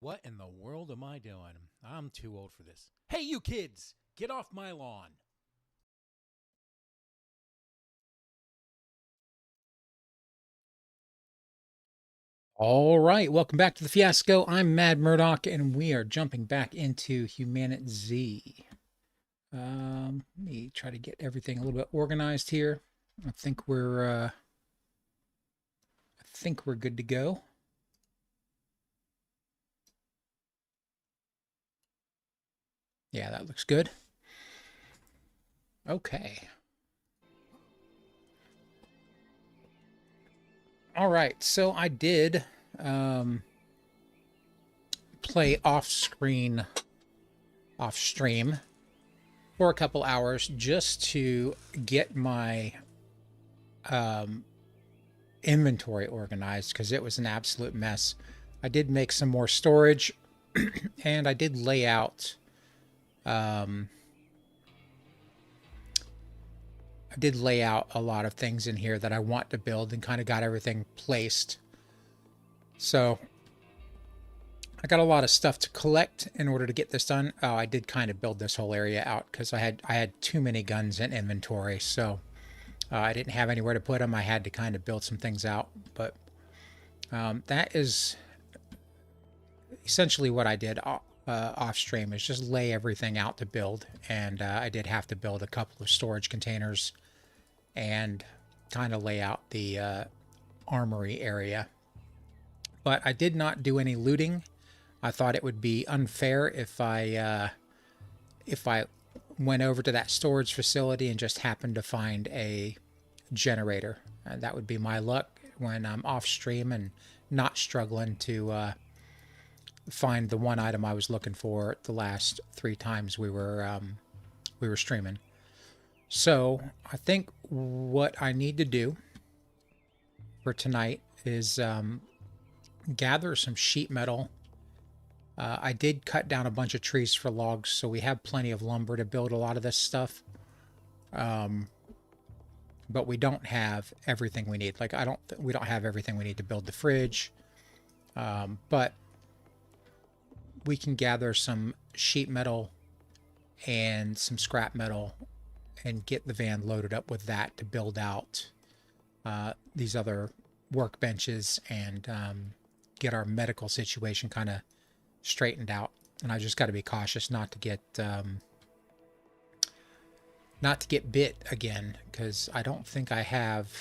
What in the world am I doing? I'm too old for this. Hey, you kids! Get off my lawn! All right, welcome back to the Fiasco. I'm Mad Murdock, and we are jumping back into HumanitZ. Let me try to get everything a little bit organized here. I think we're good to go. Yeah, that looks good. Okay. All right, so I did play off stream for a couple hours just to get my inventory organized because it was an absolute mess. I did make some more storage and I did lay out a lot of things in here that I want to build and kind of got everything placed. So I got a lot of stuff to collect in order to get this done. Oh, I did kind of build this whole area out because I had too many guns in inventory, so I didn't have anywhere to put them. I had to kind of build some things out, but that is essentially what I did off stream, is just lay everything out to build. And I did have to build a couple of storage containers and kind of lay out the armory area. But I did not do any looting. I thought it would be unfair if I went over to that storage facility and just happened to find a generator. That would be my luck when I'm off stream and not struggling to find the one item I was looking for the last 3 times we were streaming. So I think what I need to do for tonight is gather some sheet metal. I did cut down a bunch of trees for logs, so we have plenty of lumber to build a lot of this stuff. But we don't have everything we need. Like we don't have everything we need to build the fridge. But we can gather some sheet metal and some scrap metal and get the van loaded up with that to build out these other workbenches and get our medical situation kind of straightened out. And I just got to be cautious not to get bit again, because I don't think I have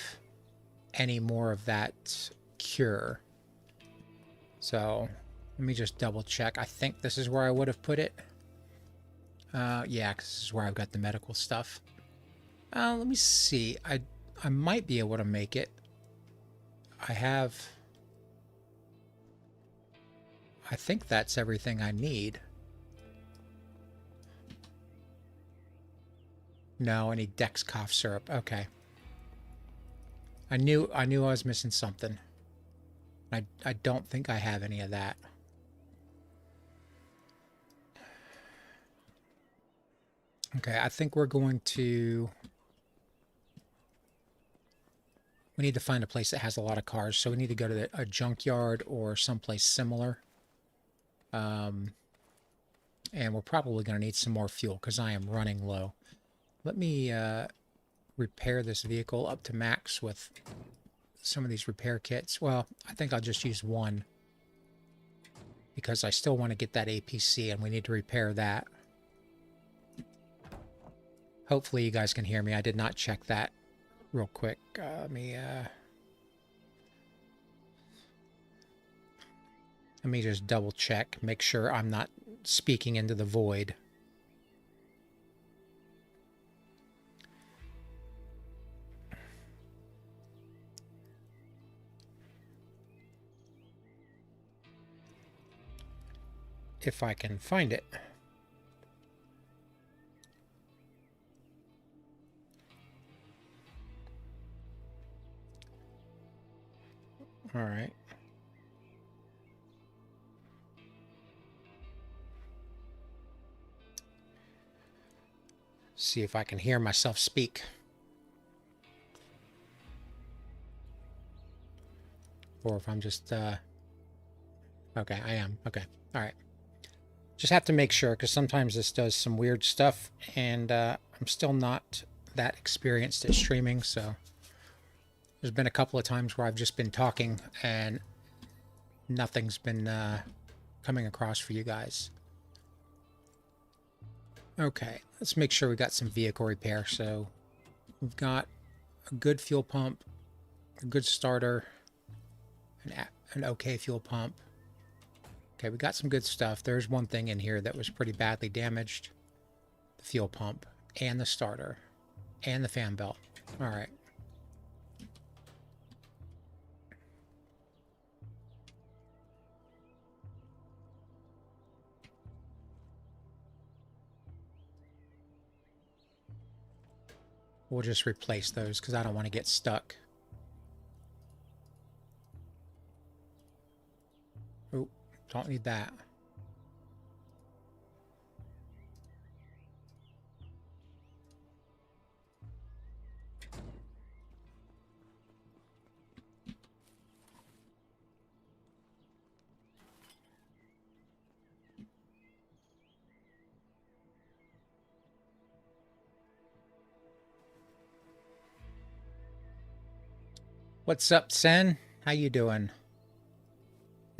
any more of that cure. So let me just double check. I think this is where I would have put it. Yeah, because this is where I've got the medical stuff. Let me see. I might be able to make it. I think that's everything I need. No, I need Dex cough syrup. Okay. I knew I was missing something. I don't think I have any of that. Okay, I think we're going to... We need to find a place that has a lot of cars, so we need to go to a junkyard or someplace similar. And we're probably going to need some more fuel because I am running low. Let me repair this vehicle up to max with some of these repair kits. Well, I think I'll just use one because I still want to get that APC and we need to repair that. Hopefully you guys can hear me. I did not check that real quick. Let me just double check, make sure I'm not speaking into the void. If I can find it. All right. See if I can hear myself speak. Or if I'm just Okay, I am. Okay. All right. Just have to make sure, because sometimes this does some weird stuff, and I'm still not that experienced at streaming, so there's been a couple of times where I've just been talking and nothing's been coming across for you guys. Okay, let's make sure we got some vehicle repair. So we've got a good fuel pump, a good starter, an okay fuel pump. Okay, we got some good stuff. There's one thing in here that was pretty badly damaged. The fuel pump, and the starter, and the fan belt. All right. We'll just replace those because I don't want to get stuck. Oh, don't need that. What's up, Sen? How you doing?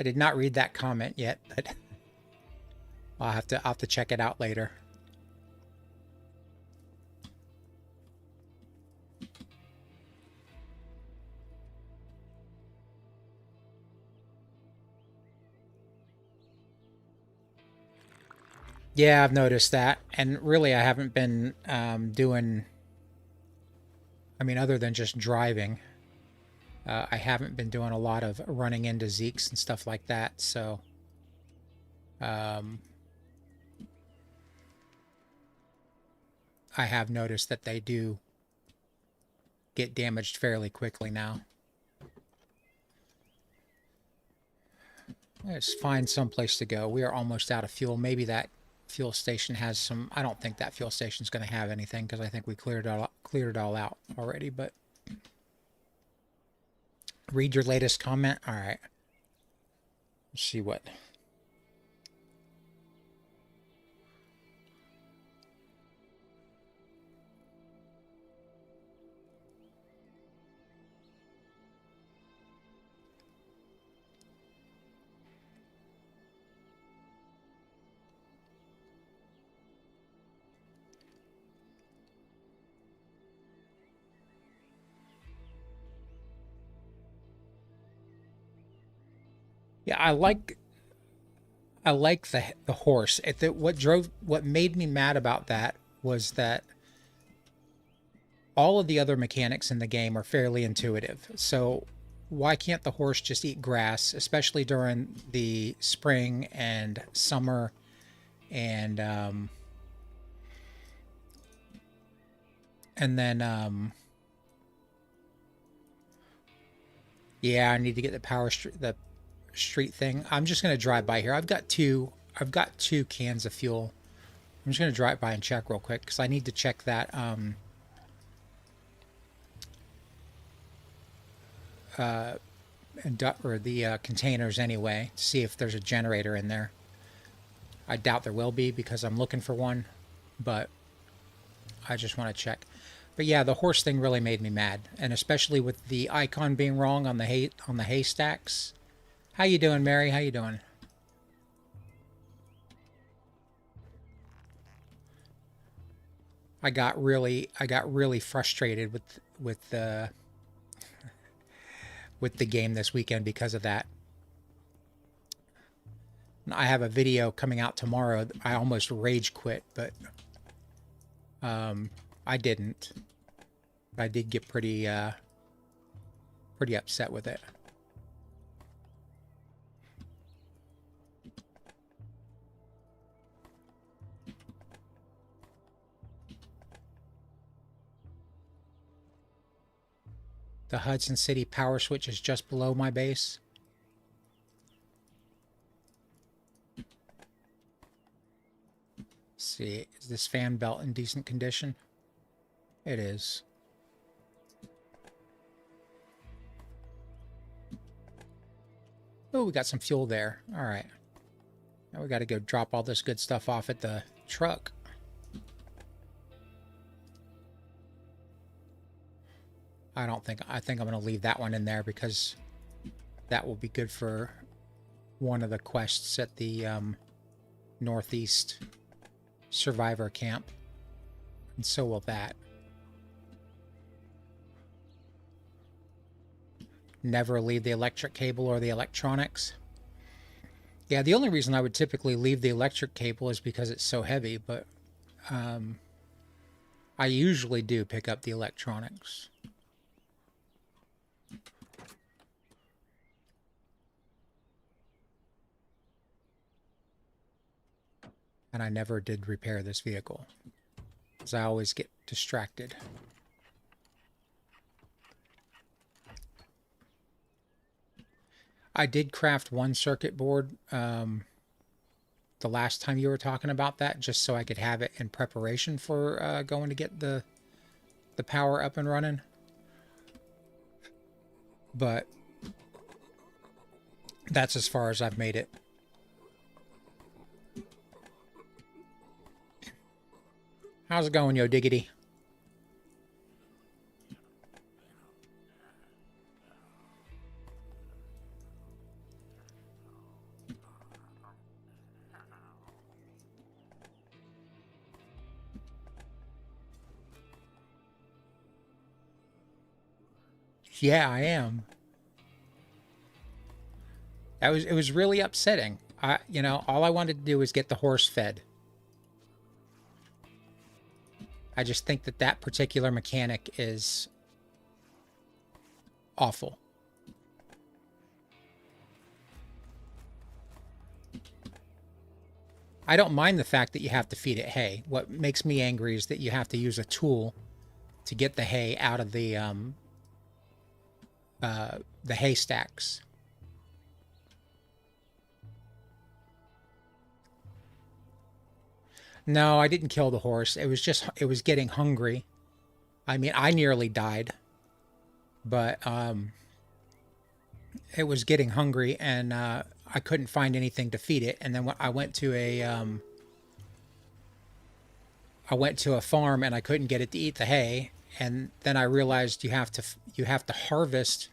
I did not read that comment yet, but I'll have to check it out later. Yeah, I've noticed that, and really, I haven't been doing. I mean, other than just driving, I haven't been doing a lot of running into zeeks and stuff like that. So, I have noticed that they do get damaged fairly quickly now. Let's find some place to go. We are almost out of fuel. Maybe that fuel station has some. I don't think that fuel station is going to have anything because I think we cleared it all out already. But read your latest comment. All right. Let's see what. Yeah, I like the horse. What made me mad about that was that all of the other mechanics in the game are fairly intuitive. So why can't the horse just eat grass, especially during the spring and summer and then yeah, I need to get the street thing. I'm just gonna drive by here. I've got two cans of fuel. I'm just gonna drive by and check real quick because I need to check that containers anyway to see if there's a generator in there. I doubt there will be because I'm looking for one, but I just want to check. But yeah, the horse thing really made me mad, and especially with the icon being wrong on the haystacks. How you doing, Mary? How you doing? I got really frustrated with the game this weekend because of that. I have a video coming out tomorrow. I almost rage quit, but I didn't. I did get pretty upset with it. The Hudson City power switch is just below my base. Let's see, is this fan belt in decent condition? It is. Oh, we got some fuel there. All right. Now we got to go drop all this good stuff off at the truck. I think I'm going to leave that one in there because that will be good for one of the quests at the Northeast Survivor Camp. And so will that. Never leave the electric cable or the electronics. Yeah, the only reason I would typically leave the electric cable is because it's so heavy, but I usually do pick up the electronics. And I never did repair this vehicle, because I always get distracted. I did craft one circuit board the last time you were talking about that, just so I could have it in preparation for going to get the power up and running. But that's as far as I've made it. How's it going, Yo Diggity? Yeah, I am. It was really upsetting. You know, all I wanted to do was get the horse fed. I just think that that particular mechanic is awful. I don't mind the fact that you have to feed it hay. What makes me angry is that you have to use a tool to get the hay out of the haystacks. No, I didn't kill the horse. It was getting hungry. I mean, I nearly died, but it was getting hungry, and I couldn't find anything to feed it. And then I went to a farm, and I couldn't get it to eat the hay. And then I realized you have to harvest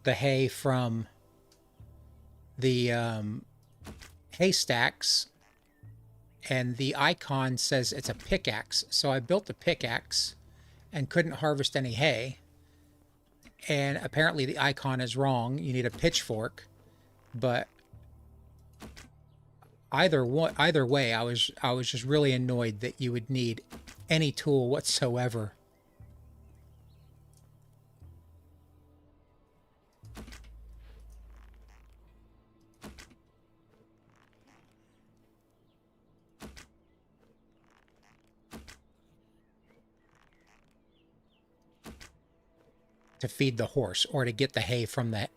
the hay from the haystacks. And the icon says it's a pickaxe. So I built a pickaxe and couldn't harvest any hay. And apparently the icon is wrong. You need a pitchfork. But either way, I was just really annoyed that you would need any tool whatsoever. To feed the horse or to get the hay from the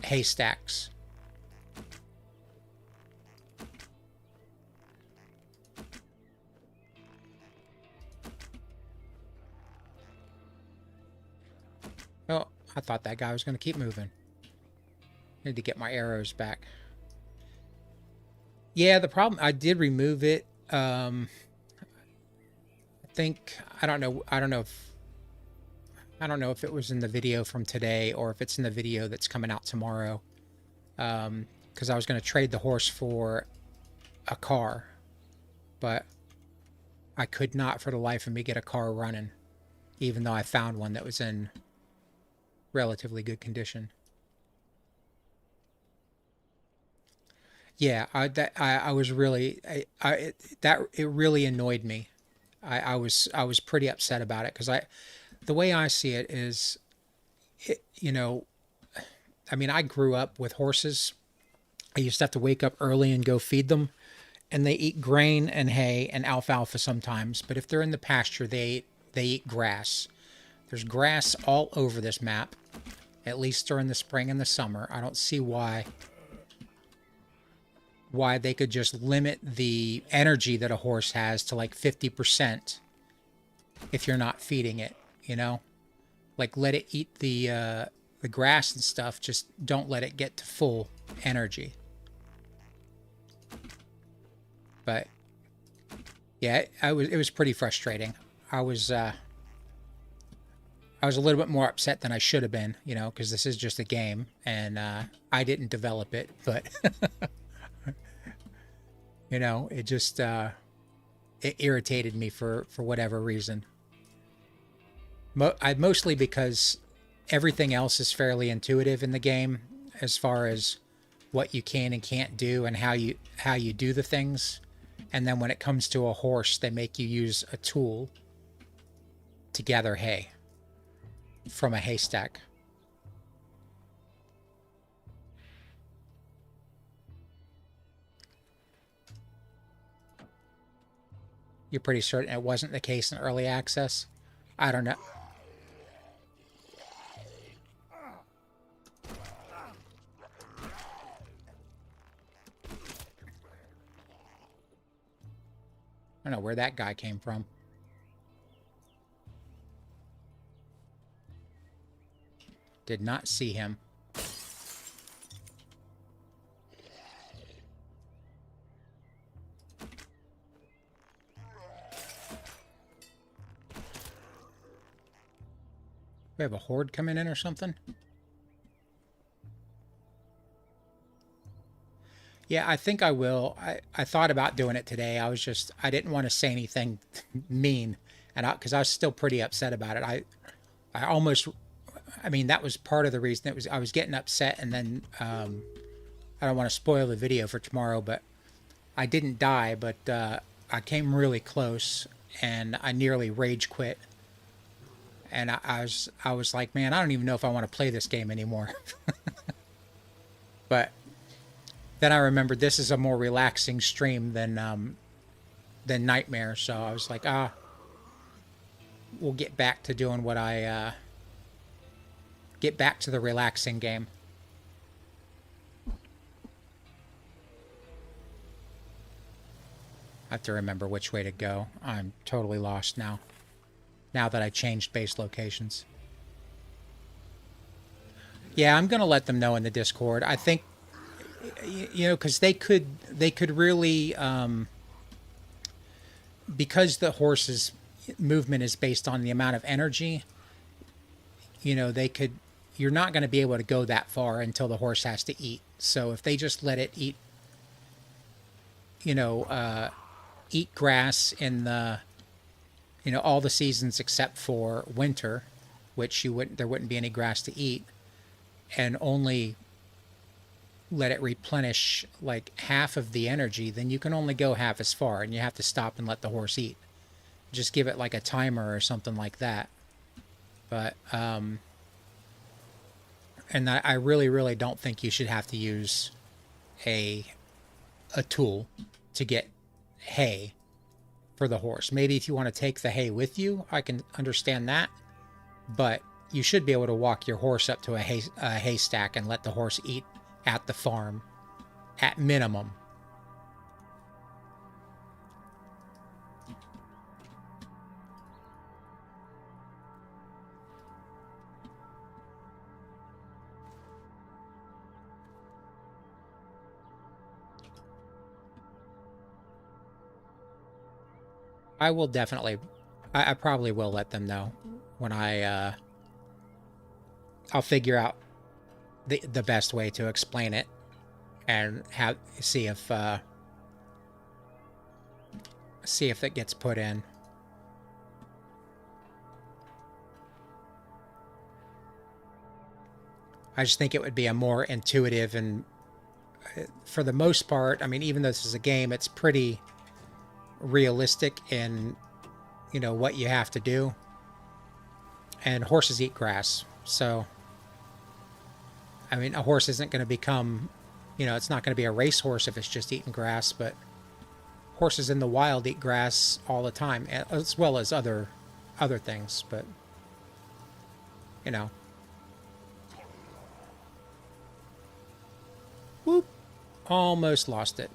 haystacks. Oh, I thought that guy was going to keep moving. Need to get my arrows back. Yeah, the problem, I did remove it. I think, I don't know if it was in the video from today or if it's in the video that's coming out tomorrow. Because I was going to trade the horse for a car. But I could not for the life of me get a car running. Even though I found one that was in relatively good condition. Yeah, I was really... it really annoyed me. I was pretty upset about it because the way I see it is, you know, I mean, I grew up with horses. I used to have to wake up early and go feed them, and they eat grain and hay and alfalfa sometimes. But if they're in the pasture, they eat grass. There's grass all over this map, at least during the spring and the summer. I don't see why they could just limit the energy that a horse has to like 50% if you're not feeding it. You know, like let it eat the the grass and stuff, just don't let it get to full energy. But yeah, it was pretty frustrating. I was a little bit more upset than I should have been, you know, because this is just a game, and I didn't develop it, but you know, it just it irritated me for whatever reason. Mostly because everything else is fairly intuitive in the game, as far as what you can and can't do and how you do the things. And then when it comes to a horse, they make you use a tool to gather hay from a haystack. You're pretty certain it wasn't the case in early access? I don't know. I don't know where that guy came from. Did not see him. We have a horde coming in or something? Yeah, I think I will. I thought about doing it today. I didn't want to say anything mean, and because I was still pretty upset about it. I almost, I mean, that was part of the reason I was getting upset, and then I don't want to spoil the video for tomorrow, but I didn't die, but I came really close, and I nearly rage quit. And I was like, man, I don't even know if I want to play this game anymore. But then I remembered this is a more relaxing stream than Nightmare, so I was like, we'll get back to doing what I get back to the relaxing game. I have to remember which way to go. I'm totally lost now. Now that I changed base locations. Yeah, I'm gonna let them know in the Discord. I think, you know, because they could really, because the horse's movement is based on the amount of energy. You know, you're not going to be able to go that far until the horse has to eat. So if they just let it eat, you know, eat grass in the, you know, all the seasons except for winter, which there wouldn't be any grass to eat, and only let it replenish like half of the energy, then you can only go half as far, and you have to stop and let the horse eat. Just give it like a timer or something like that. But and I really don't think you should have to use a tool to get hay for the horse. Maybe if you want to take the hay with you, I can understand that. But you should be able to walk your horse up to a haystack and let the horse eat at the farm, at minimum. I will definitely, I probably will let them know when I'll figure out the best way to explain it and see if it gets put in. I just think it would be a more intuitive, and for the most part, I mean, even though this is a game, it's pretty realistic in, you know, what you have to do. And horses eat grass, so I mean, a horse isn't going to become, you know, it's not going to be a racehorse if it's just eating grass, but horses in the wild eat grass all the time, as well as other things, but, you know. Whoop. Almost lost it.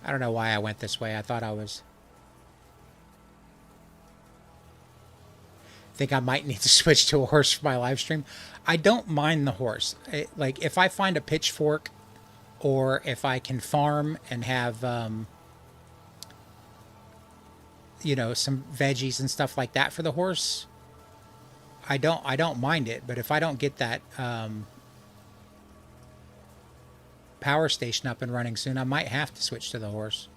I don't know why I went this way. I thought I was... Think I might need to switch to a horse for my live stream. I don't mind the horse. Like, if I find a pitchfork, or if I can farm and have, you know, some veggies and stuff like that for the horse, I don't mind it. But if I don't get that power station up and running soon, I might have to switch to the horse.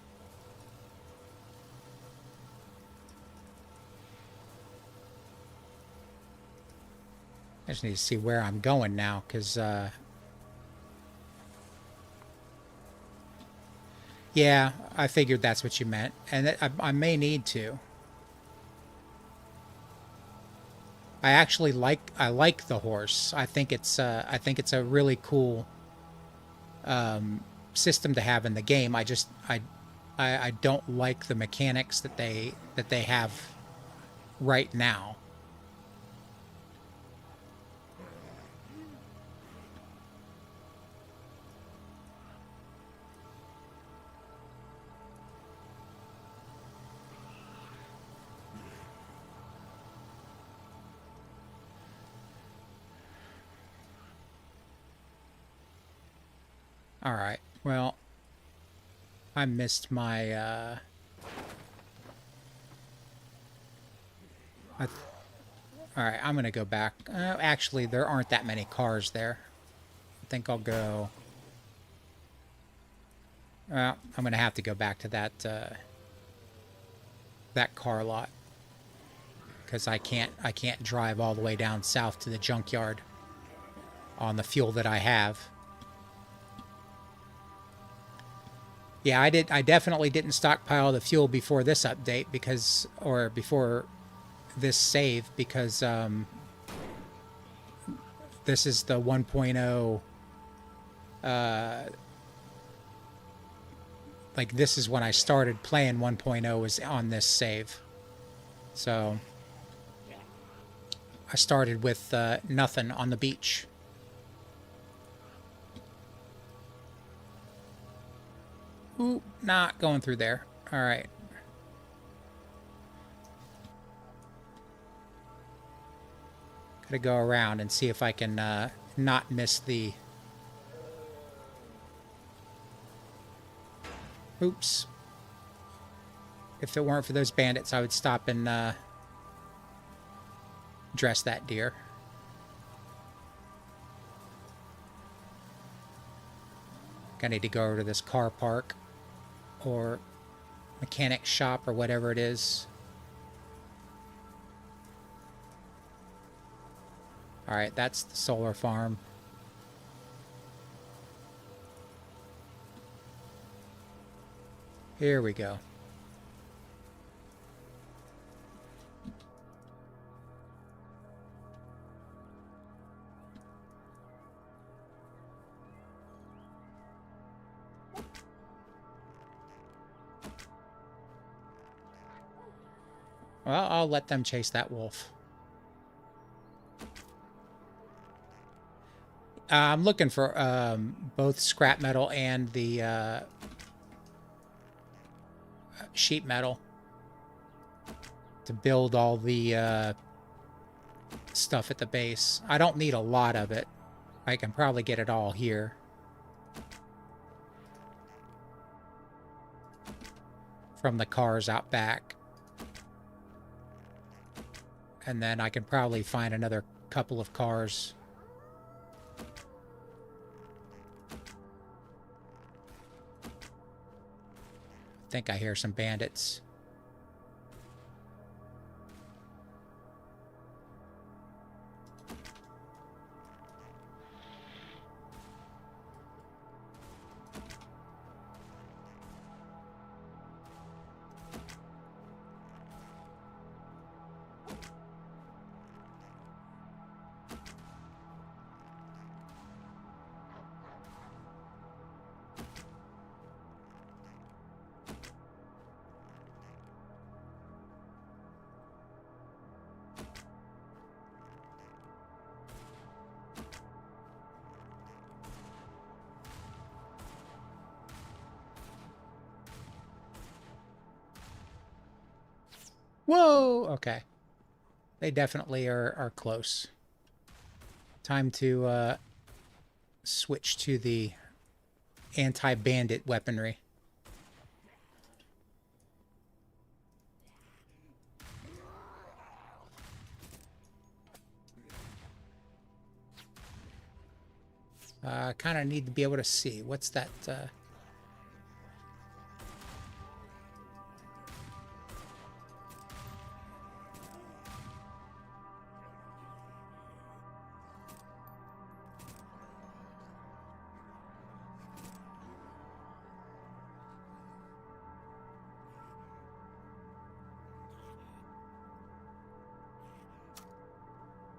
I just need to see where I'm going now, because, yeah, I figured that's what you meant. And I may need to. I like the horse. I think it's a really cool system to have in the game. I don't like the mechanics that they have right now. All right. Well, I missed my all right, I'm going to go back. Actually, there aren't that many cars there. I think I'll go... Well, I'm going to have to go back to that car lot, because I can't drive all the way down south to the junkyard on the fuel that I have. Yeah, I definitely didn't stockpile the fuel before this update, because, or before this save, because this is the 1.0, like, this is when I started playing 1.0, was on this save. So I started with nothing on the beach. Ooh, not going through there. All right. Gotta go around and see if I can not miss the... Oops. If it weren't for those bandits, I would stop and dress that deer. I need to go over to this car park or mechanic shop or whatever it is. All right, that's the solar farm. Here we go. Well, I'll let them chase that wolf. I'm looking for both scrap metal and the sheet metal to build all the stuff at the base. I don't need a lot of it. I can probably get it all here. From the cars out back. And then I can probably find another couple of cars. I think I hear some bandits. Whoa! Okay. They definitely are close. Time to switch to the anti-bandit weaponry. Kind of need to be able to see. What's that?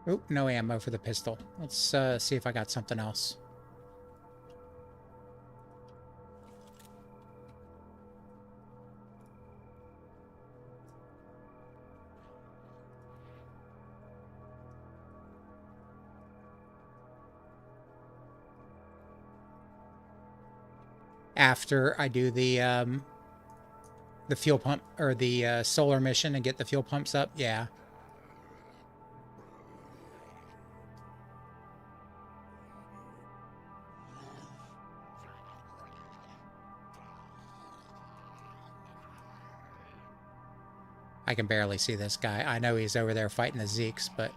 Oh, no ammo for the pistol. Let's see if I got something else. After I do the fuel pump or the solar mission and get the fuel pumps up, yeah. I can barely see this guy. I know he's over there fighting the zeeks, but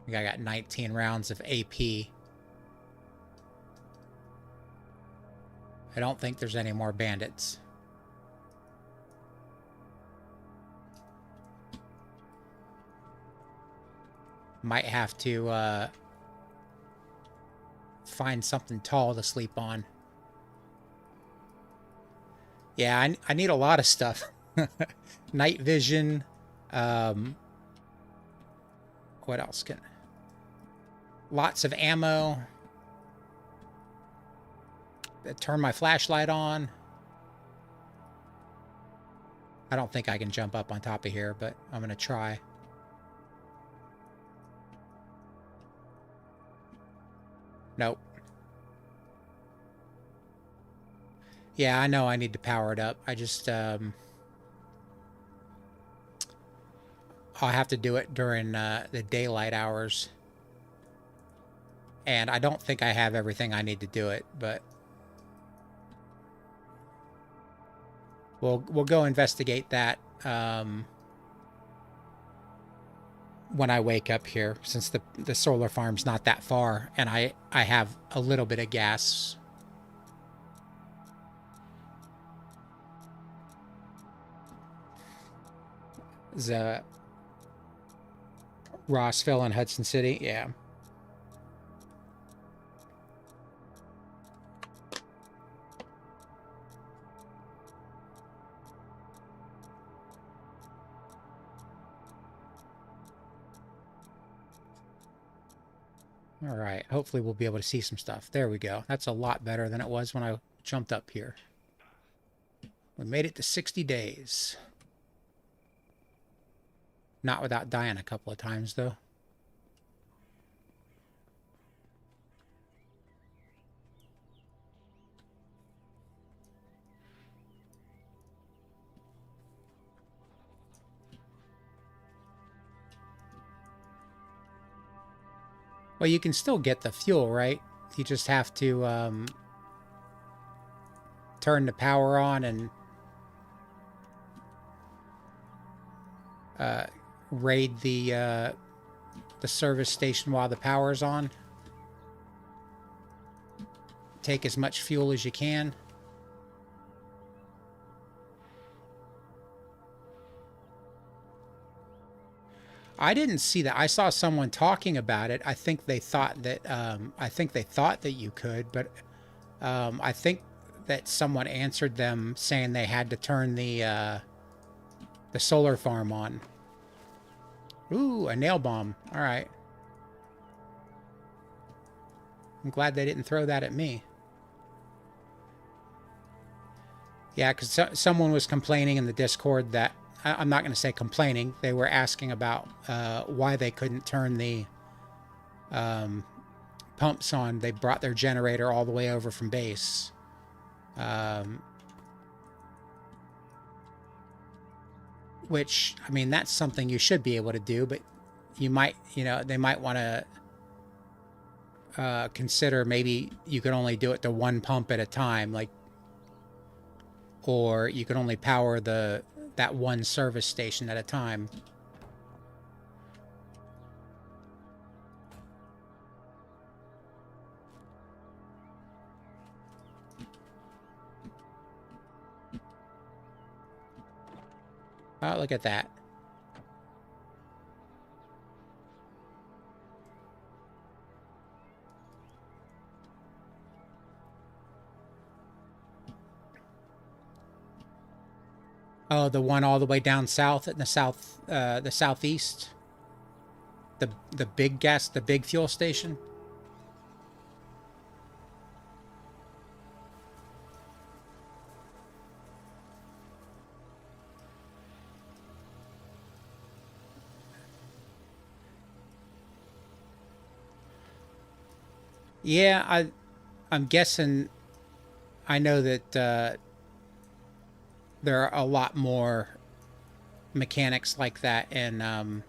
I think I got 19 rounds of AP. I don't think there's any more bandits. Might have to find something tall to sleep on. Yeah, I need a lot of stuff. Night vision. What else can... Lots of ammo. Turn my flashlight on. I don't think I can jump up on top of here, but I'm going to try. Nope. Yeah, I know I need to power it up. I just... I'll have to do it during the daylight hours. And I don't think I have everything I need to do it, but... We'll go investigate that when I wake up here, since the solar farm's not that far, and I have a little bit of gas. The Rossville and Hudson City, yeah. All right, hopefully we'll be able to see some stuff. There we go. That's a lot better than it was when I jumped up here. We made it to 60 days. Not without dying a couple of times, though. Well, you can still get the fuel, right? You just have to turn the power on and raid the service station while the power's on. Take as much fuel as you can. I didn't see that. I saw someone talking about it. I think they thought that you could, but I think that someone answered them saying they had to turn the solar farm on. Ooh, a nail bomb. All right. I'm glad they didn't throw that at me. Yeah, because someone was complaining in the Discord that I'm not going to say complaining. They were asking about why they couldn't turn the pumps on. They brought their generator all the way over from base. Which, I mean, that's something you should be able to do, but you might, they might want to consider maybe you could only do it to one pump at a time, like, or you could only power that one service station at a time. Oh, look at that. Oh, the one all the way down south in the southeast. The big fuel station. Yeah, I'm guessing. I know that there are a lot more mechanics like that in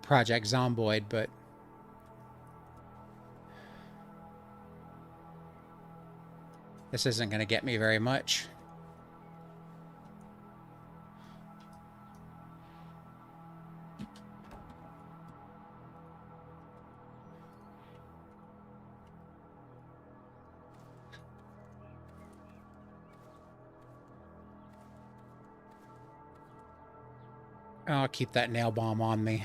Project Zomboid, but this isn't going to get me very much. I'll keep that nail bomb on me.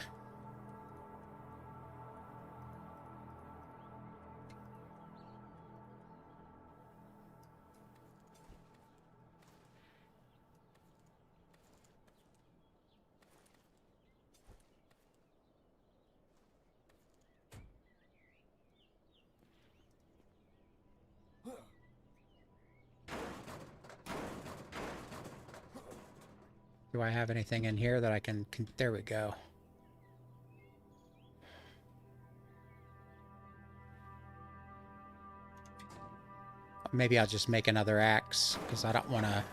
Do I have anything in here that I can there we go. Maybe I'll just make another axe, because I don't want to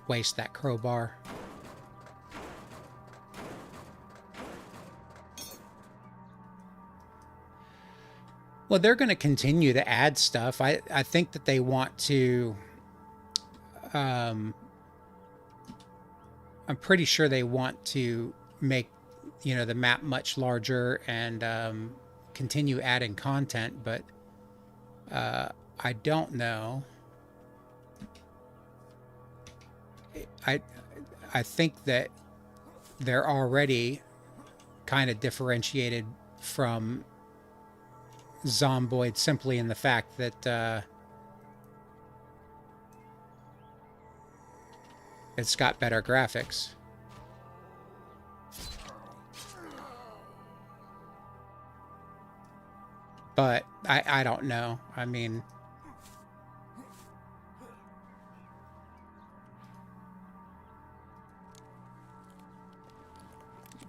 waste that crowbar. Well, they're going to continue to add stuff. I think that they want to... I'm pretty sure they want to make, the map much larger and continue adding content, but I don't know. I think that they're already kind of differentiated from Zomboid simply in the fact that it's got better graphics. But I don't know. I mean,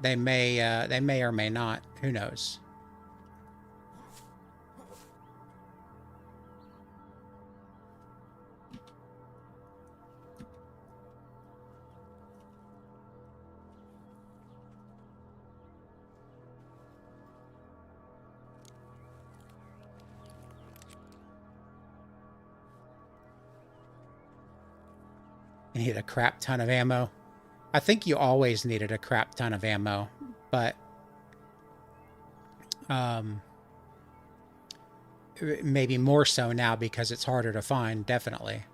they may or may not. Who knows? You need a crap ton of ammo. I think you always needed a crap ton of ammo, but maybe more so now because it's harder to find, definitely.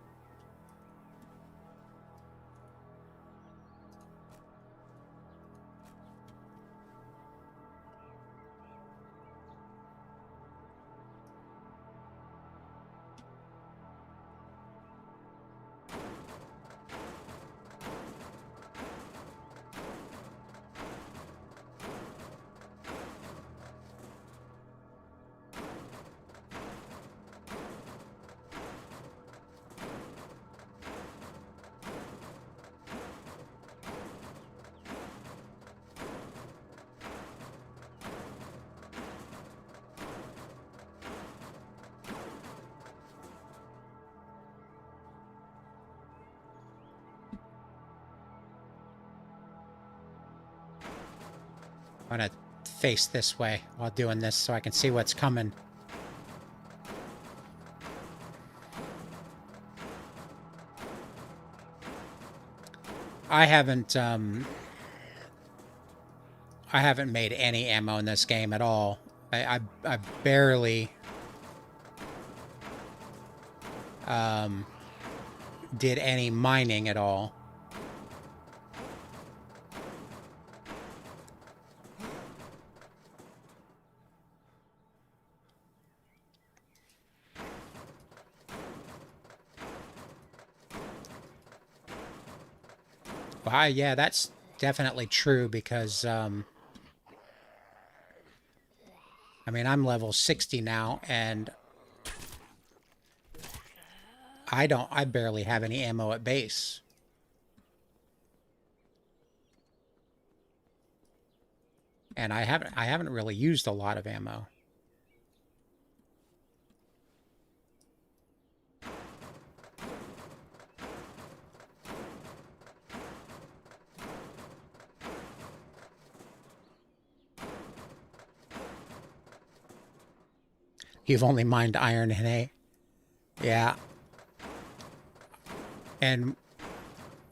I'm gonna face this way while doing this so I can see what's coming. I haven't made any ammo in this game at all. I barely did any mining at all. Well, yeah, that's definitely true because, I mean, I'm level 60 now, and I barely have any ammo at base. And I haven't really used a lot of ammo. You've only mined iron and hay. Yeah. And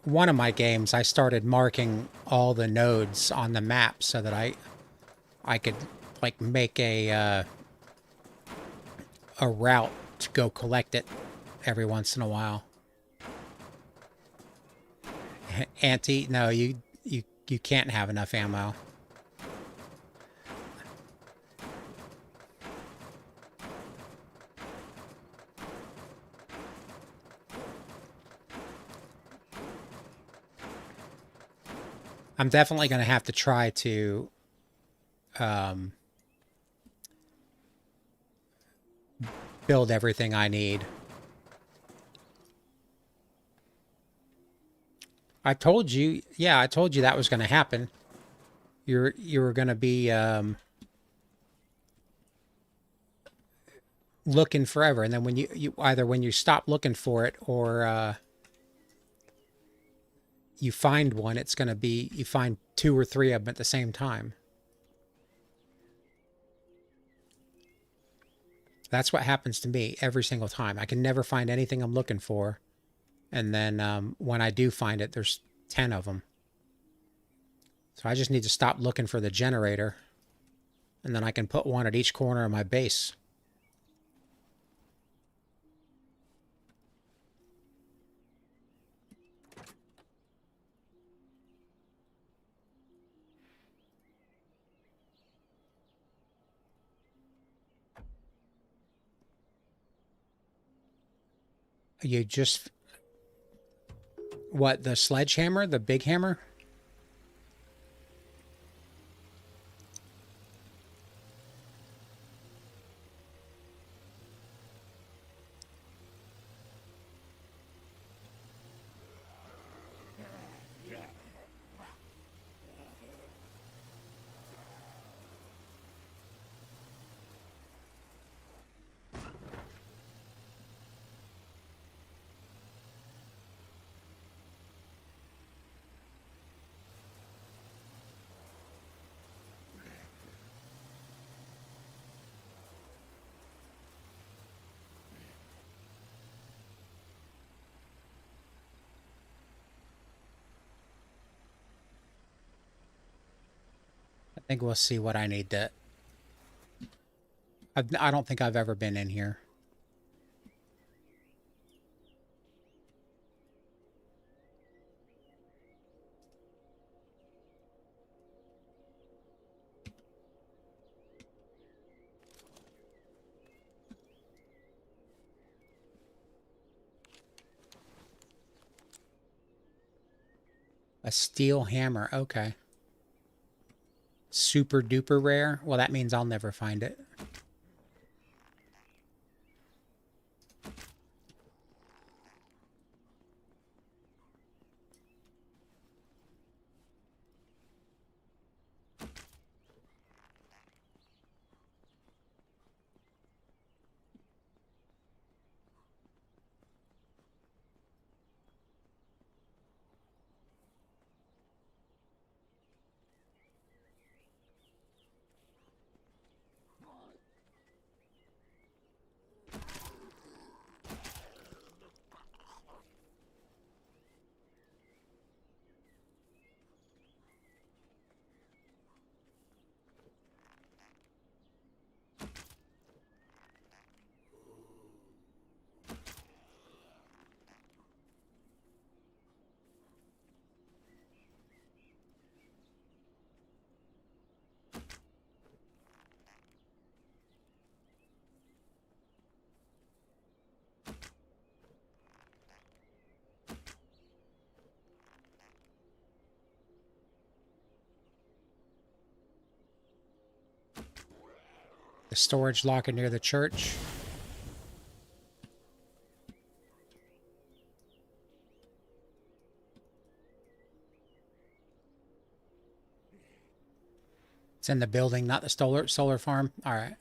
one of my games, I started marking all the nodes on the map so that I could like make a route to go collect it every once in a while. Auntie, no, you can't have enough ammo. I'm definitely going to have to try to build everything I need. I told you, yeah, I told you that was going to happen. You were going to be looking forever, and then when you either when you stop looking for it or you find one, it's going to be you find 2 or 3 of them at the same time. That's what happens to me every single time. I can never find anything I'm looking for, and then when I do find it, there's 10 of them. So I just need to stop looking for the generator, and then I can put one at each corner of my base. You just... What, the sledgehammer? The big hammer? I think we'll see what I need to... I don't think I've ever been in here. A steel hammer, okay. Super duper rare? Well, that means I'll never find it. The storage locker near the church. It's in the building, not the solar farm. All right.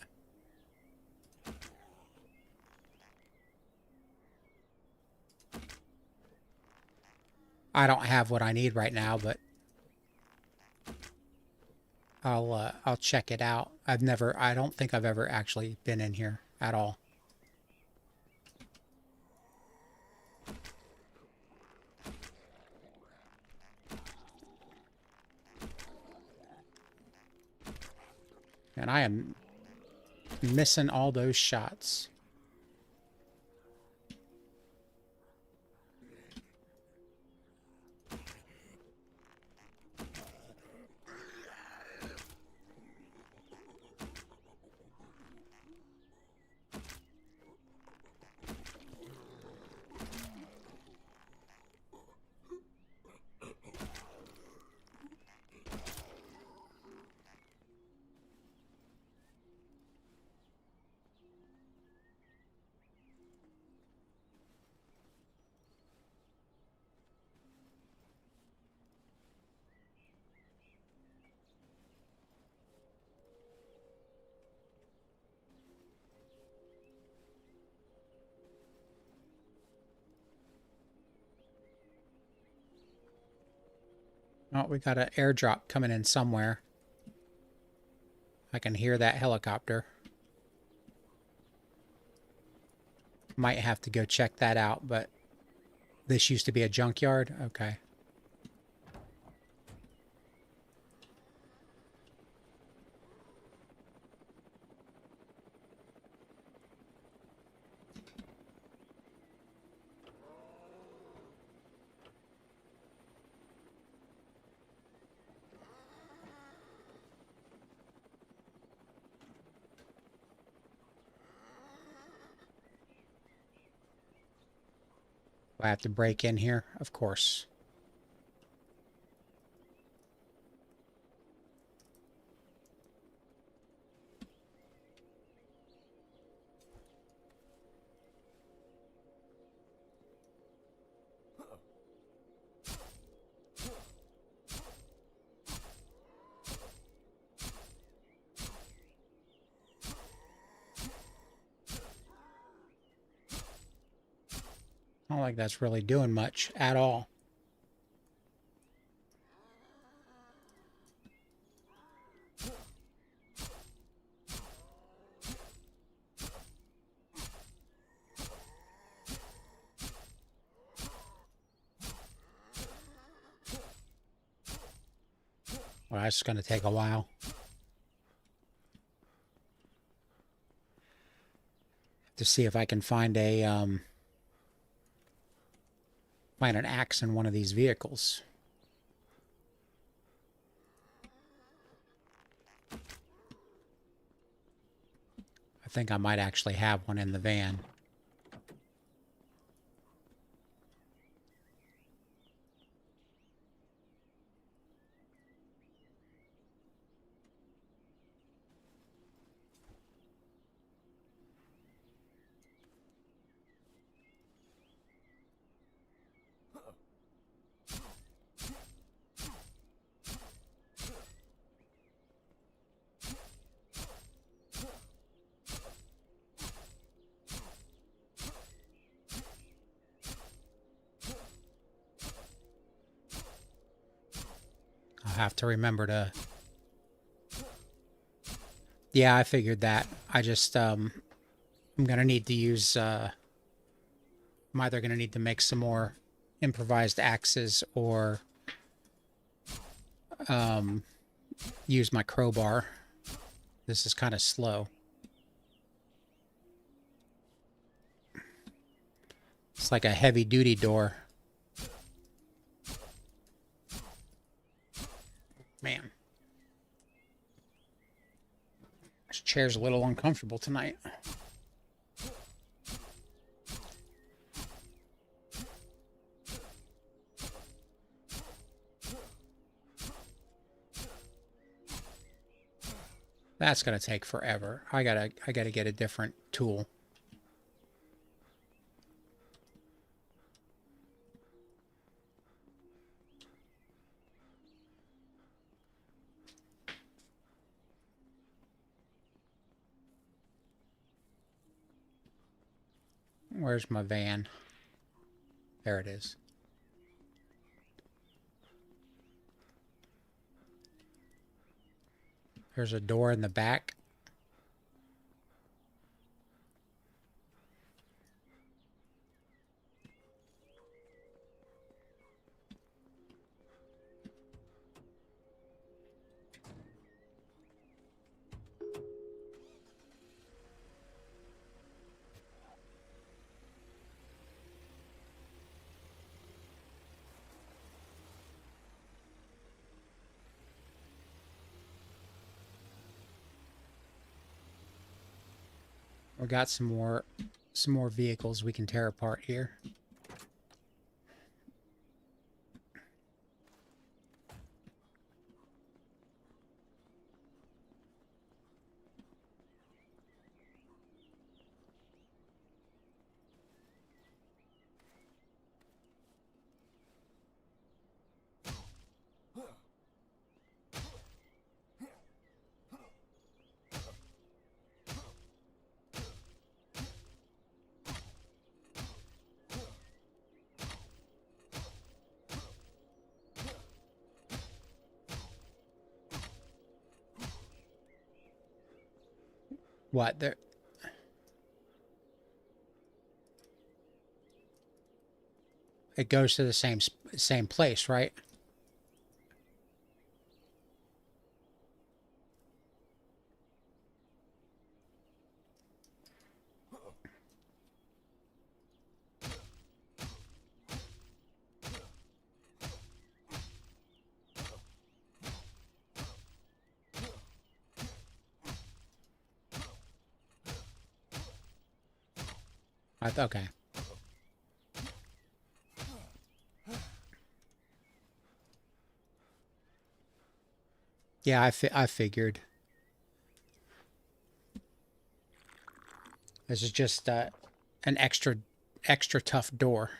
I don't have what I need right now, but I'll check it out. I don't think I've ever actually been in here at all. And I am missing all those shots. Oh, we got an airdrop coming in somewhere. I can hear that helicopter. Might have to go check that out, but this used to be a junkyard. Okay. Do I have to break in here? Of course. I don't like that's really doing much at all. Well, that's going to take a while. To see if I can find an axe in one of these vehicles. I think I might actually have one in the van. I'll have to remember to... Yeah, I figured that. I just, I'm going to need to use, I'm either going to need to make some more improvised axes or use my crowbar. This is kind of slow. It's like a heavy-duty door. Man. This chair's a little uncomfortable tonight. That's gonna take forever. I gotta get a different tool. Where's my van? There it is. There's a door in the back. We got some more vehicles we can tear apart here. What? There. It goes to the same place, right? Okay. Yeah, I figured. This is just an extra tough door.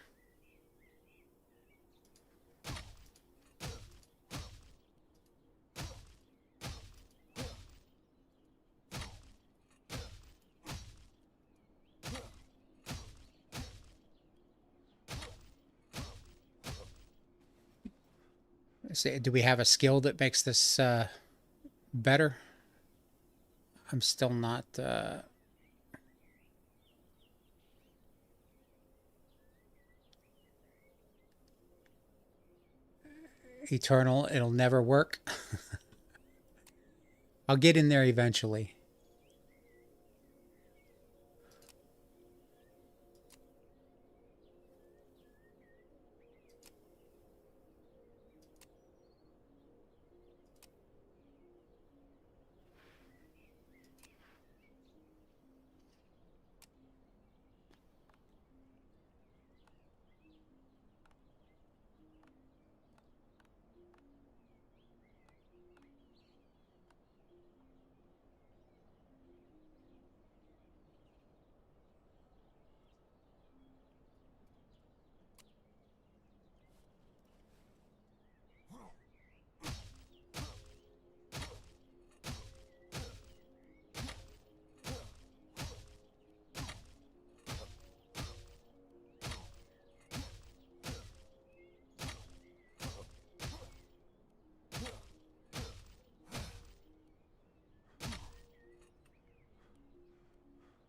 Do we have a skill that makes this better? I'm still not... Eternal, it'll never work. I'll get in there eventually.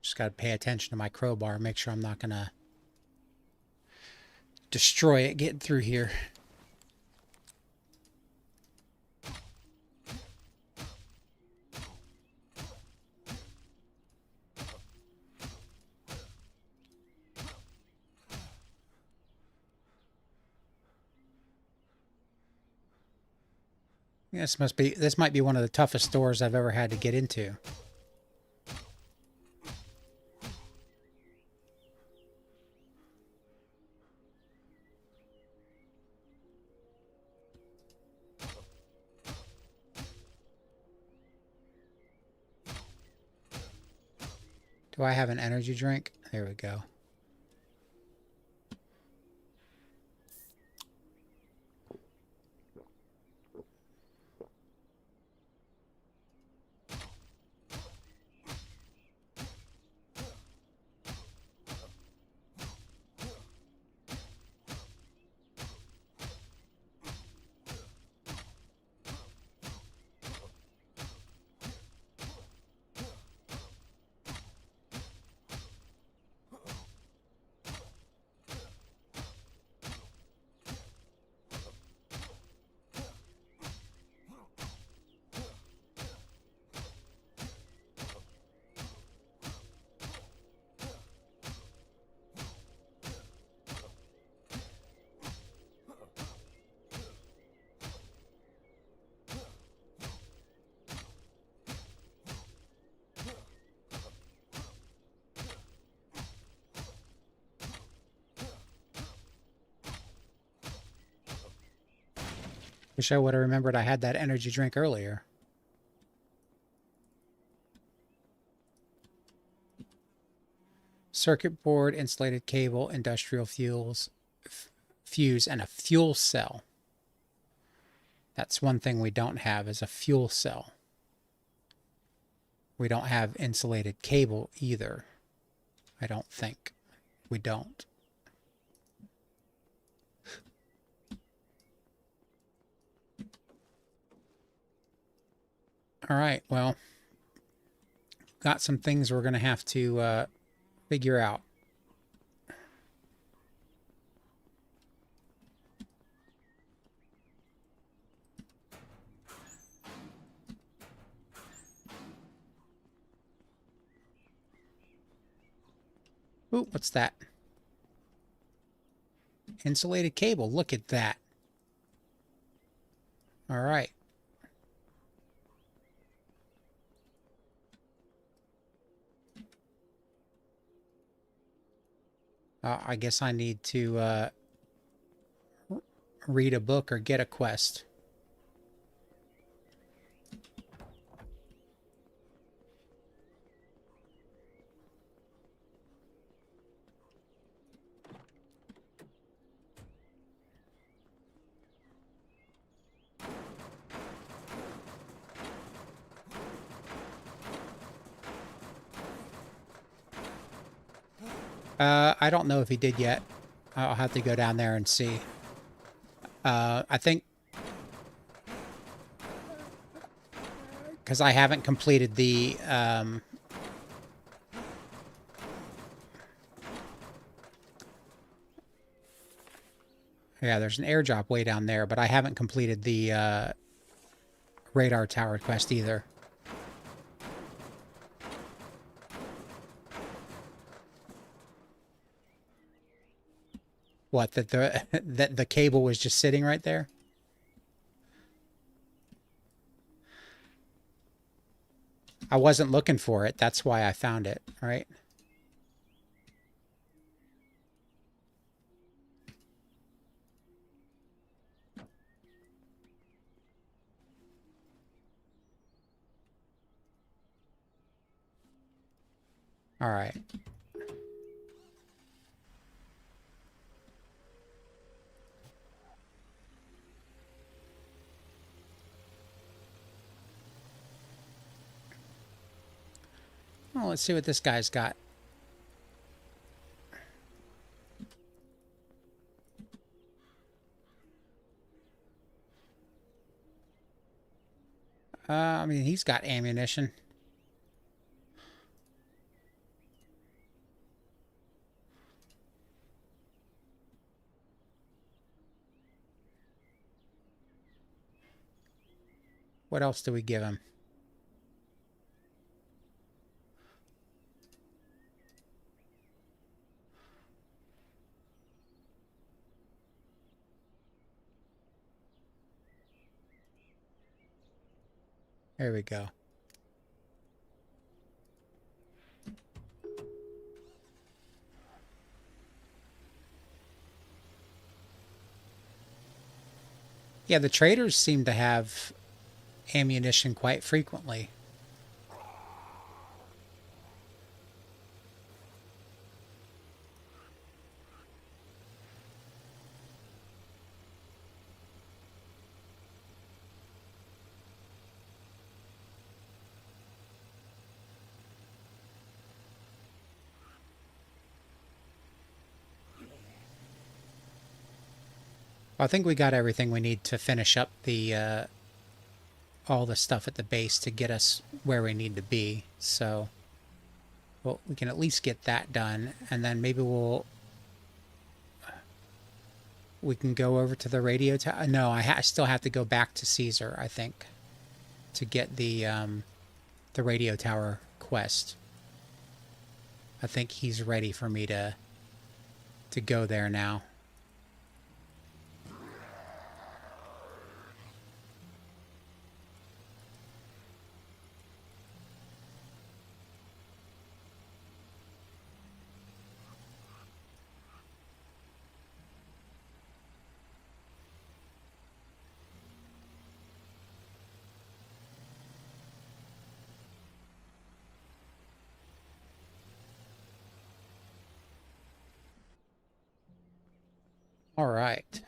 Just got to pay attention to my crowbar, make sure I'm not going to destroy it getting through here. This might be one of the toughest doors I've ever had to get into. Do I have an energy drink? There we go. Wish I would have remembered I had that energy drink earlier. Circuit board, insulated cable, industrial fuels, fuse, and a fuel cell. That's one thing we don't have is a fuel cell. We don't have insulated cable either. I don't think. We don't. All right, well, got some things we're going to have to figure out. Ooh, what's that? Insulated cable. Look at that. All right. I guess I need to read a book or get a quest. I don't know if he did yet. I'll have to go down there and see. I think because I haven't completed the yeah, there's an airdrop way down there, but I haven't completed the radar tower quest either. What, that the cable was just sitting right there? I wasn't looking for it. That's why I found it, right? All right. Well, let's see what this guy's got. I mean, he's got ammunition. What else do we give him? There we go. Yeah, the traders seem to have ammunition quite frequently. I think we got everything we need to finish up the all the stuff at the base to get us where we need to be. So, well, we can at least get that done, and then maybe we can go over to the radio tower. No, I still have to go back to Caesar, I think, to get the radio tower quest. I think he's ready for me to go there now. All right.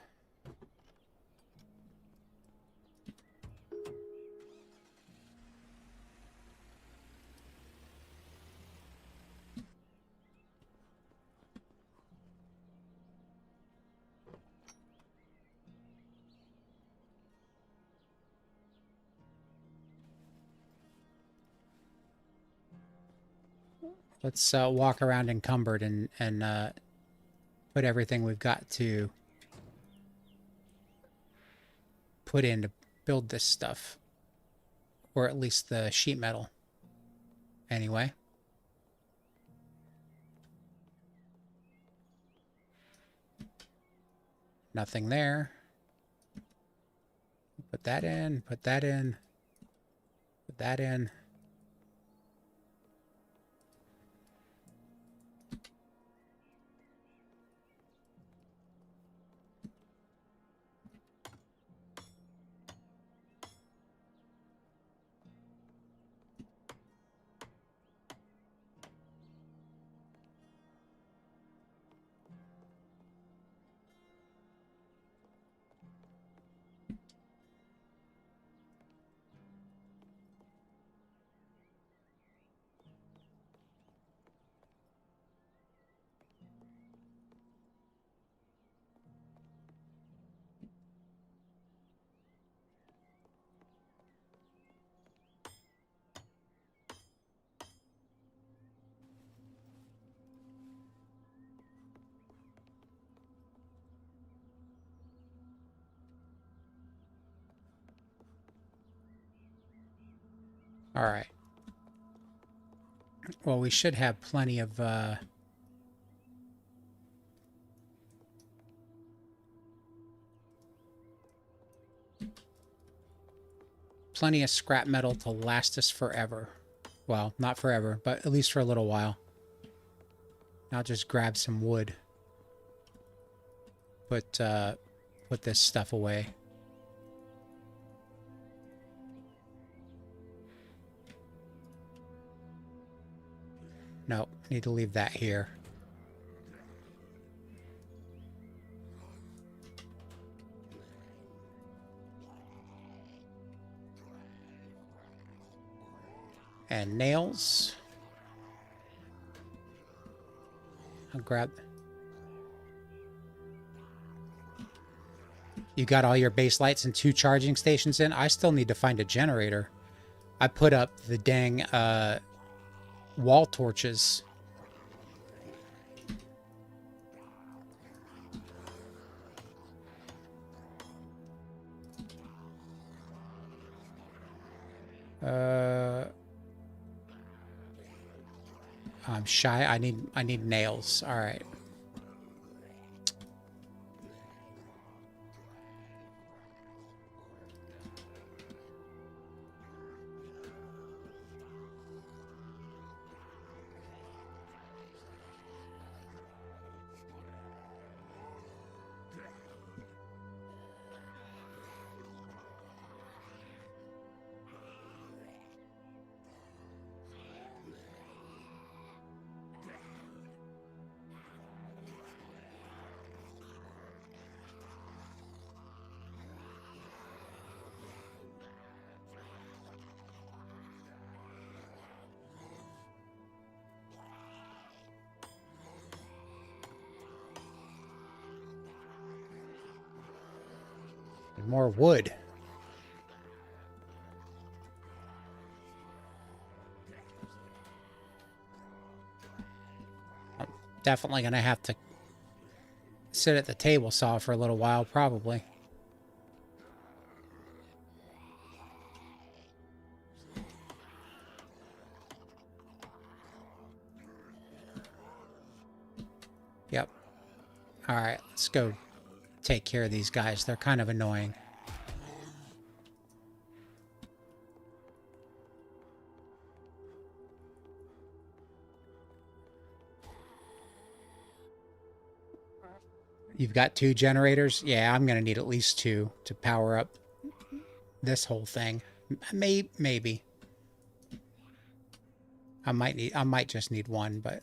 Let's walk around encumbered and put everything we've got to put in to build this stuff. Or at least the sheet metal. Anyway. Nothing there. Put that in, put that in, put that in. All right. Well, we should have plenty of scrap metal to last us forever. Well, not forever, but at least for a little while. I'll just grab some wood. Put this stuff away. Nope, need to leave that here. And nails. I'll grab... You got all your base lights and 2 charging stations in? I still need to find a generator. I put up the dang wall torches. I'm shy. I need nails. All right. More wood. I'm definitely going to have to sit at the table saw for a little while, probably. Yep. All right, let's go take care of these guys. They're kind of annoying. You've got 2 generators? Yeah, I'm going to need at least 2 to power up this whole thing. Maybe. I might just need 1, but...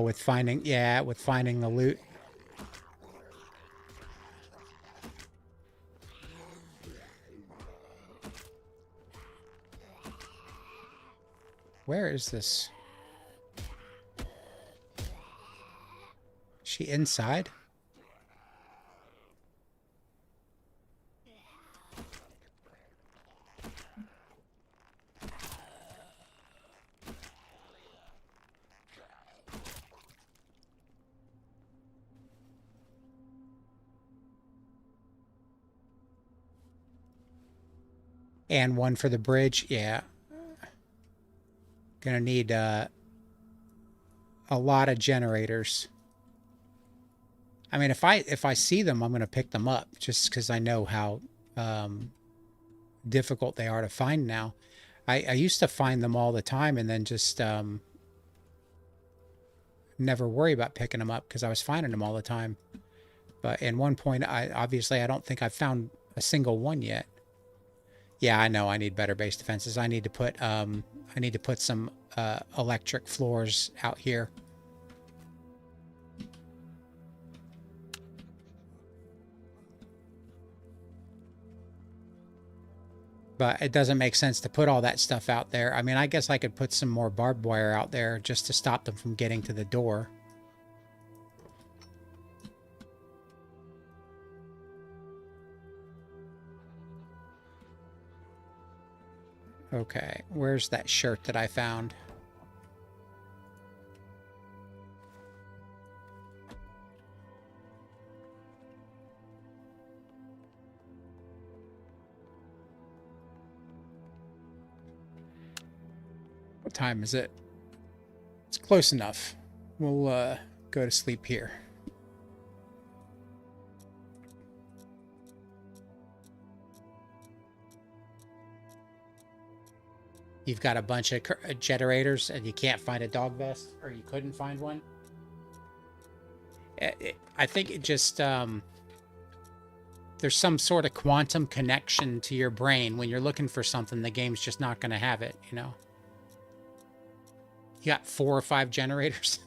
with finding the loot. Where is this? Is she inside? And 1 for the bridge. Yeah. Gonna need a lot of generators. I mean, if I see them, I'm gonna pick them up just because I know how difficult they are to find now. I used to find them all the time and then just never worry about picking them up because I was finding them all the time. But in one point, I don't think I've found a single one yet. Yeah, I know I need better base defenses. I need to put some electric floors out here. But it doesn't make sense to put all that stuff out there. I mean, I guess I could put some more barbed wire out there just to stop them from getting to the door. Okay, where's that shirt that I found? What time is it? It's close enough. We'll go to sleep here. You've got a bunch of generators and you can't find a dog vest, or you couldn't find one. I think it just, there's some sort of quantum connection to your brain. When you're looking for something, the game's just not going to have it, you know? You got 4 or 5 generators.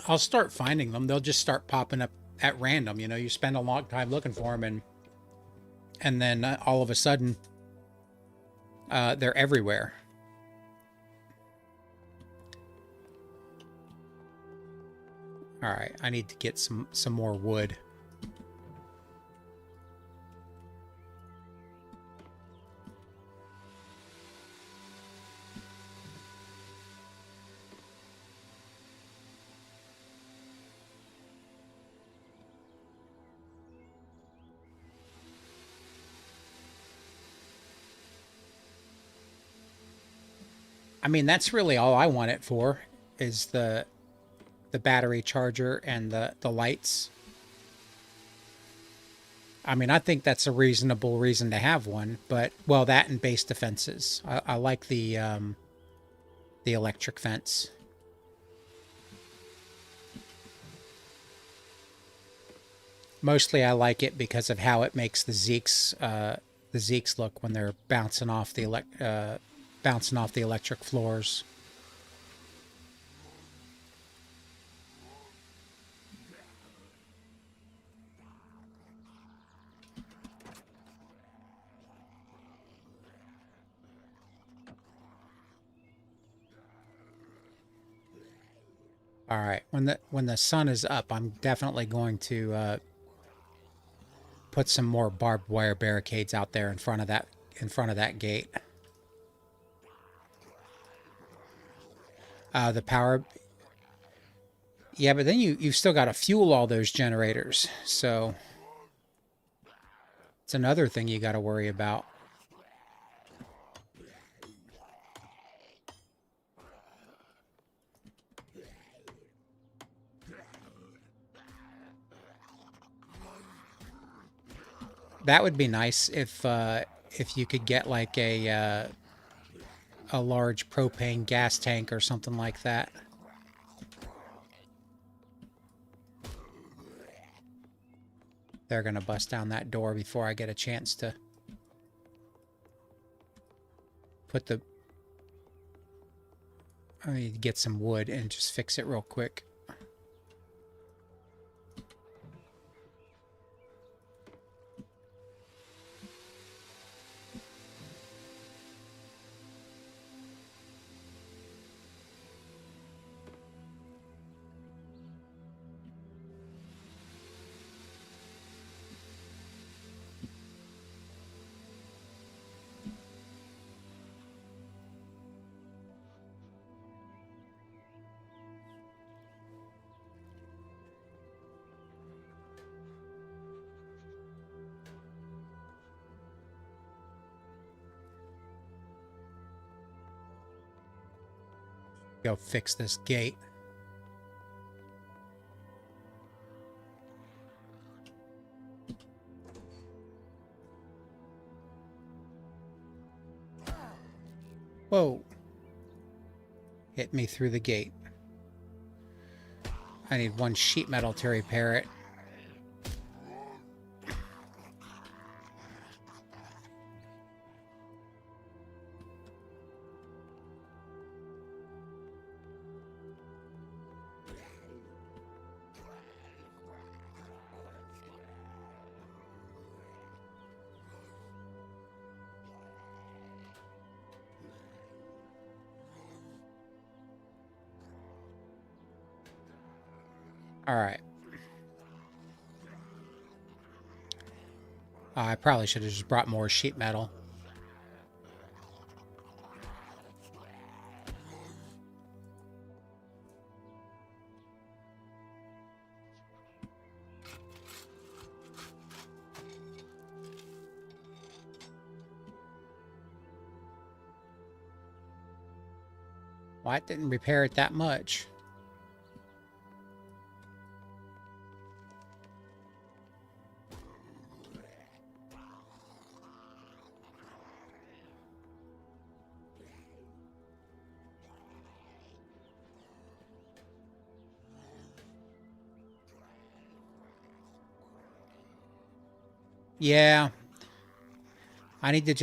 I'll start finding them. They'll just start popping up at random. You know, you spend a long time looking for them, and then all of a sudden they're everywhere. All right, I need to get some more wood. I mean, that's really all I want it for, is the battery charger and the lights. I mean, I think that's a reasonable reason to have one, but, well, that and base defenses. I like the electric fence. Mostly I like it because of how it makes the zeeks look when they're bouncing off the electric floors. All right, when the sun is up, I'm definitely going to put some more barbed wire barricades out there in front of that gate. The power. Yeah, but then you've still got to fuel all those generators, so it's another thing you got to worry about. That would be nice if you could get like a large propane gas tank or something like that. They're gonna bust down that door before I get a chance to put the... I need to get some wood and just fix it real quick. Go fix this gate. Whoa. Hit me through the gate. I need one sheet metal to repair it. All right. I probably should have just brought more sheet metal. Well, I didn't repair it that much. Yeah. I need to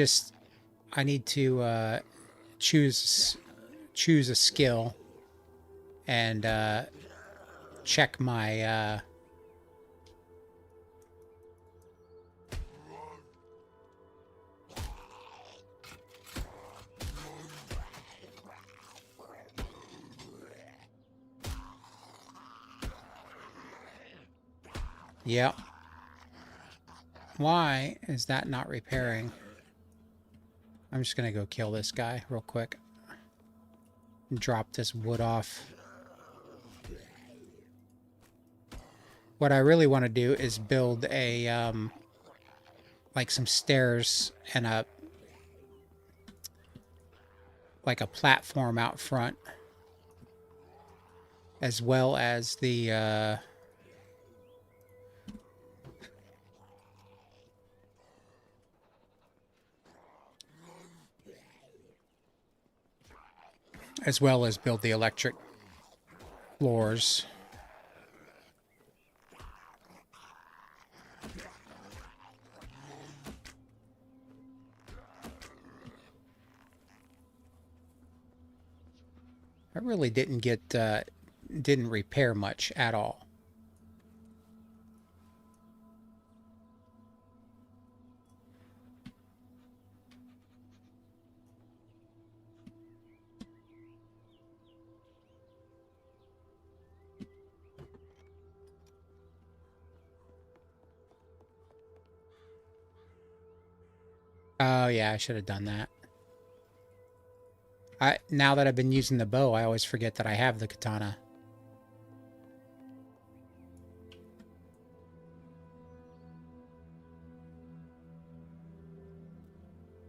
choose a skill and check my yeah. Why is that not repairing? I'm just gonna go kill this guy real quick. And drop this wood off. What I really want to do is build a like some stairs and a platform out front, as well as the as well as build the electric floors. I really didn't repair much at all. Oh, yeah, I should have done that. Now that I've been using the bow, I always forget that I have the katana.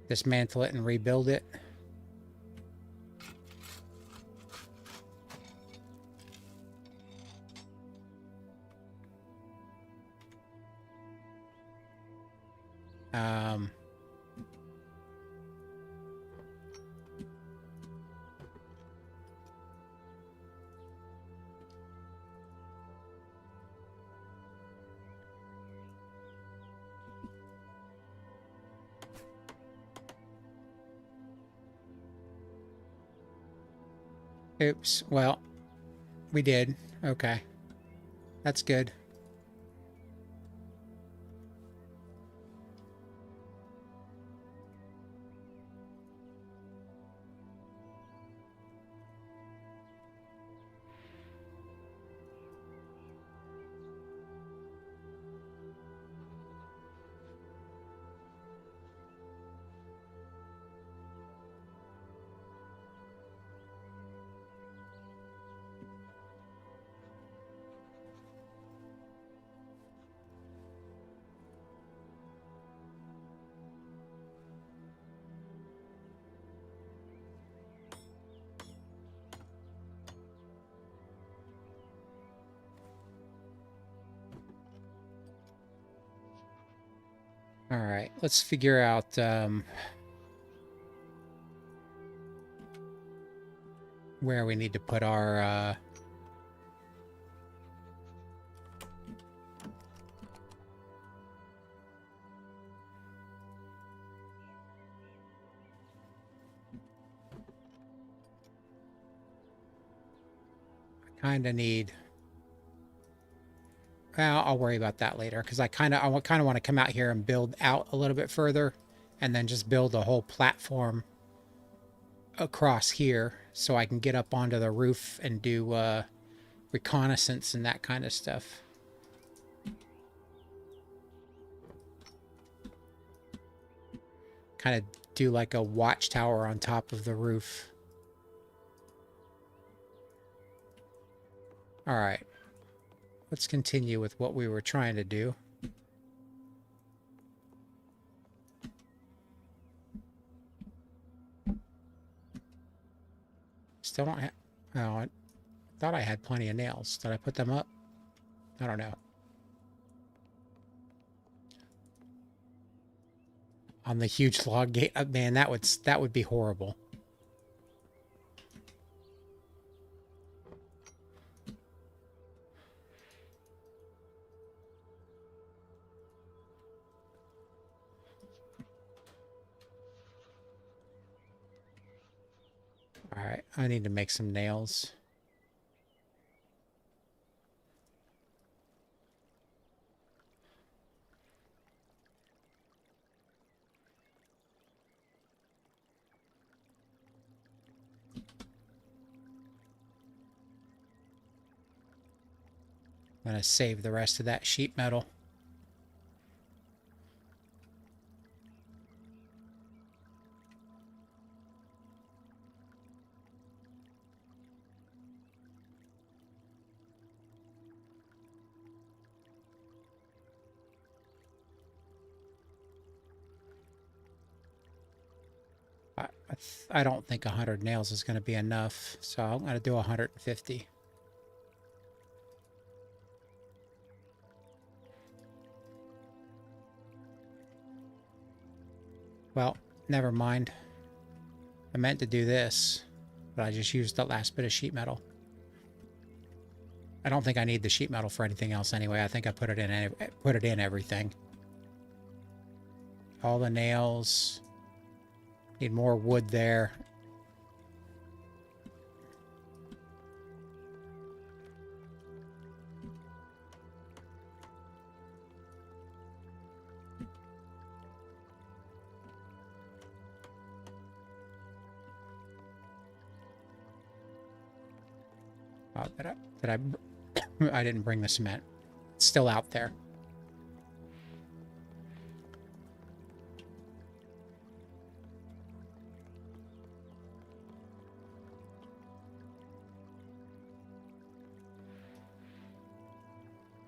Dismantle it and rebuild it. Um... Oops. Well, we did. Okay. That's good. All right. Let's figure out... where we need to put our... kind of need... Well, I'll worry about that later, because I kind of want to come out here and build out a little bit further, and then just build a whole platform across here, so I can get up onto the roof and do reconnaissance and that kind of stuff. Kind of do like a watchtower on top of the roof. All right. Let's continue with what we were trying to do. Still don't have... Oh, I thought I had plenty of nails. Did I put them up? I don't know. On the huge log gate. Man, that would be horrible. All right, I need to make some nails. I'm going to save the rest of that sheet metal. I don't think 100 nails is going to be enough, so I'm going to do 150. Well, never mind. I meant to do this, but I just used the last bit of sheet metal. I don't think I need the sheet metal for anything else anyway. I think I put it in everything. All the nails. Need more wood there. Oh, I didn't bring the cement. It's still out there.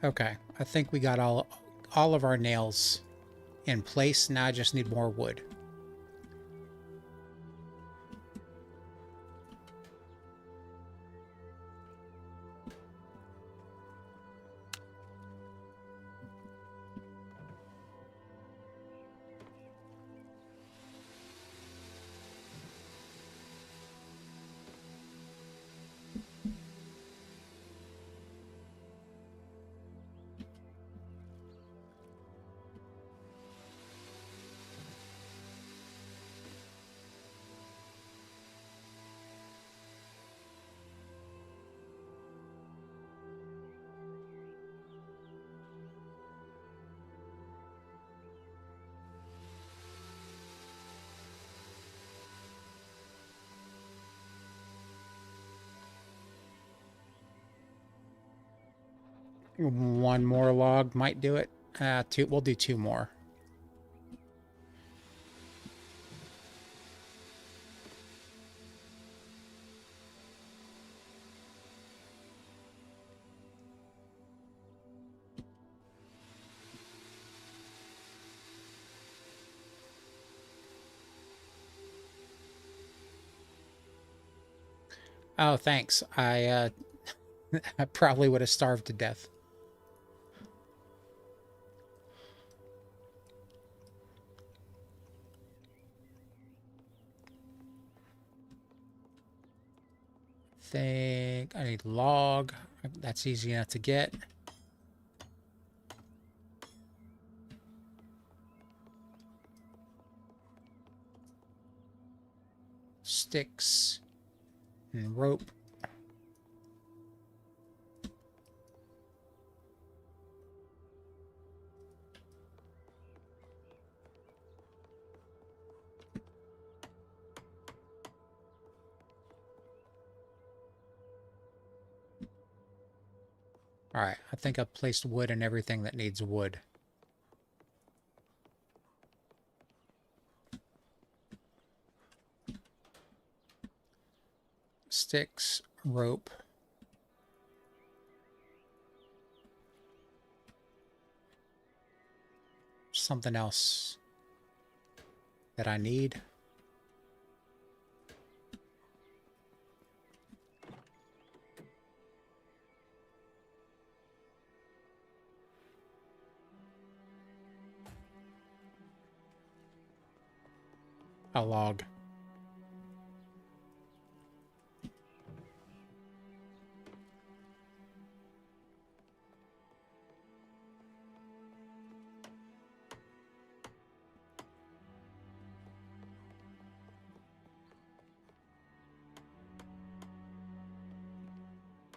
Okay, I think we got all of our nails in place. Now I just need more wood. One more log might do it. Two. We'll do two more. Oh, thanks. I probably would have starved to death. Think I need log. That's easy enough to get. Sticks and rope. All right, I think I've placed wood and everything that needs wood. Sticks, rope. Something else that I need. A log.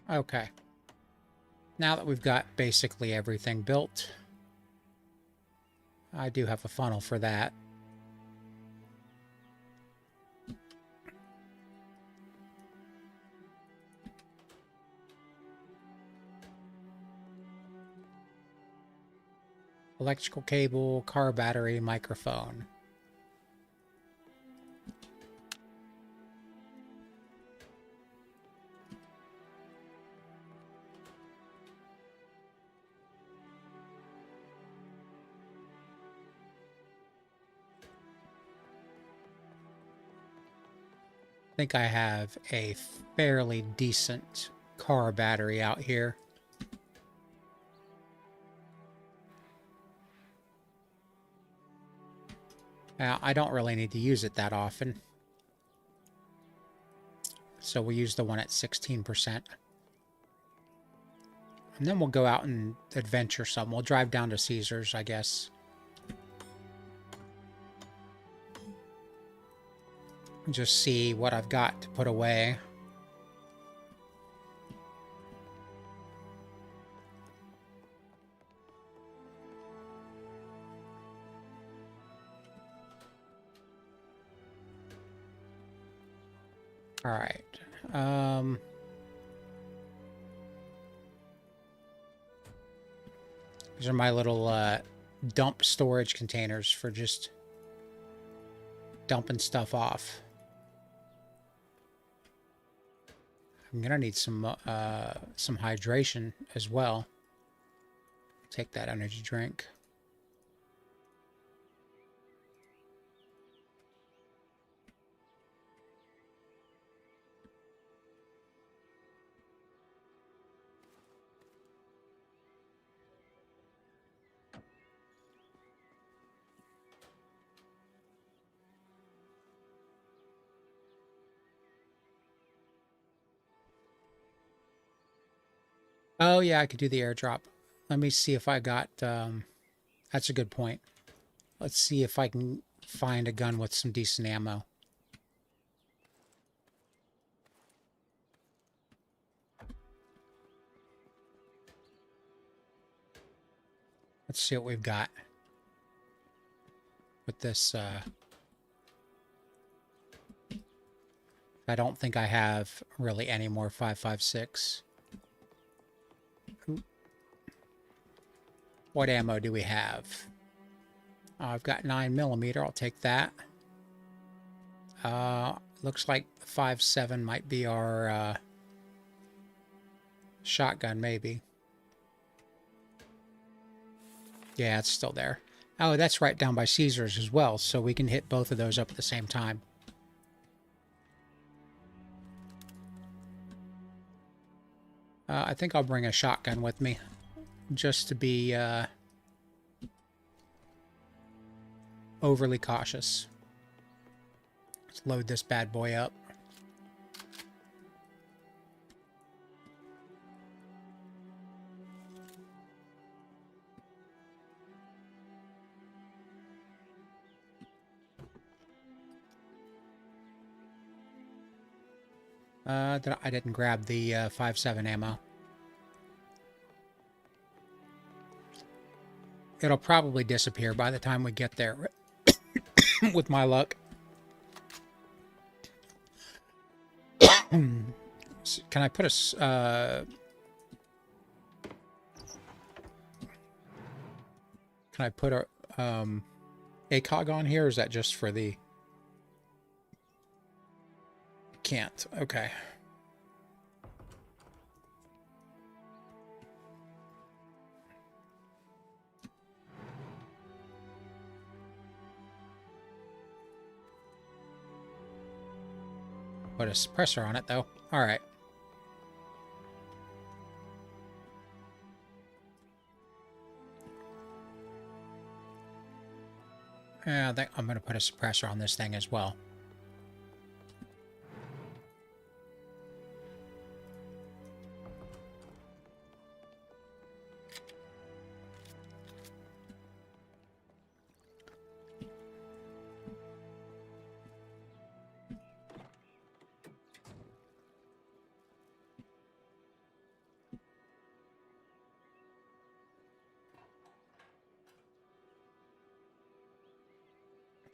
Okay. Now that we've got basically everything built, I do have a funnel for that. Electrical cable, car battery, microphone. I think I have a fairly decent car battery out here. Now, I don't really need to use it that often. So we'll use the one at 16%. And then we'll go out and adventure some. We'll drive down to Caesars, I guess. Just see what I've got to put away. All right. These are my little dump storage containers for just dumping stuff off. I'm gonna need some hydration as well. take that energy drink. Oh, yeah, I could do the airdrop. Let me see if I got... that's a good point. Let's see if I can find a gun with some decent ammo. Let's see what we've got with this. I don't think I have really any more 5.56. What ammo do we have? I've got 9mm. I'll take that. Looks like 5.7 might be our shotgun, maybe. Yeah, it's still there. Oh, that's right down by Caesar's as well, so we can hit both of those up at the same time. I think I'll bring a shotgun with me, just to be overly cautious. Let's load this bad boy up. I didn't grab the 5.7 ammo. It'll probably disappear by the time we get there, with my luck. Can I put a... can I put a ACOG on here, or is that just for the... Can't. Okay. Put a suppressor on it, though. Alright. Yeah, I think I'm going to put a suppressor on this thing as well.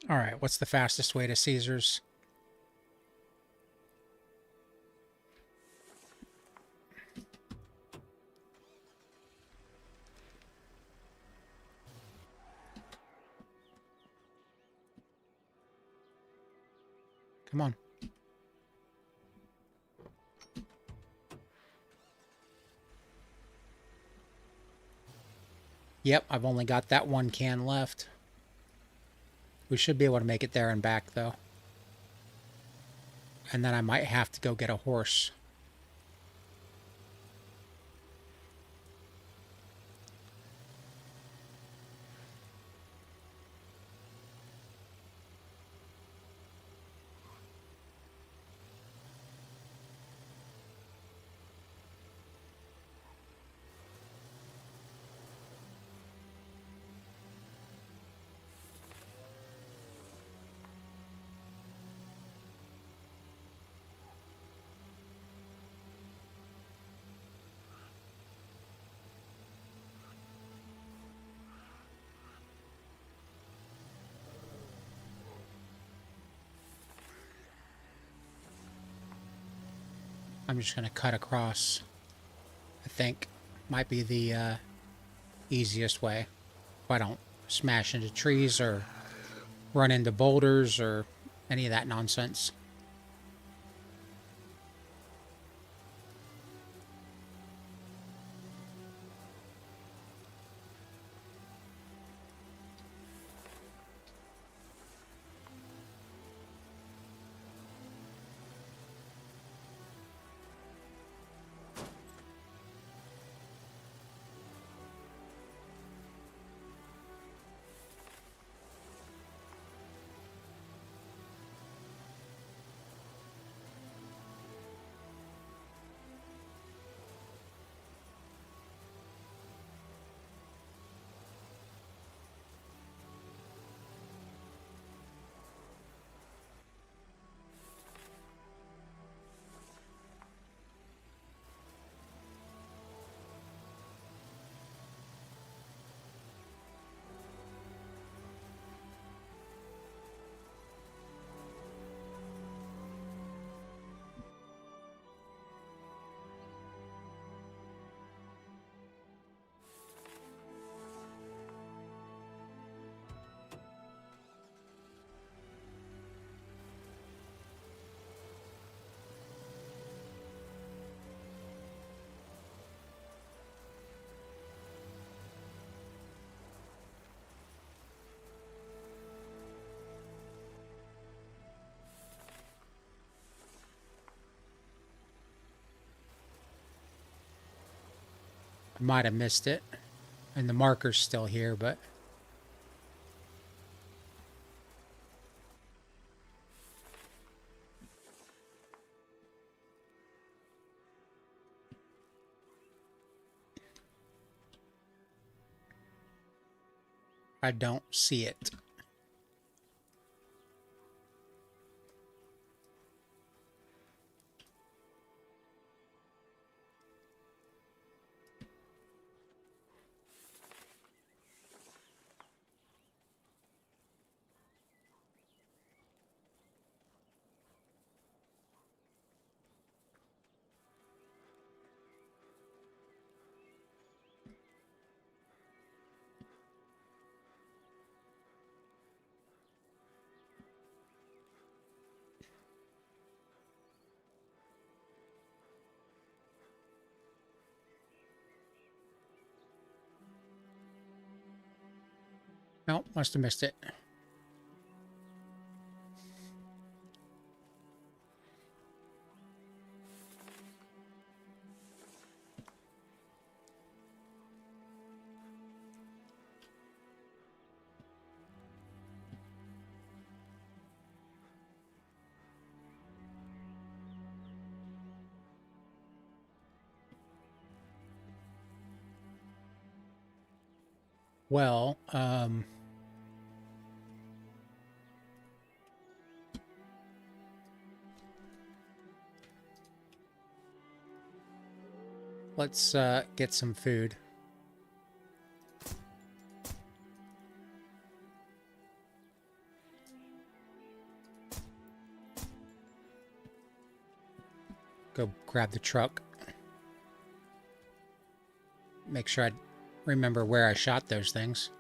Alright, what's the fastest way to Caesar's? Come on. Yep, I've only got that one can left. We should be able to make it there and back, though. And then I might have to go get a horse. I'm just going to cut across. I think might be the easiest way. If I don't smash into trees or run into boulders or any of that nonsense. Might have missed it. And the marker's still here, but... I don't see it. No, must have missed it. Well, let's get some food. Go grab the truck. Make sure I remember where I shot those things.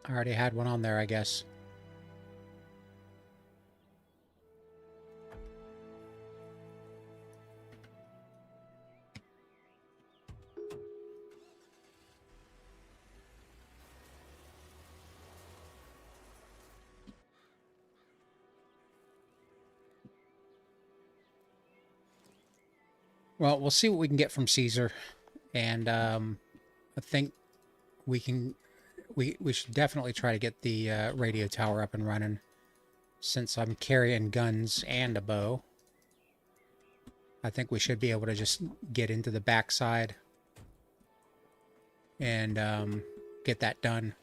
I already had one on there, I guess. Well, we'll see what we can get from Caesar. And I think we can... We should definitely try to get the radio tower up and running, since I'm carrying guns and a bow. I think we should be able to just get into the backside and get that done.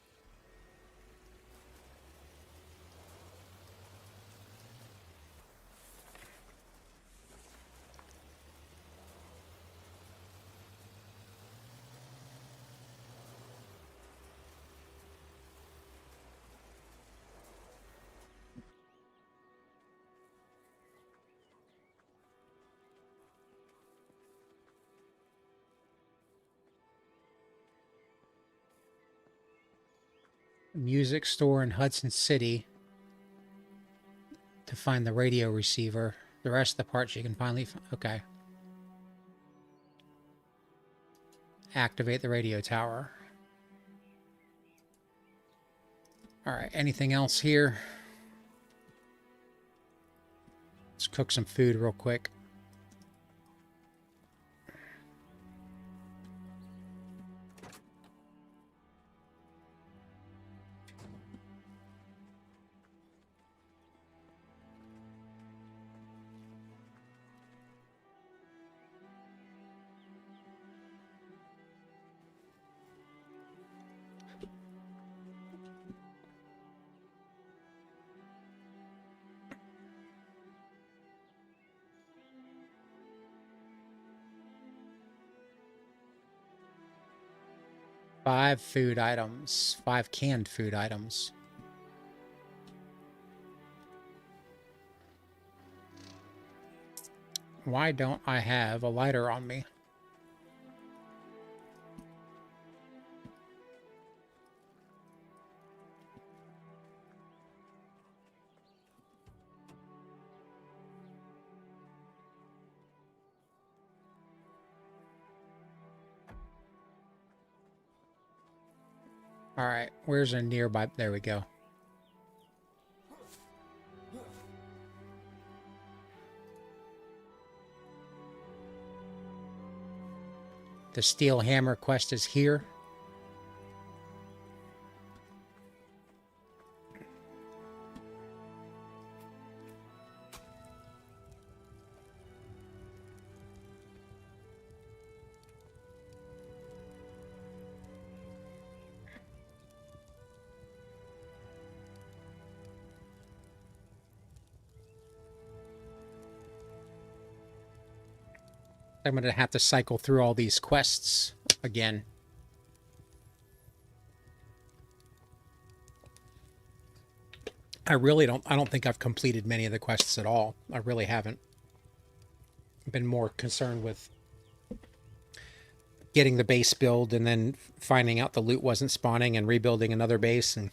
Music store in Hudson City to find the radio receiver. The rest of the parts you can finally... Okay. Activate the radio tower. Alright, anything else here? Let's cook some food real quick. 5 food items. 5 canned food items. Why don't I have a lighter on me? All right, where's a nearby? There we go. The steel hammer quest is here. I'm going to have to cycle through all these quests again. I don't think I've completed many of the quests at all. I really haven't. I've been more concerned with getting the base build and then finding out the loot wasn't spawning and rebuilding another base and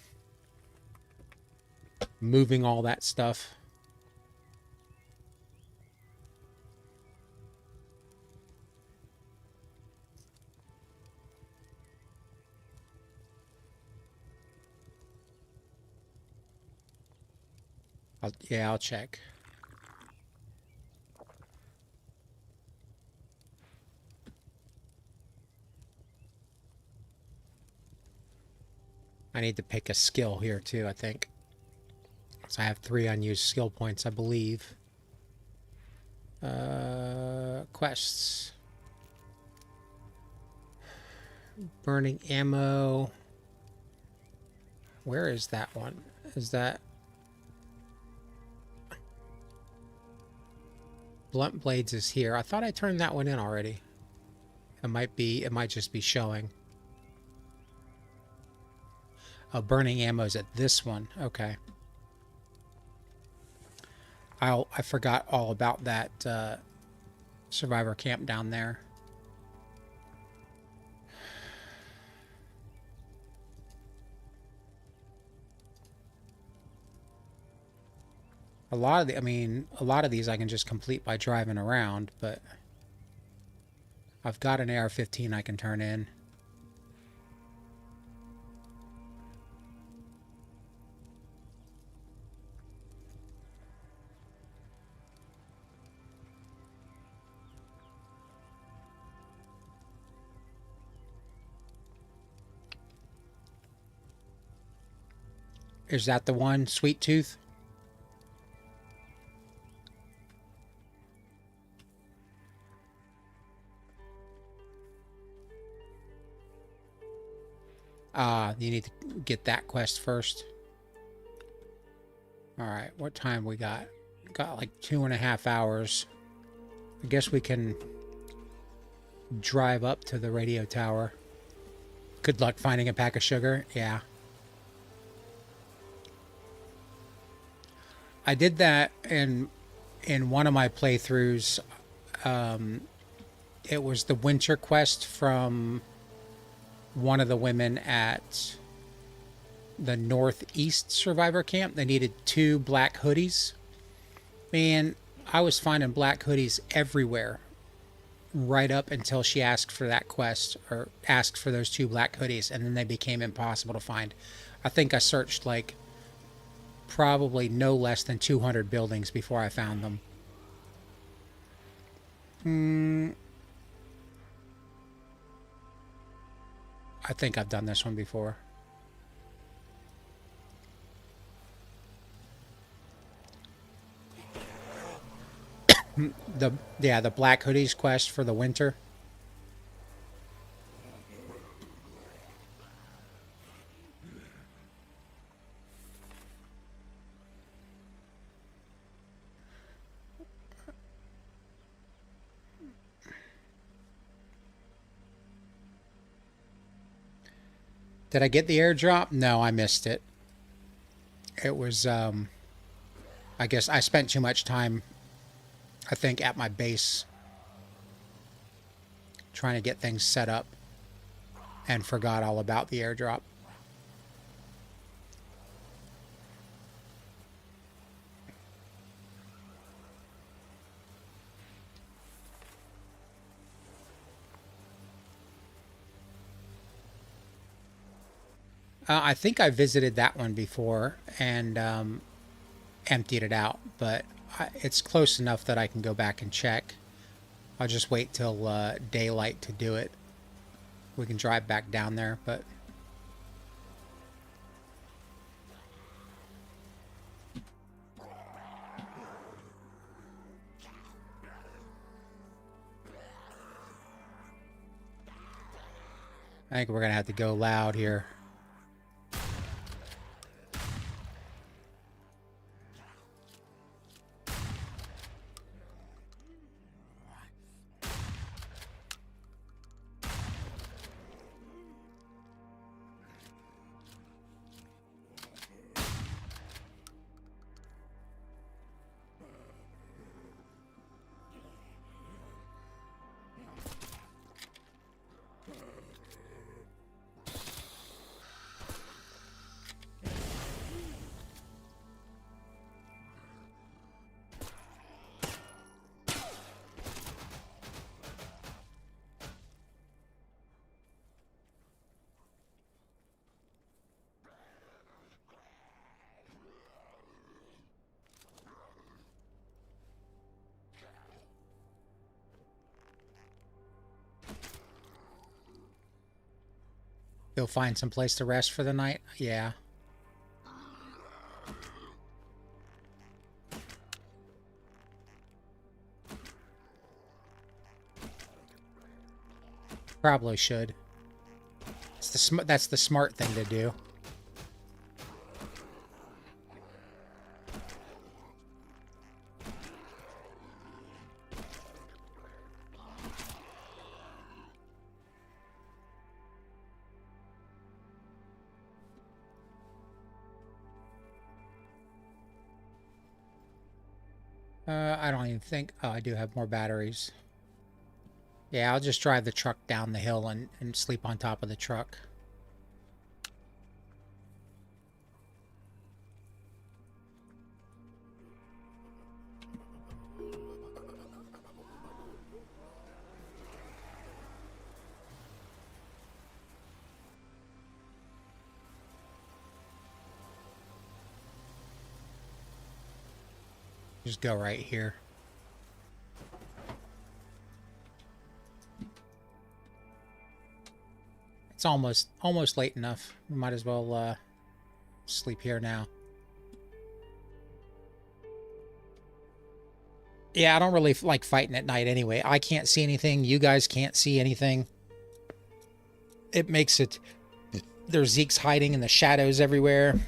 moving all that stuff. I'll check. I need to pick a skill here too, I think. So I have 3 unused skill points, I believe. Quests. Burning ammo. Where is that one? Is that... Blunt blades is here. I thought I turned that one in already. It might just be showing. Oh, burning ammo's at this one. Okay. I forgot all about that survivor camp down there. A lot of these I can just complete by driving around, but I've got an AR-15 I can turn in. Is that the one, Sweet Tooth? You need to get that quest first. Alright, what time we got? Got like 2.5 hours. I guess we can drive up to the radio tower. Good luck finding a pack of sugar. Yeah. I did that in one of my playthroughs. It was the winter quest from one of the women at the Northeast Survivor Camp. They needed 2 black hoodies. Man, I was finding black hoodies everywhere right up until she asked for that quest, or asked for those 2 black hoodies, and then they became impossible to find. I think I searched like probably no less than 200 buildings before I found them. I think I've done this one before. The black hoodies quest for the winter. Did I get the airdrop? No, I missed it. It was, I guess I spent too much time, I think, at my base trying to get things set up and forgot all about the airdrop. I think I visited that one before and emptied it out, but it's close enough that I can go back and check. I'll just wait till daylight to do it. We can drive back down there, but... I think we're going to have to go loud here. You'll find some place to rest for the night? Yeah. Probably should. That's the smart thing to do. I don't even think... Oh, I do have more batteries. Yeah, I'll just drive the truck down the hill and sleep on top of the truck. Just go right here. It's almost late enough. We might as well sleep here now. Yeah, I don't really like fighting at night anyway. I can't see anything. You guys can't see anything. It makes it... There's zeeks hiding in the shadows everywhere.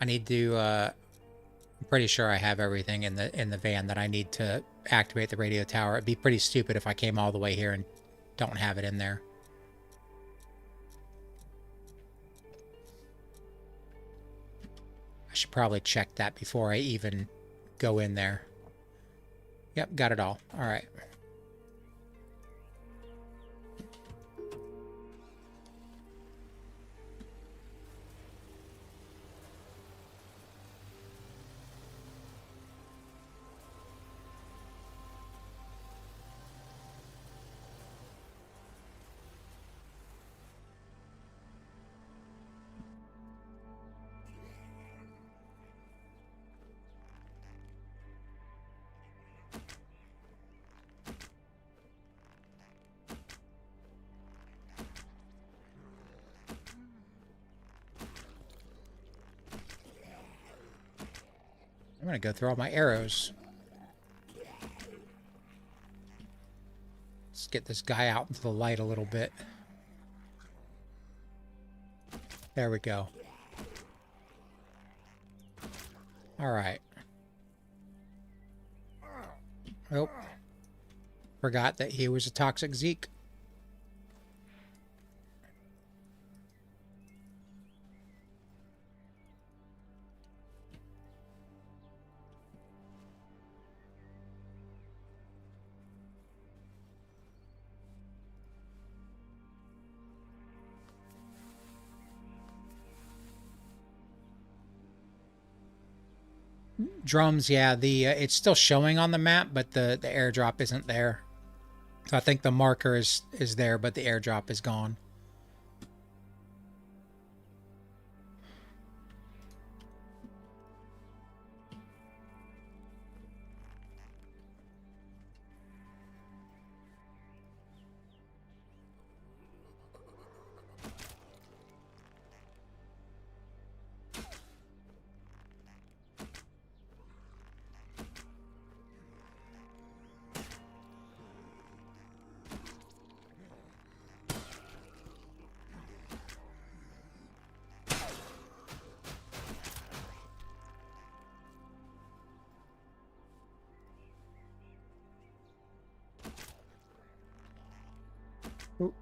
I need to, I'm pretty sure I have everything in the van that I need to activate the radio tower. It'd be pretty stupid if I came all the way here and don't have it in there. I should probably check that before I even go in there. Yep, got it all. All right. I'm going to go through all my arrows. Let's get this guy out into the light a little bit. There we go. All right. Oh, forgot that he was a toxic Zeke. Drums, yeah. The it's still showing on the map, but the airdrop isn't there. So I think the marker is there, but the airdrop is gone. Ooh.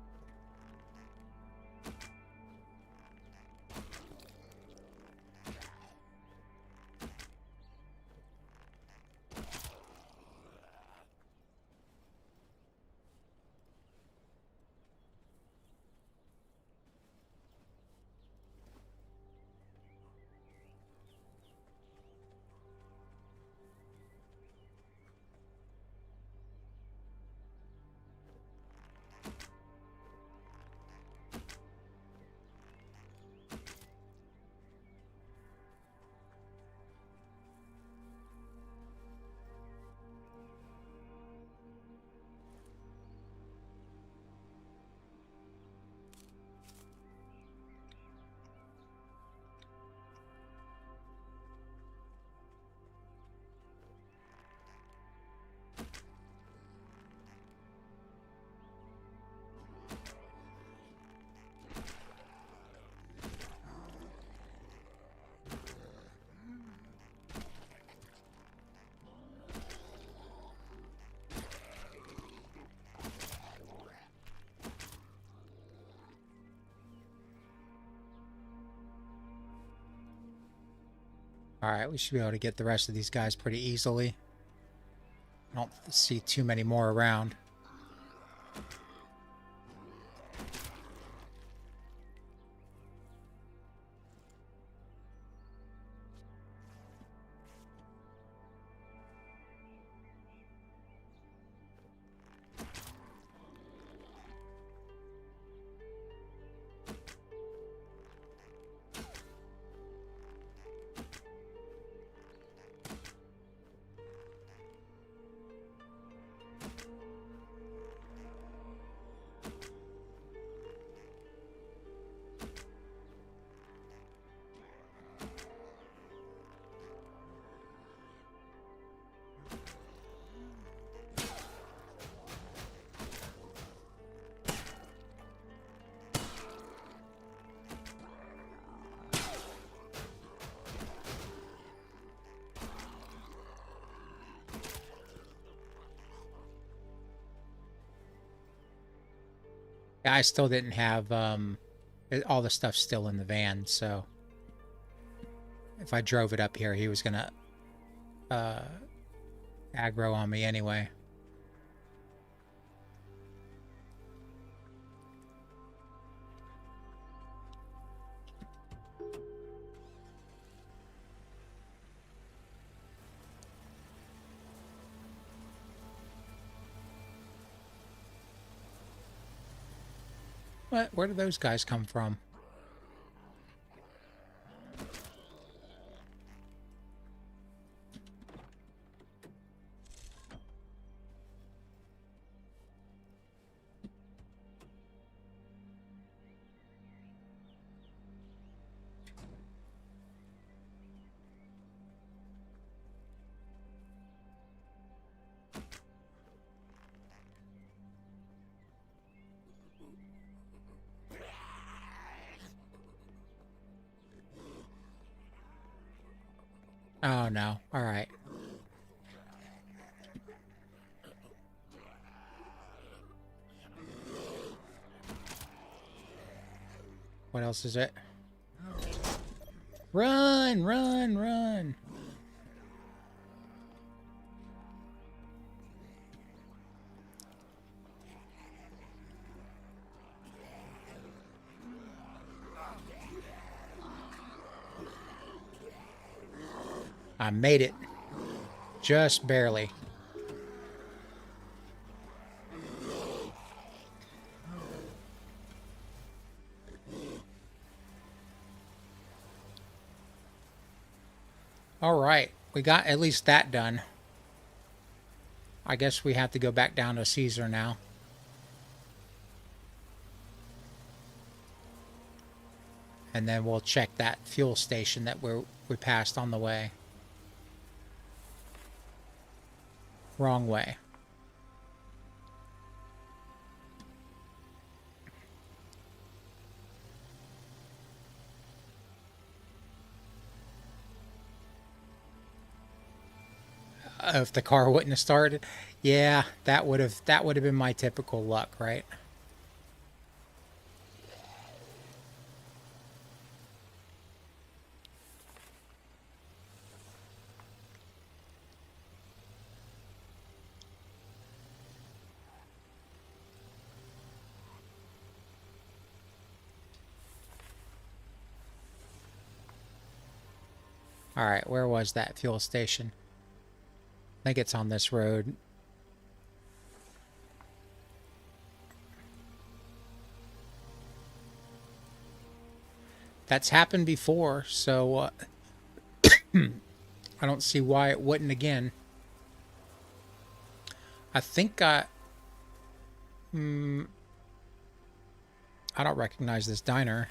All right, we should be able to get the rest of these guys pretty easily. I don't see too many more around. Yeah, I still didn't have all the stuff still in the van, so if I drove it up here, he was gonna uh, aggro on me anyway. What? Where did those guys come from? Oh, no. All right. What else is it? Run, run, run. I made it. Just barely. All right. We got at least that done. I guess we have to go back down to Caesar now. And then we'll check that fuel station that we passed on the way. Wrong way. If the car wouldn't have started, yeah, that would have been my typical luck, right? All right, where was that fuel station? I think it's on this road. That's happened before, so I don't see why it wouldn't again. I think I don't recognize this diner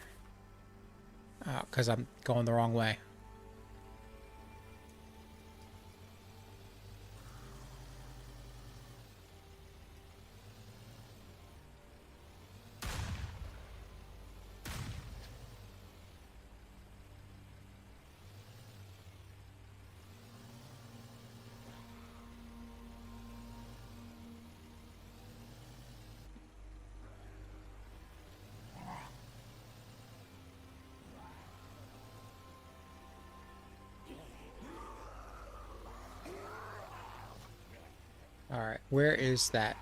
because I'm going the wrong way. All right, where is that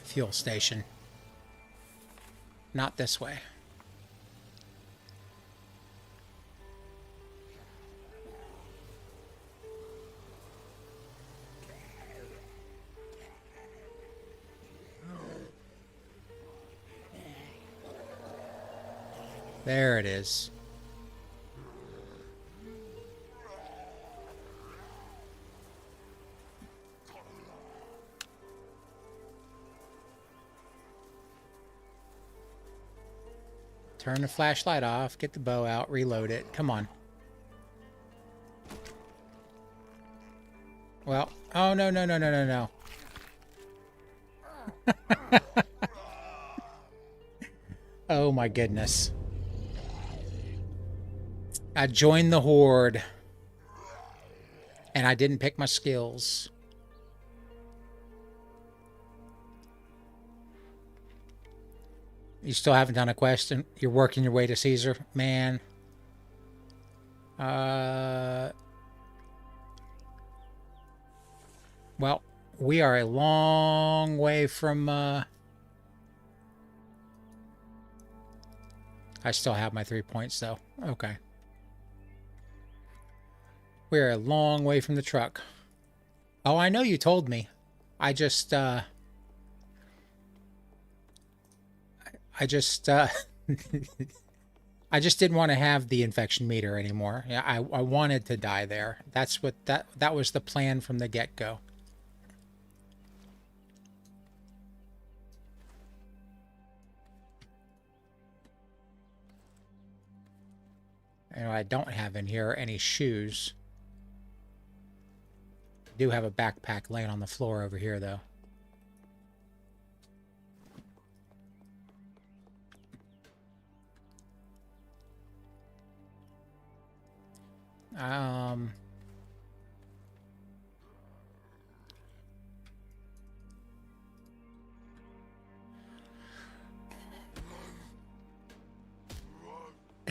fuel station? Not this way. There it is. Turn the flashlight off, get the bow out, reload it. Come on. Well, oh, no, no, no, no, no, no. Oh, my goodness. I joined the Horde. And I didn't pick my skills. You still haven't done a quest and you're working your way to Caesar? Man. Well, we are a long way from... I still have my 3 points, though. Okay. We're a long way from the truck. Oh, I know you told me. I just I just didn't want to have the infection meter anymore. Yeah, I wanted to die there. That's what that was the plan from the get-go. And I don't have in here any shoes. I do have a backpack laying on the floor over here, though. Um,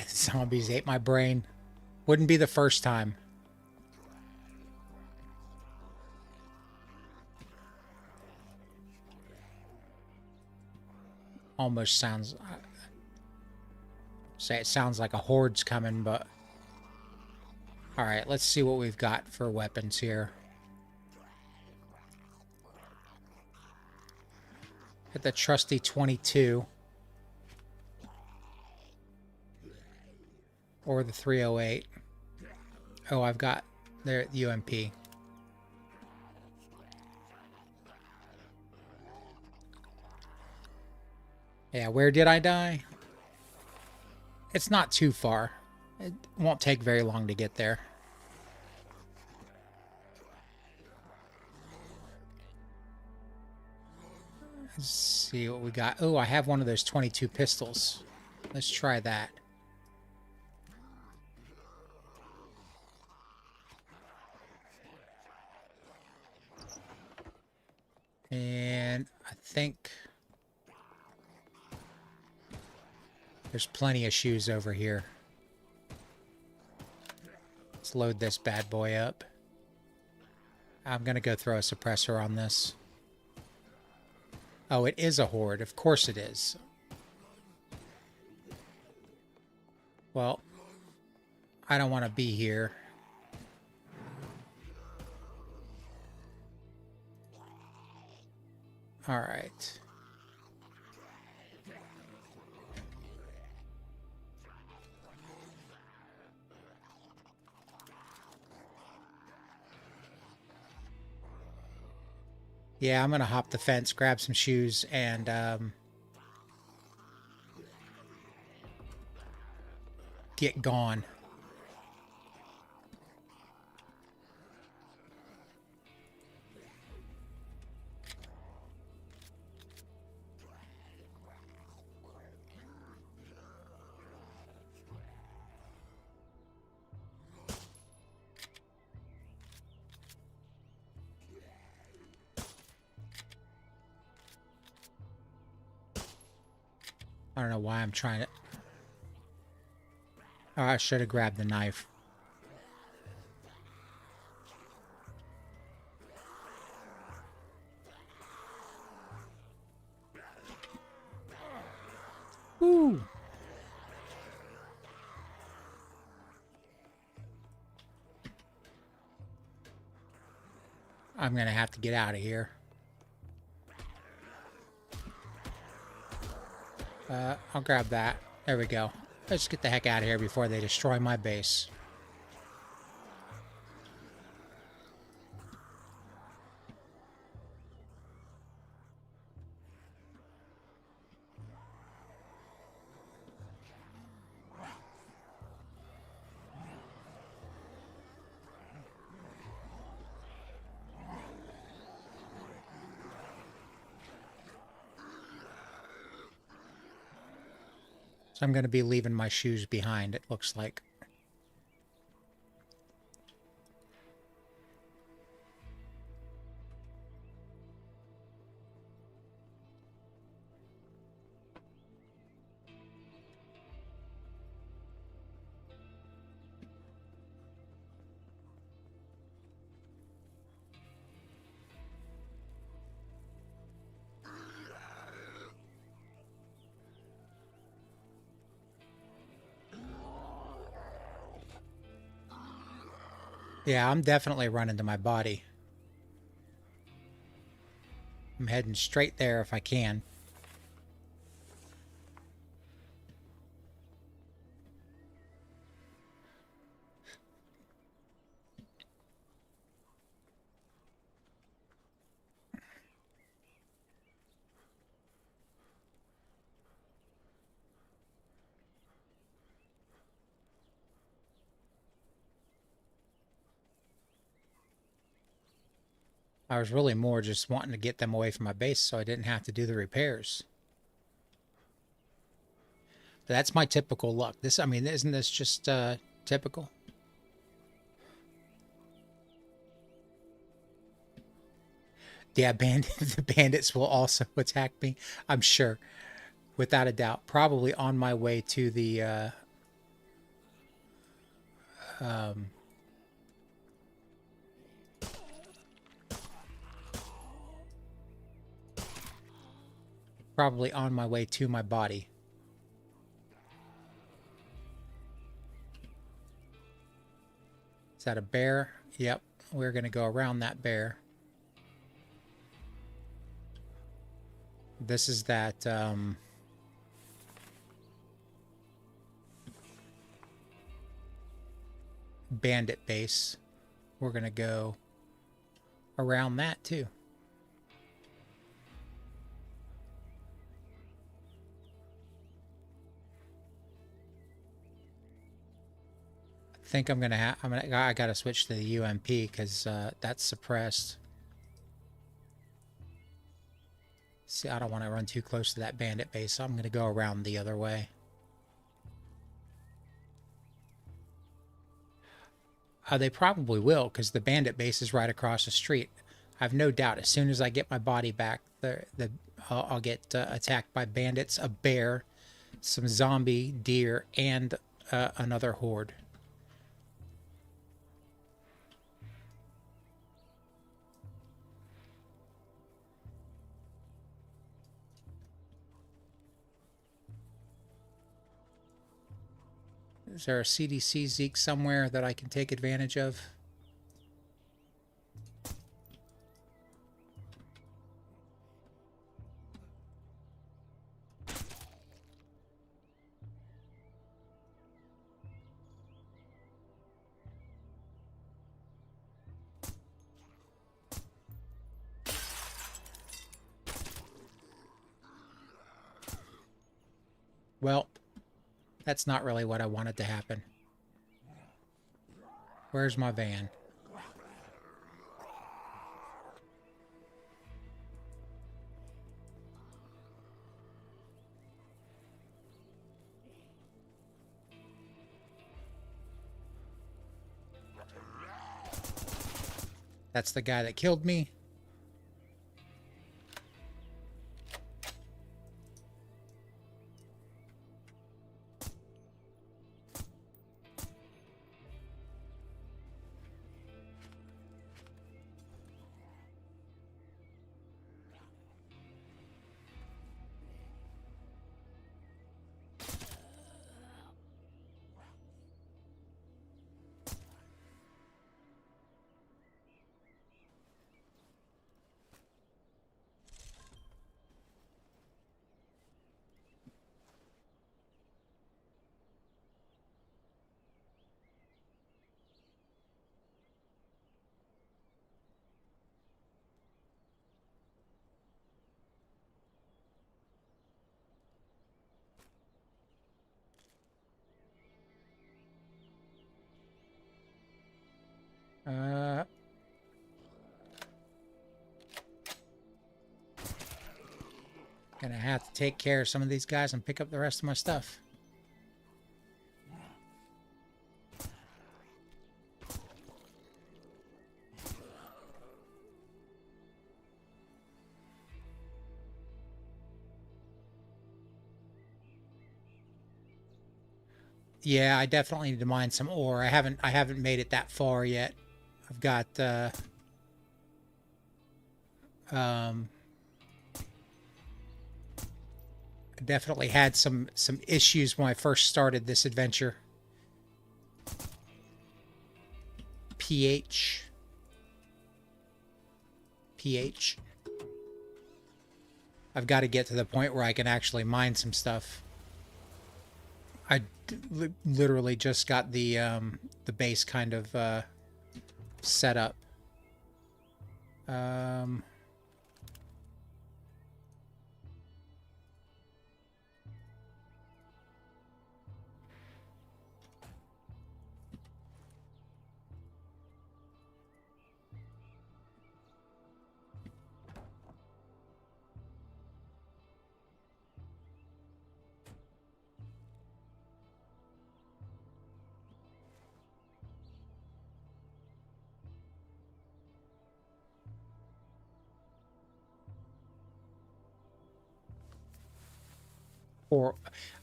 zombies ate my brain. Wouldn't be the first time. Almost sounds... Say it sounds like a horde's coming, but... Alright, let's see what we've got for weapons here. Hit the trusty 22. Or the 308. Oh, I've got the UMP. Yeah, where did I die? It's not too far. It won't take very long to get there. Let's see what we got. Oh, I have one of those 22 pistols. Let's try that. And I think there's plenty of shoes over here. Let's load this bad boy up. I'm going to go throw a suppressor on this. Oh, it is a horde. Of course it is. Well, I don't want to be here. All right. Yeah, I'm going to hop the fence, grab some shoes, and get gone. I don't know why I'm trying to... Oh, I should have grabbed the knife. Woo! I'm going to have to get out of here. I'll grab that. There we go. Let's get the heck out of here before they destroy my base. So I'm going to be leaving my shoes behind, it looks like. Yeah, I'm definitely running to my body. I'm heading straight there if I can. I was really more just wanting to get them away from my base so I didn't have to do the repairs. But that's my typical luck. This, I mean, isn't this just typical? Yeah, the bandits will also attack me, I'm sure, without a doubt. Probably on my way to the um, probably on my way to my body. Is that a bear? Yep, we're going to go around that bear. This is that bandit base. We're going to go around that too. I think I'm gonna have. I gotta switch to the UMP because that's suppressed. See, I don't want to run too close to that bandit base, so I'm gonna go around the other way. They probably will because the bandit base is right across the street. I have no doubt. As soon as I get my body back, I'll get attacked by bandits, a bear, some zombie deer, and another horde. Is there a CDC Zeke somewhere that I can take advantage of? Well, that's not really what I wanted to happen. Where's my van? That's the guy that killed me. Gonna have to take care of some of these guys and pick up the rest of my stuff. Yeah, I definitely need to mine some ore. I haven't made it that far yet. I've got I definitely had some issues when I first started this adventure. pH. I've got to get to the point where I can actually mine some stuff. I literally just got the base kind of set up. Or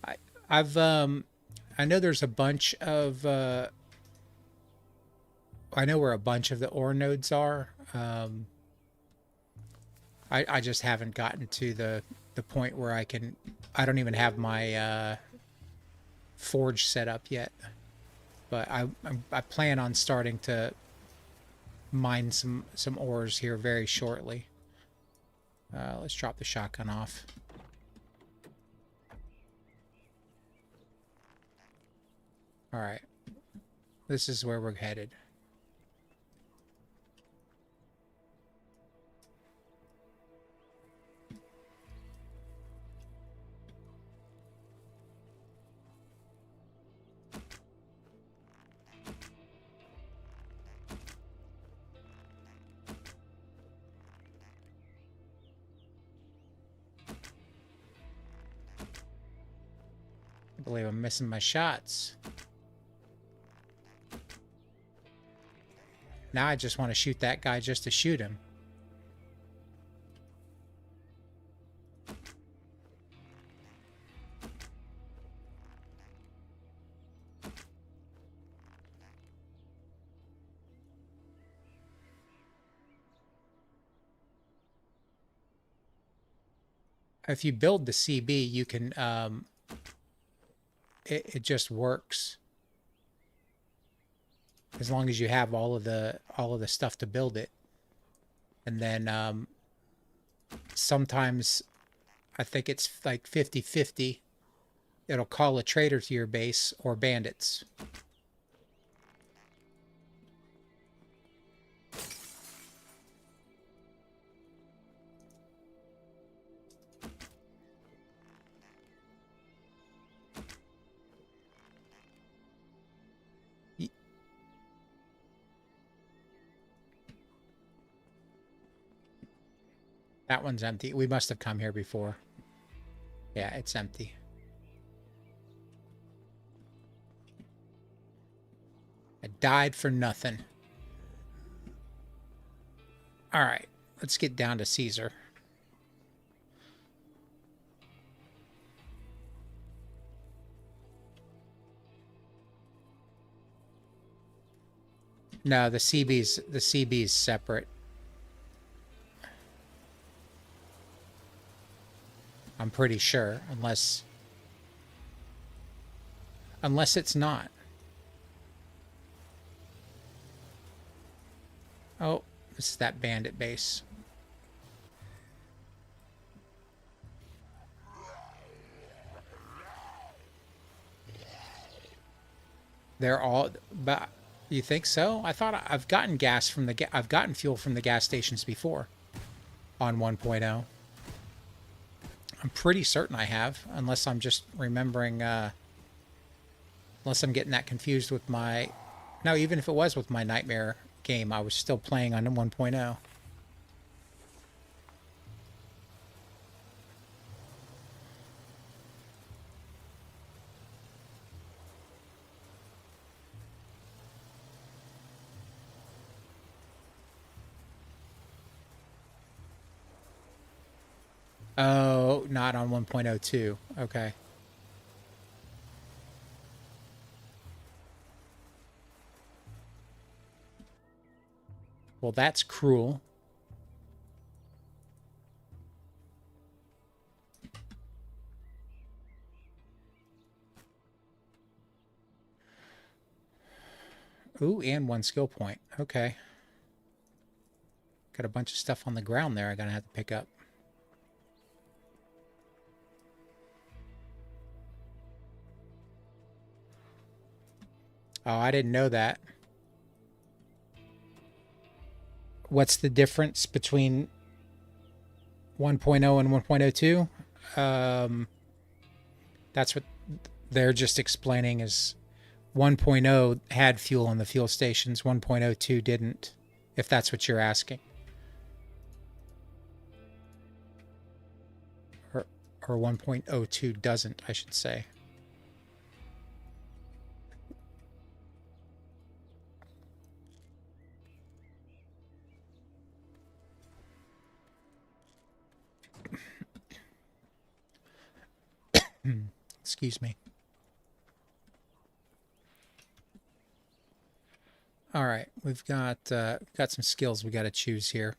I, I've I know there's a bunch of I know where a bunch of the ore nodes are. I just haven't gotten to the point where I don't even have my forge set up yet. But I plan on starting to mine some ores here very shortly. Let's drop the shotgun off. All right, this is where we're headed. I believe I'm missing my shots. Now I just want to shoot that guy just to shoot him. If you build the CB, you can it just works as long as you have all of the stuff to build it. And then sometimes I think it's like 50-50. It'll call a traitor to your base or bandits. That one's empty. We must have come here before. Yeah, it's empty. I died for nothing. All right, let's get down to Caesar. No, the CB's separate. I'm pretty sure, unless it's not. Oh, this is that bandit base. They're all, but you think so? I thought I've gotten gas from I've gotten fuel from the gas stations before on 1.0. I'm pretty certain I have, unless I'm just remembering, unless I'm getting that confused with my, no, even if it was with my Nightmare game, I was still playing on 1.0. Oh, not on 1.02. Okay. Well, that's cruel. Ooh, and 1 skill point. Okay. Got a bunch of stuff on the ground there I'm gonna have to pick up. Oh, I didn't know that. What's the difference between 1.0 and 1.02? That's what they're just explaining is 1.0 had fuel on the fuel stations, 1.02 didn't, if that's what you're asking. Or 1.02 doesn't, I should say. Excuse me. All right, we've got some skills we got to choose here.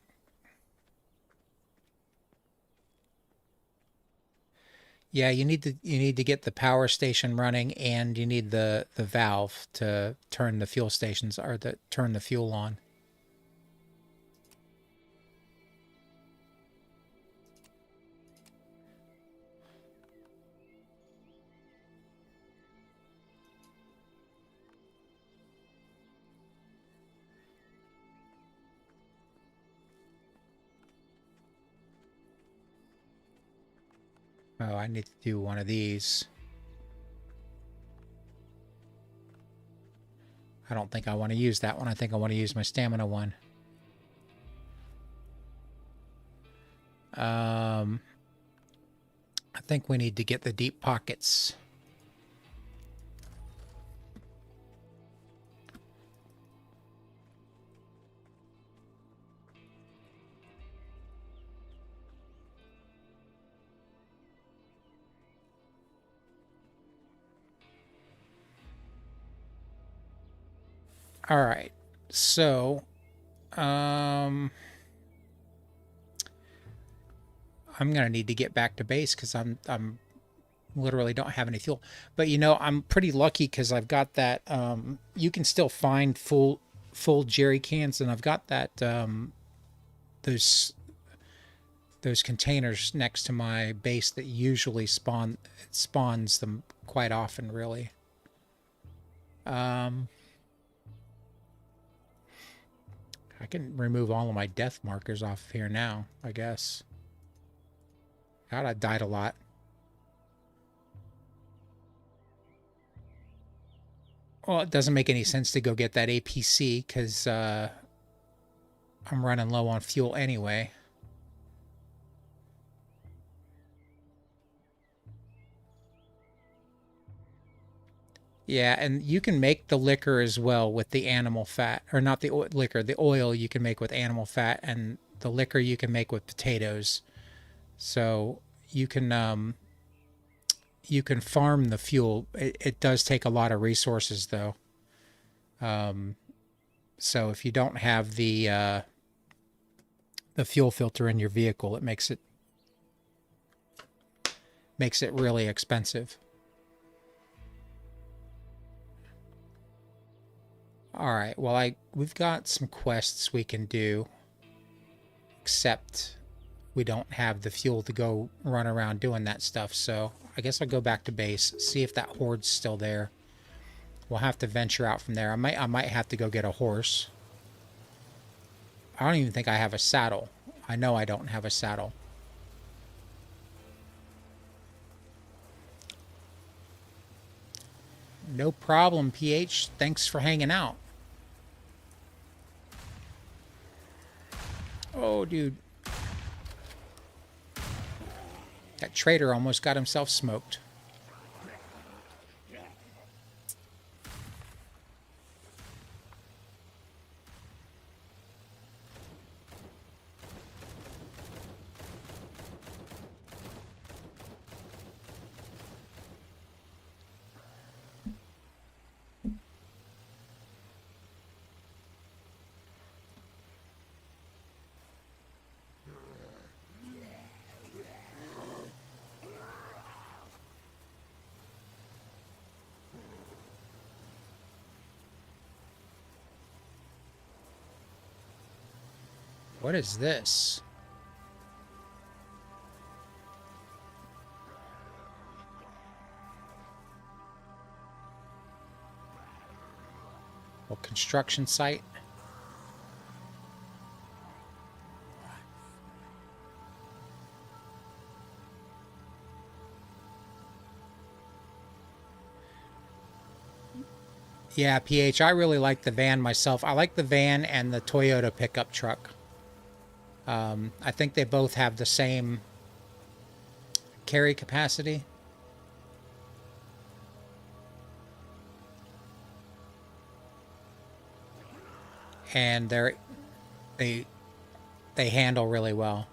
Yeah, you need to get the power station running, and you need the valve to turn the fuel stations or turn the fuel on. Oh, I need to do one of these. I don't think I want to use that one. I think I want to use my stamina one. I think we need to get the deep pockets. All right, so I'm gonna need to get back to base because I'm literally don't have any fuel. But you know, I'm pretty lucky because I've got that. You can still find full jerry cans, and I've got that those containers next to my base that usually spawns them quite often, really. I can remove all of my death markers off of here now, I guess. God, I died a lot. Well, it doesn't make any sense to go get that APC because I'm running low on fuel anyway. Yeah, and you can make the liquor as well with the animal fat, or not the liquor, the oil you can make with animal fat, and the liquor you can make with potatoes. So you can farm the fuel. It does take a lot of resources though. So if you don't have the fuel filter in your vehicle, it makes it really expensive. All right, well, we've got some quests we can do, except we don't have the fuel to go run around doing that stuff, so I guess I'll go back to base, see if that Horde's still there. We'll have to venture out from there. I might have to go get a horse. I don't even think I have a saddle. I know I don't have a saddle. No problem, PH. Thanks for hanging out. Oh, dude. That traitor almost got himself smoked. What is this? A construction site. Yeah, PH, I really like the van myself. I like the van and the Toyota pickup truck. I think they both have the same carry capacity. And they handle really well.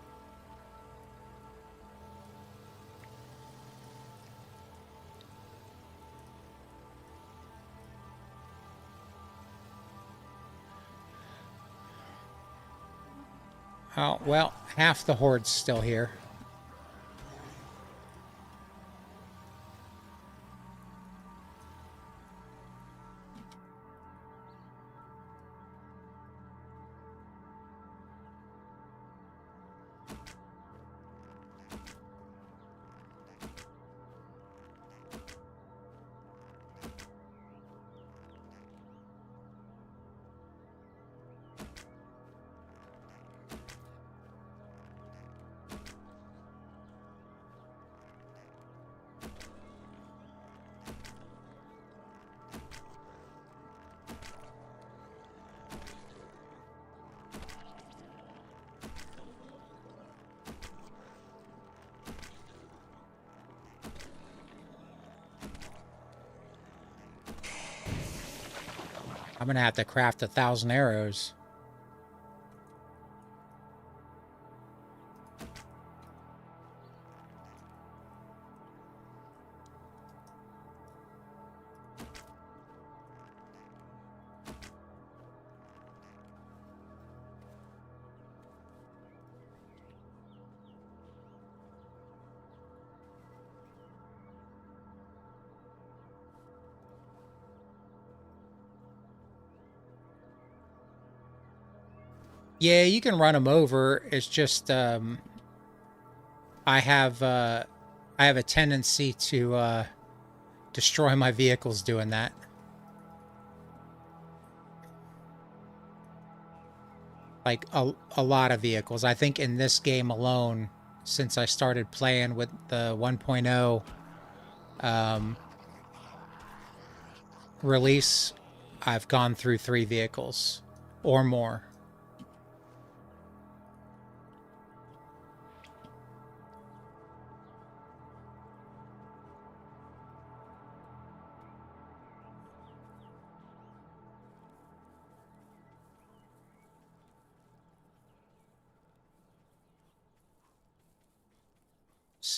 Oh, well, half the Horde's still here. I'm gonna have to craft 1,000 arrows. Yeah, you can run them over. It's just I have uh, I have a tendency to destroy my vehicles doing that. Like a lot of vehicles. I think in this game alone, since I started playing with the 1.0 um, release, I've gone through 3 vehicles or more.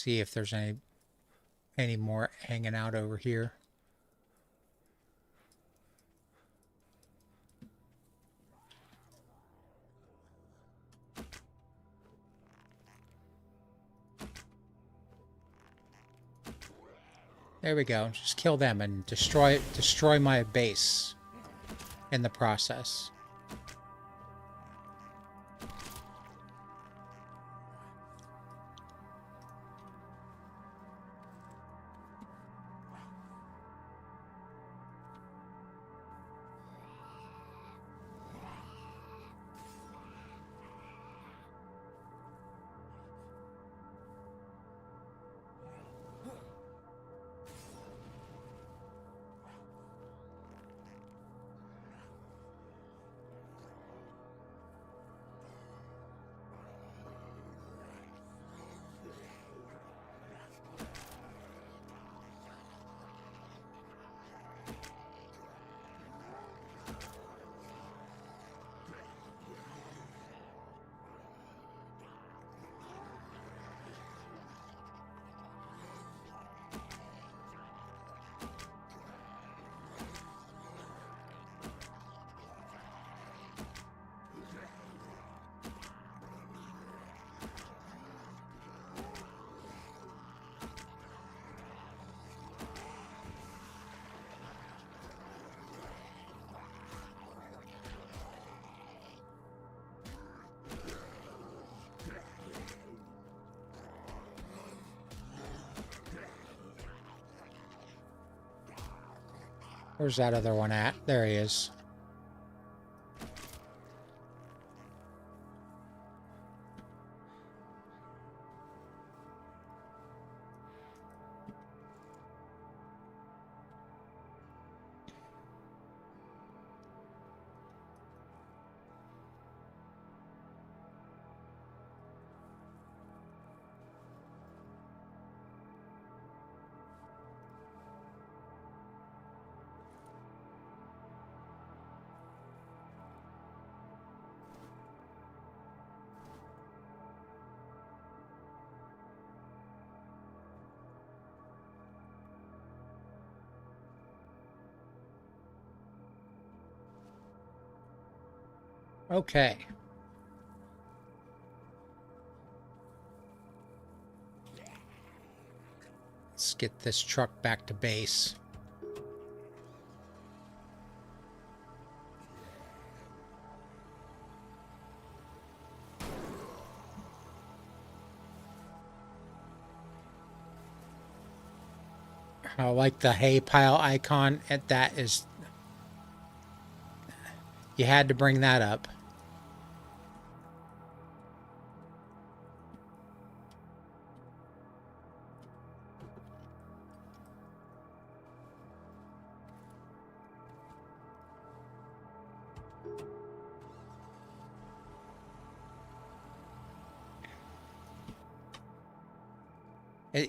See if there's any more hanging out over here. There we go. Just kill them and destroy my base in the process. Where's that other one at? There he is. Okay. Let's get this truck back to base. I like the hay pile icon. That is... You had to bring that up.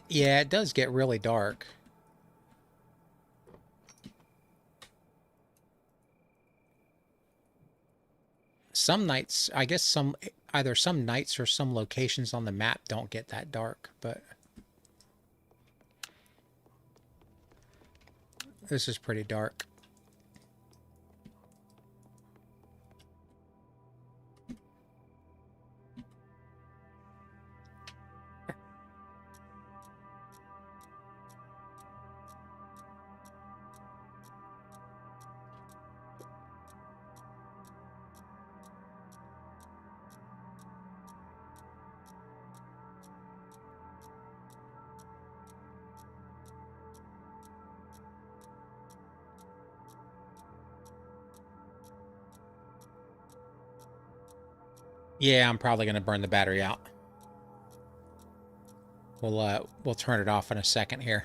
Yeah, it does get really dark. Some nights, I guess either some nights or some locations on the map don't get that dark, but this is pretty dark. Yeah, I'm probably going to burn the battery out. We'll turn it off in a second here.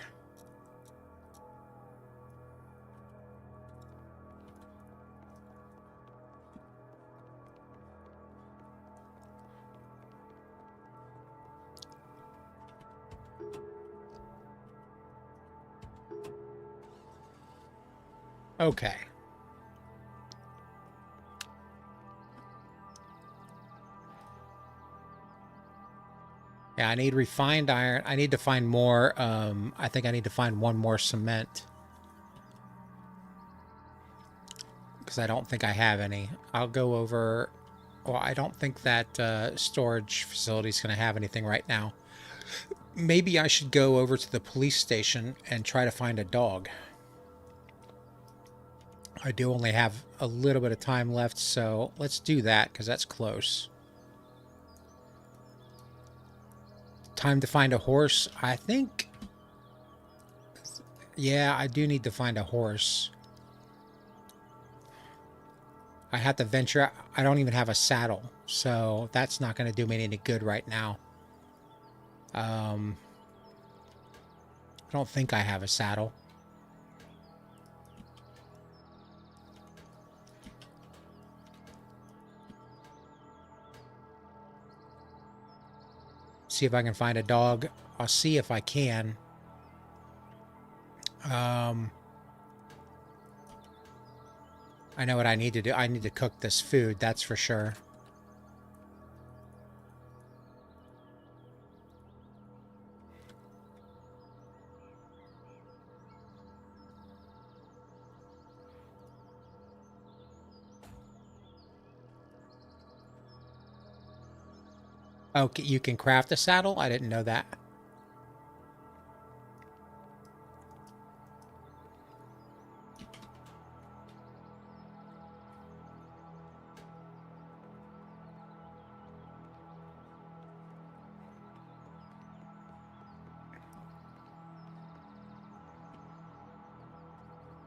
Okay. Yeah, I need refined iron. I need to find more. I think I need to find one more cement. Because I don't think I have any. I'll go over... Well, I don't think that storage facility is going to have anything right now. Maybe I should go over to the police station and try to find a dog. I do only have a little bit of time left, so let's do that because that's close. Time to find a horse. I think... Yeah, I do need to find a horse. I have to venture out. I don't even have a saddle, so that's not going to do me any good right now. I don't think I have a saddle. See if I can find a dog. I'll see if I can. I know what I need to do. I need to cook this food, that's for sure. Okay, you can craft a saddle? I didn't know that.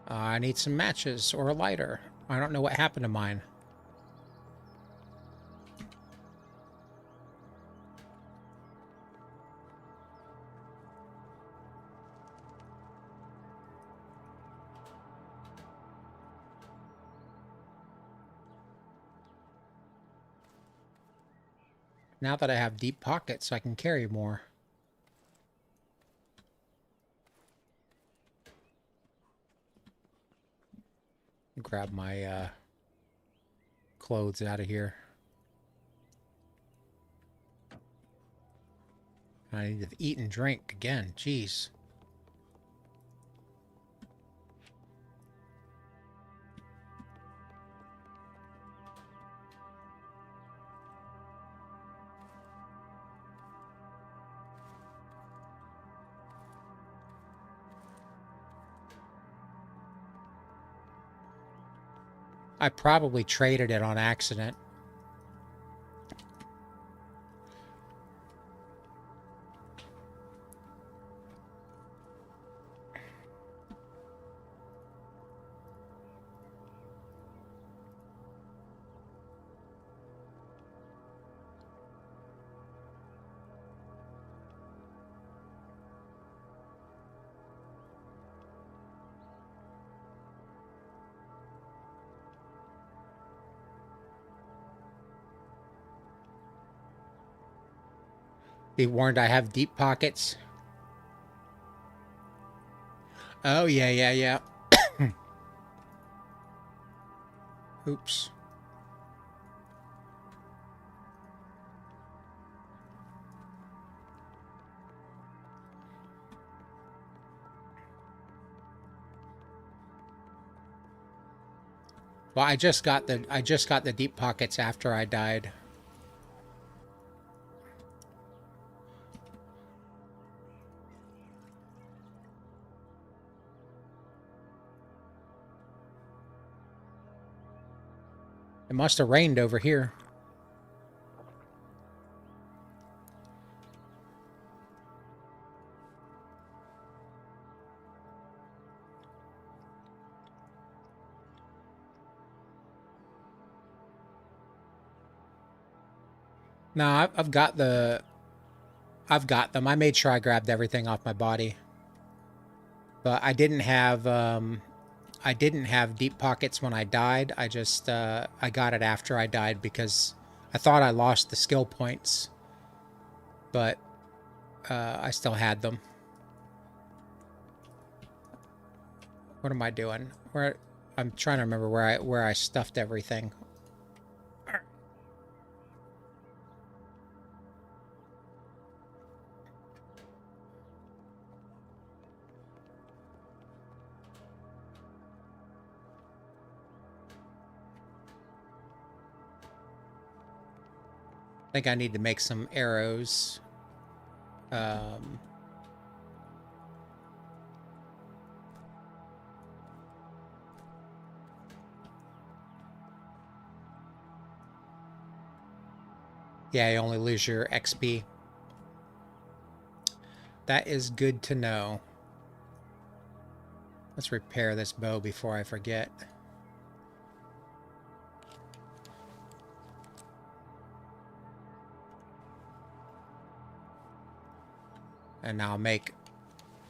I need some matches or a lighter. I don't know what happened to mine. Now that I have deep pockets, I can carry more. Grab my clothes out of here. I need to eat and drink again. Jeez. I probably traded it on accident. Be warned, I have deep pockets. Oh, yeah, yeah, yeah. Oops. Well, I just got the deep pockets after I died. It must have rained over here. No, I've got them. I made sure I grabbed everything off my body, but I didn't have deep pockets when I died. I just I got it after I died because I thought I lost the skill points, but I still had them. What am I doing? Where I'm trying to remember where I stuffed everything. I think I need to make some arrows. Yeah, you only lose your XP. That is good to know. Let's repair this bow before I forget. And now I'll make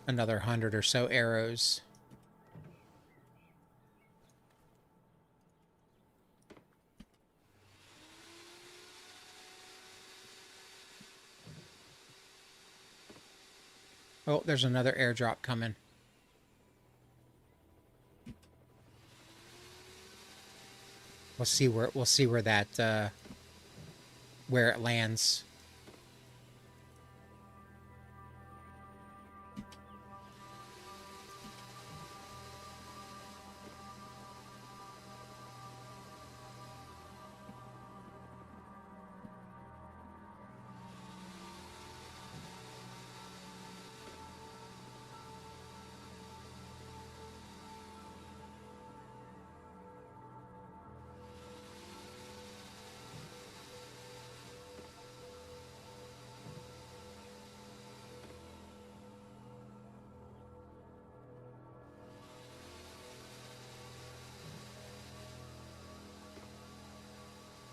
another 100 or so arrows. Oh, there's another airdrop coming. We'll see where that where it lands.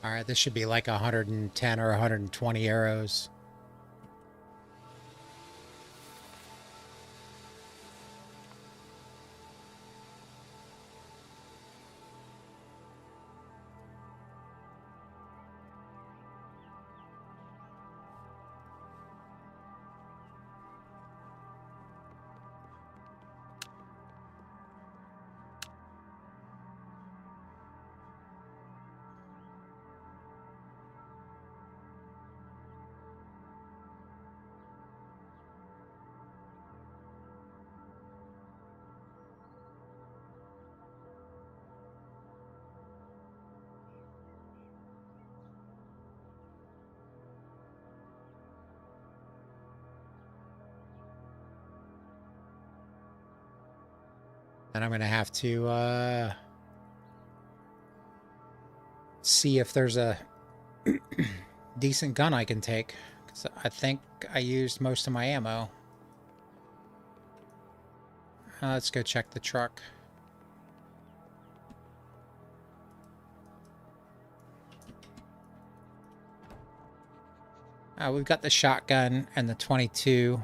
All right, this should be like 110 or 120 arrows. And I'm going to have to see if there's a decent gun I can take, because I think I used most of my ammo. Let's go check the truck. We've got the shotgun and the 22.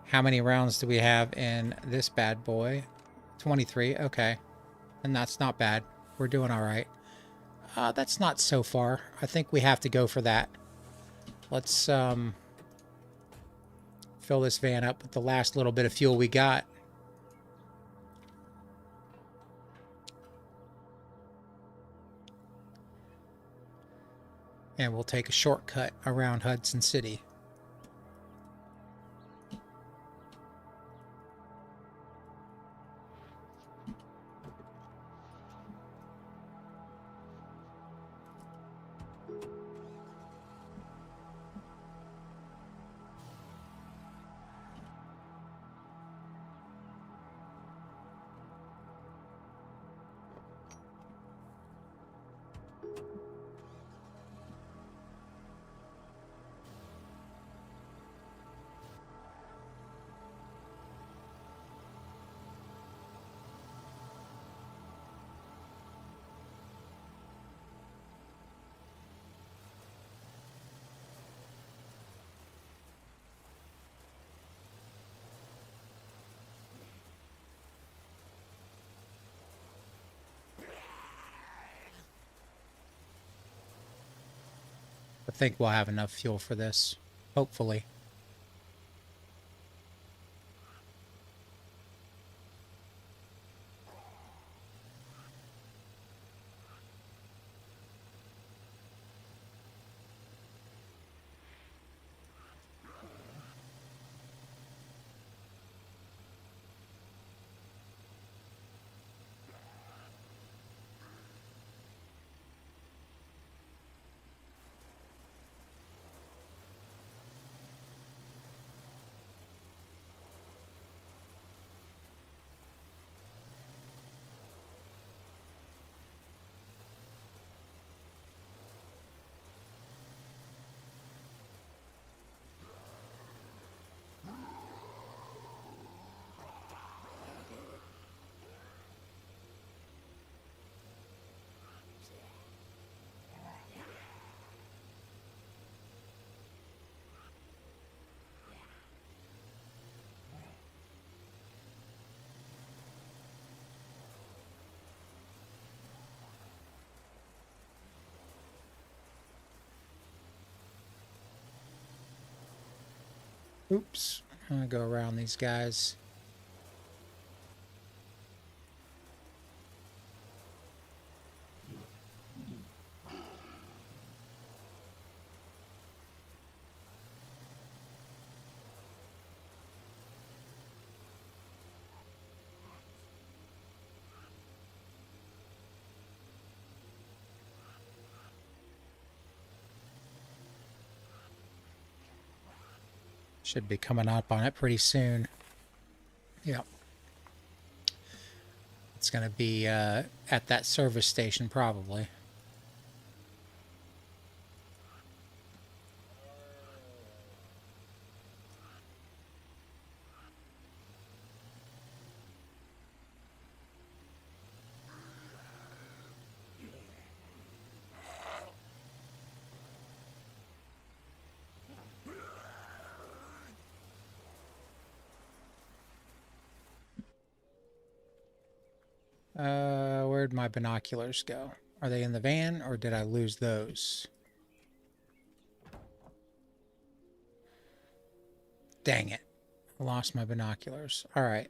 How many rounds do we have in this bad boy? 23, okay. And that's not bad. We're doing all right. That's not so far. I think we have to go for that. Let's fill this van up with the last little bit of fuel we got. And we'll take a shortcut around Hudson City. I think we'll have enough fuel for this, hopefully. Oops. I'm gonna go around these guys. Should be coming up on it pretty soon. Yep. It's going to be at that service station probably. Where'd my binoculars go? Are they in the van, or did I lose those? Dang it. I lost my binoculars. All right.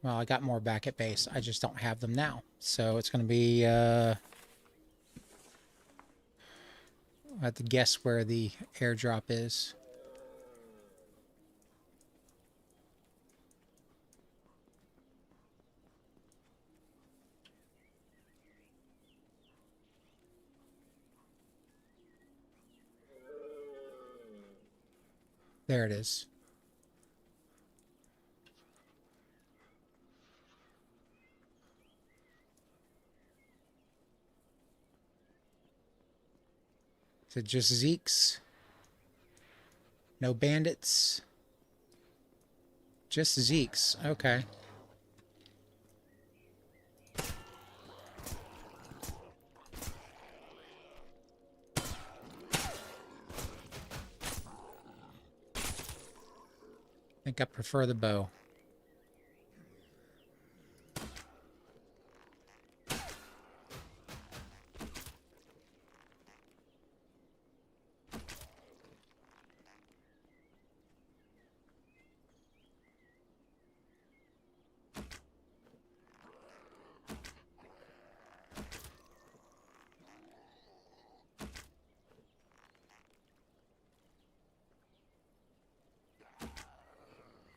Well, I got more back at base. I just don't have them now. So it's going to be... I have to guess where the airdrop is. There it is. Is it just zeeks? No bandits? Just zeeks. Okay. I think I prefer the bow.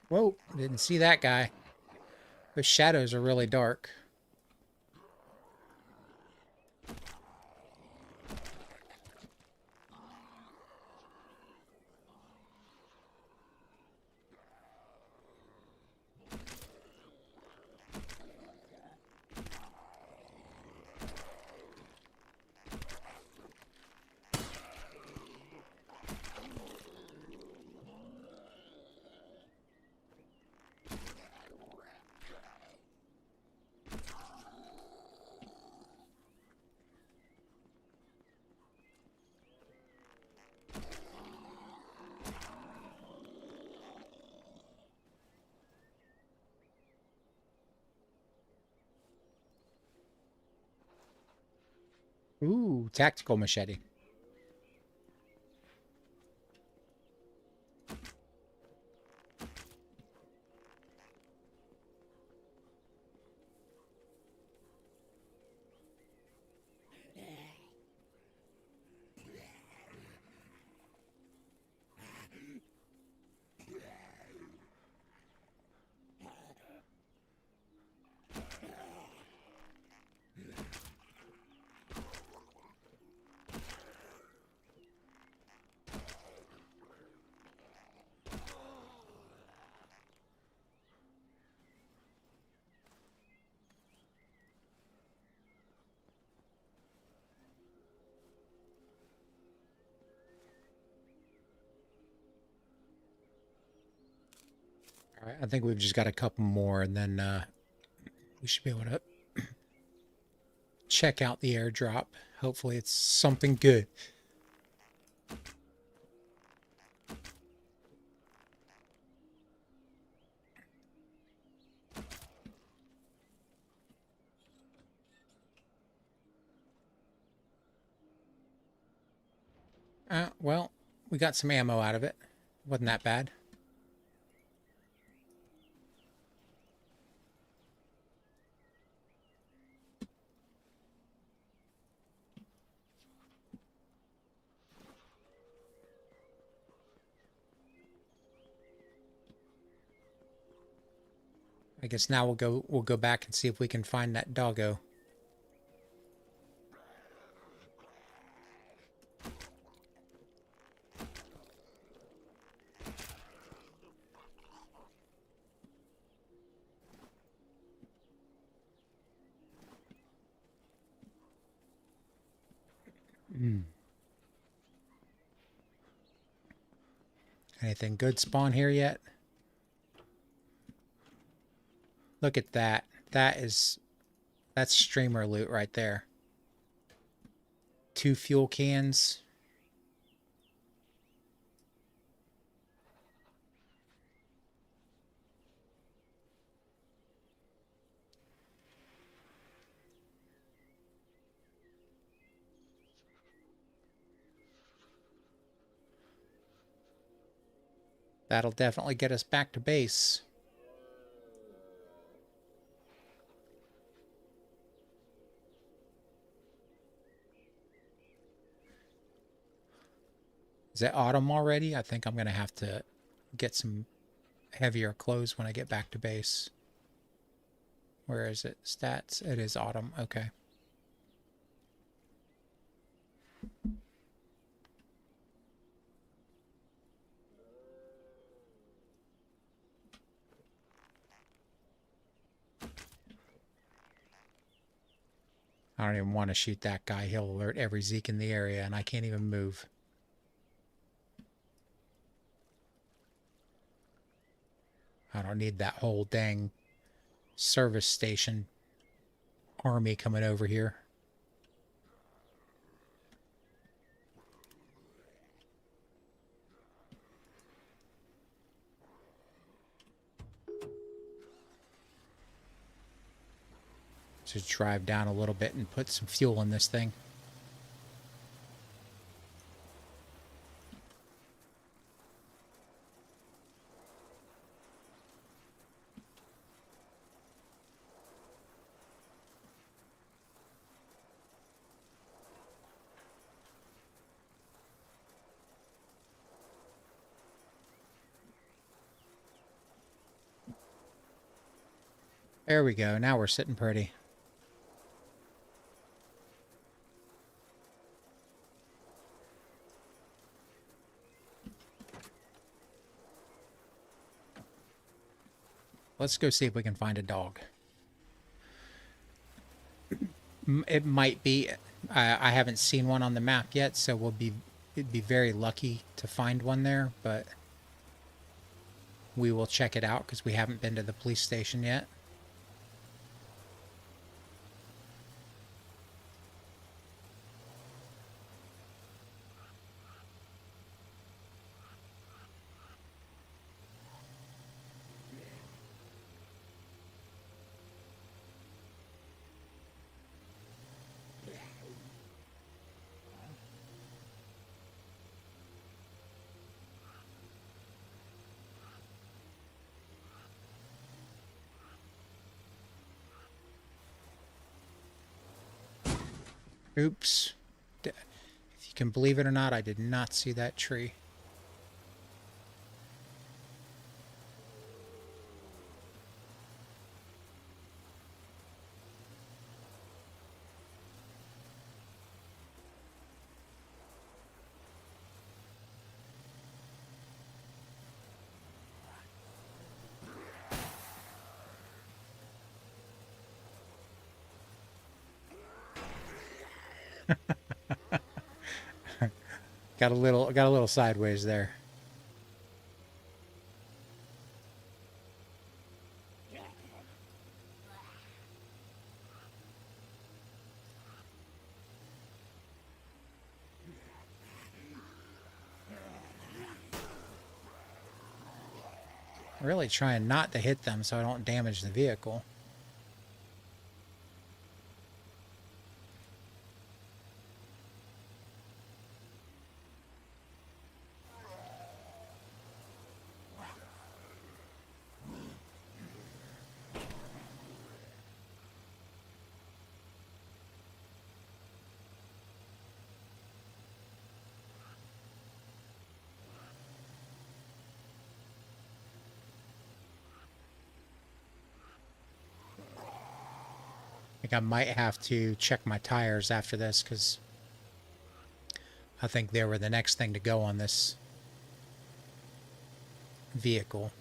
Whoa, didn't see that guy. Those shadows are really dark. Ooh, tactical machete. All right, I think we've just got a couple more, and then we should be able to check out the airdrop. Hopefully it's something good. Well, we got some ammo out of it. Wasn't that bad. I guess now we'll go back and see if we can find that doggo. Anything good spawn here yet? Look at that. That's streamer loot right there. 2 fuel cans. That'll definitely get us back to base. Is it autumn already? I think I'm going to have to get some heavier clothes when I get back to base. Where is it? Stats. It is autumn. Okay. I don't even want to shoot that guy. He'll alert every Zeke in the area, and I can't even move. I don't need that whole dang service station army coming over here. Just drive down a little bit and put some fuel in this thing. There we go. Now we're sitting pretty. Let's go see if we can find a dog. It might be. I haven't seen one on the map yet, so it'd be very lucky to find one there, but we will check it out because we haven't been to the police station yet. Oops. If you can believe it or not, I did not see that tree. Got a little sideways there. Really trying not to hit them so I don't damage the vehicle. I think I might have to check my tires after this because I think they were the next thing to go on this vehicle.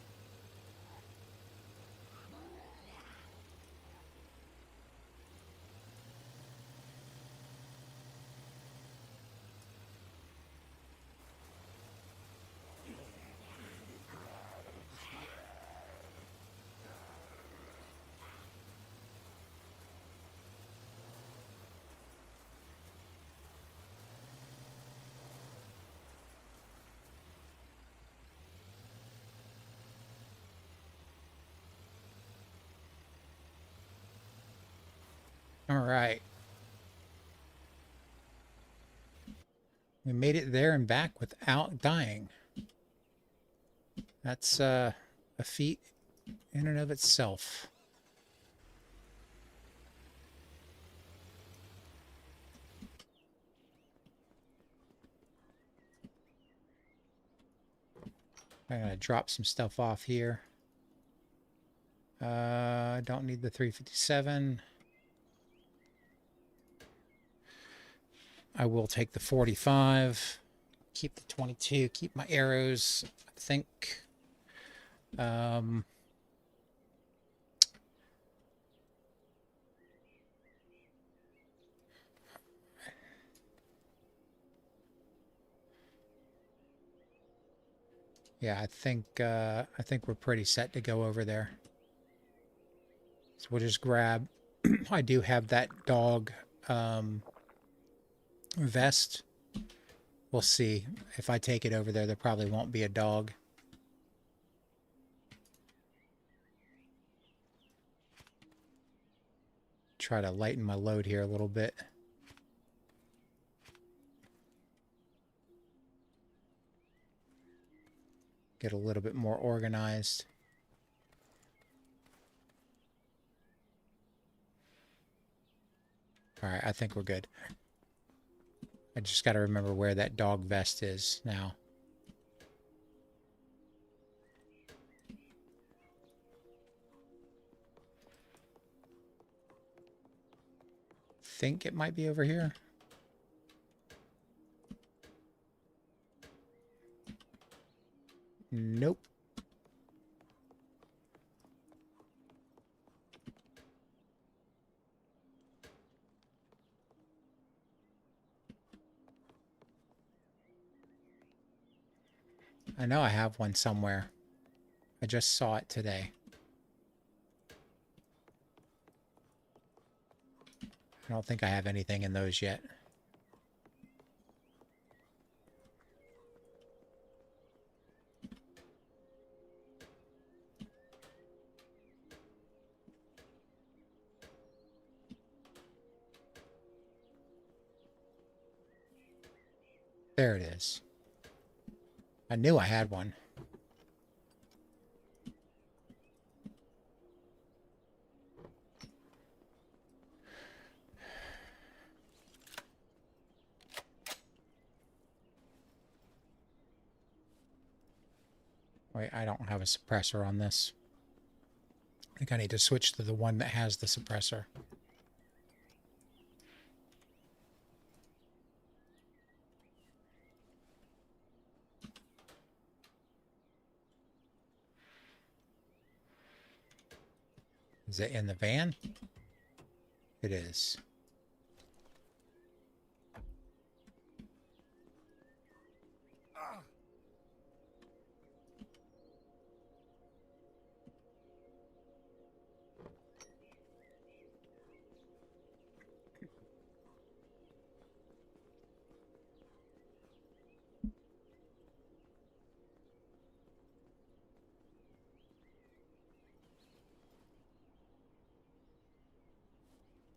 All right. We made it there and back without dying. That's a feat in and of itself. I'm going to drop some stuff off here. I don't need the 357. I will take the 45. Keep the 22. Keep my arrows, I think. Yeah, I think we're pretty set to go over there. So we'll just grab. I do have that dog vest. We'll see. If I take it over there, there probably won't be a dog. Try to lighten my load here a little bit. Get a little bit more organized. All right, I think we're good. I just got to remember where that dog vest is now. Think it might be over here. Nope. I know I have one somewhere. I just saw it today. I don't think I have anything in those yet. There it is. I knew I had one. Wait, I don't have a suppressor on this. I think I need to switch to the one that has the suppressor. Is it in the van? It is.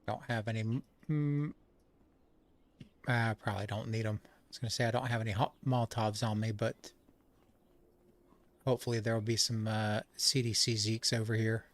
Don't have any... I probably don't need them. I was going to say I don't have any hot Molotovs on me, but hopefully there will be some CDC zeeks over here.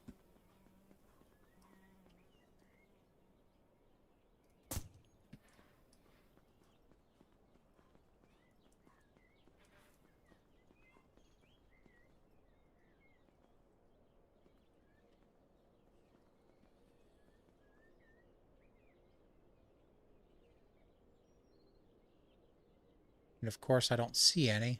And of course I don't see any.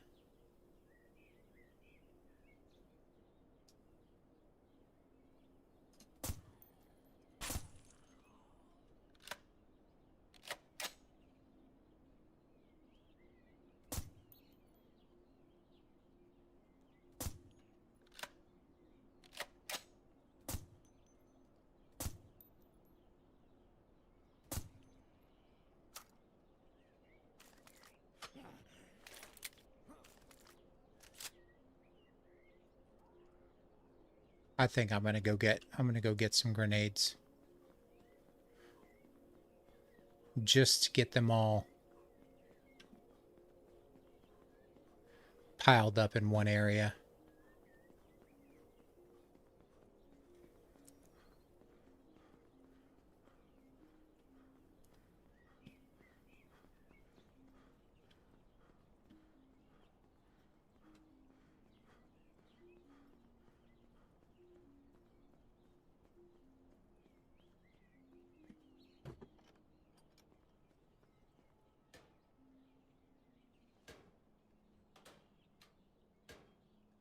I think I'm gonna go get some grenades. Just to get them all piled up in one area.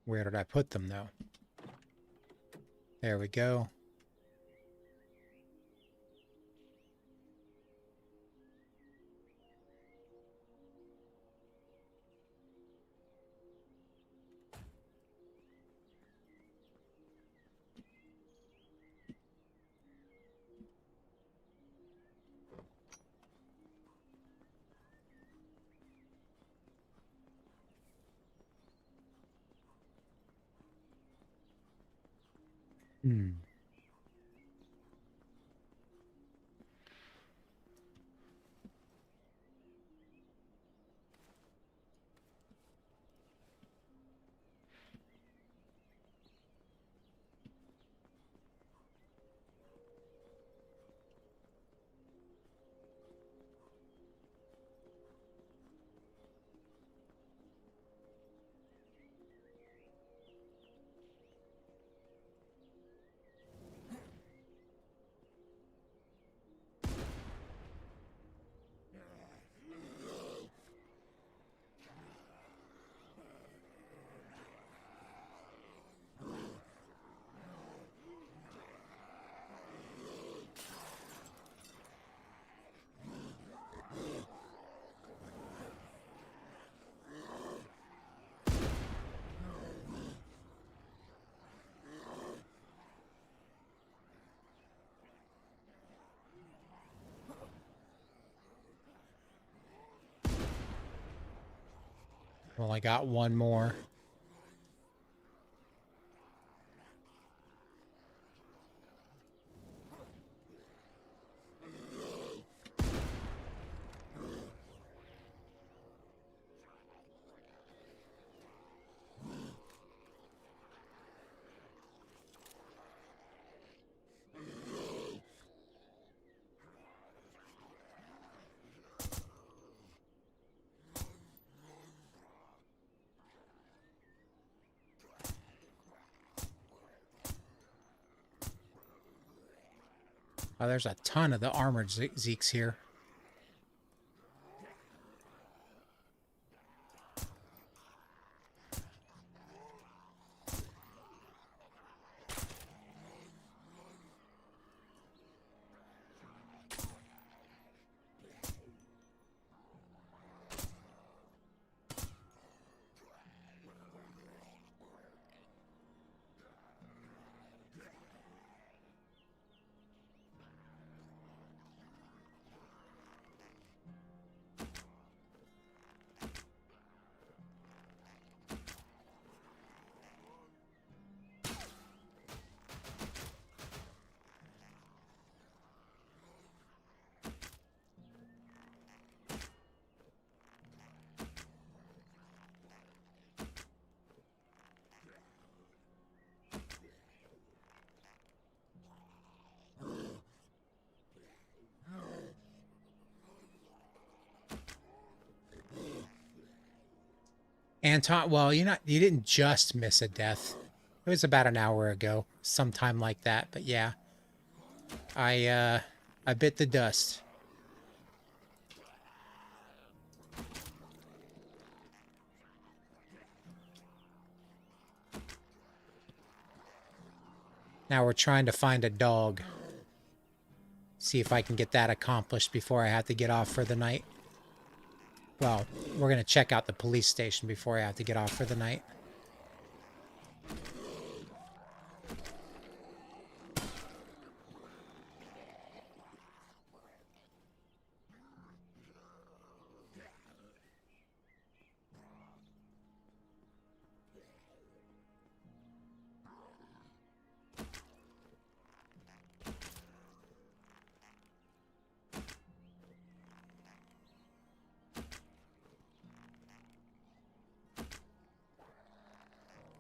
Where did I put them, though? There we go. Hmm. Well, I got one more. Oh, there's a ton of the armored zeeks here. Anton, well, you didn't just miss a death. It was about an hour ago, sometime like that. But yeah, I bit the dust. Now we're trying to find a dog. See if I can get that accomplished before I have to get off for the night. Well, we're going to check out the police station before I have to get off for the night.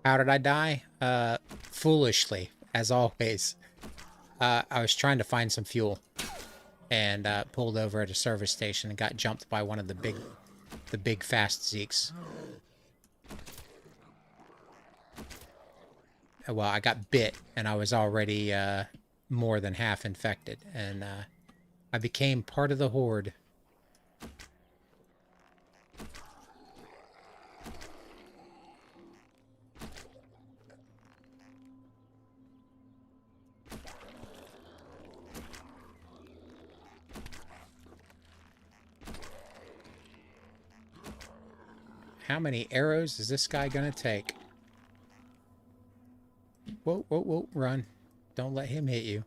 How did I die? Foolishly, as always. I was trying to find some fuel and pulled over at a service station and got jumped by one of the big fast zeeks. Well, I got bit and I was already more than half infected, and I became part of the horde. How many arrows is this guy gonna take? Whoa, whoa, whoa, run. Don't let him hit you.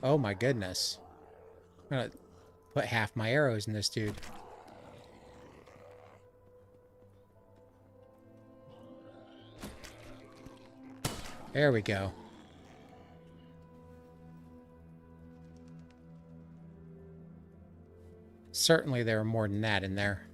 Oh my goodness. I'm gonna put half my arrows in this dude. There we go. Certainly there are more than that in there.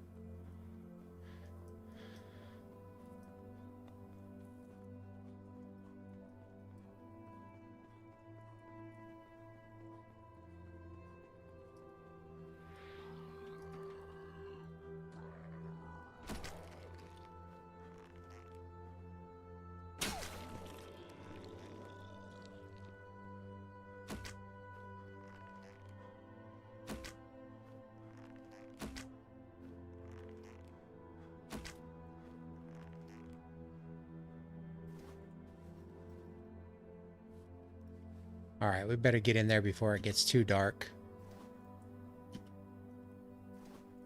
All right, we better get in there before it gets too dark.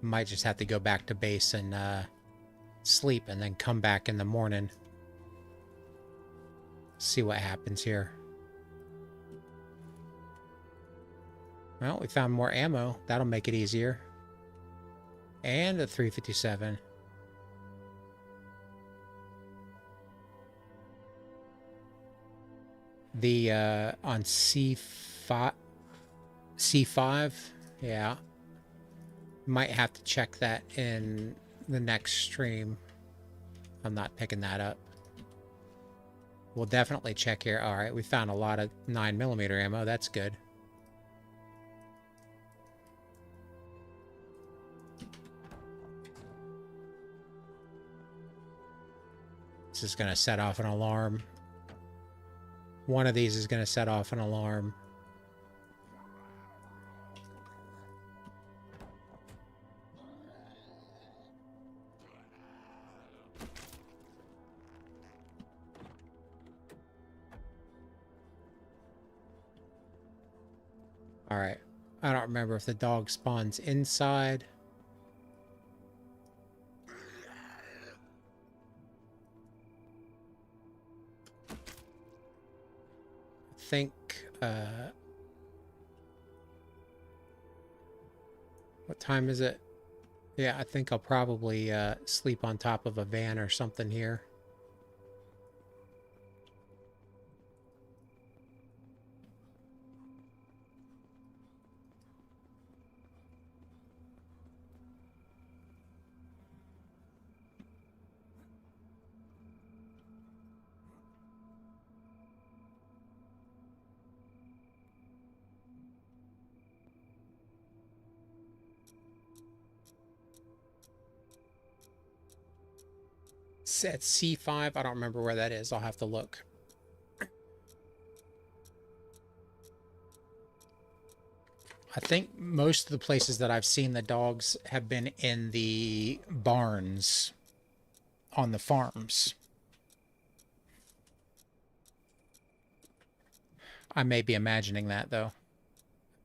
Might just have to go back to base and sleep and then come back in the morning. See what happens here. Well, we found more ammo. That'll make it easier. And a 357. The on C5, yeah. Might have to check that in the next stream. I'm not picking that up. We'll definitely check here. All right, we found a lot of 9mm ammo. That's good. This is going to set off an alarm. One of these is going to set off an alarm. All right. I don't remember if the dog spawns inside. I think, what time is it? Yeah, I think I'll probably sleep on top of a van or something here. At C5, I don't remember where that is. I'll have to look. I think most of the places that I've seen the dogs have been in the barns on the farms. I may be imagining that, though.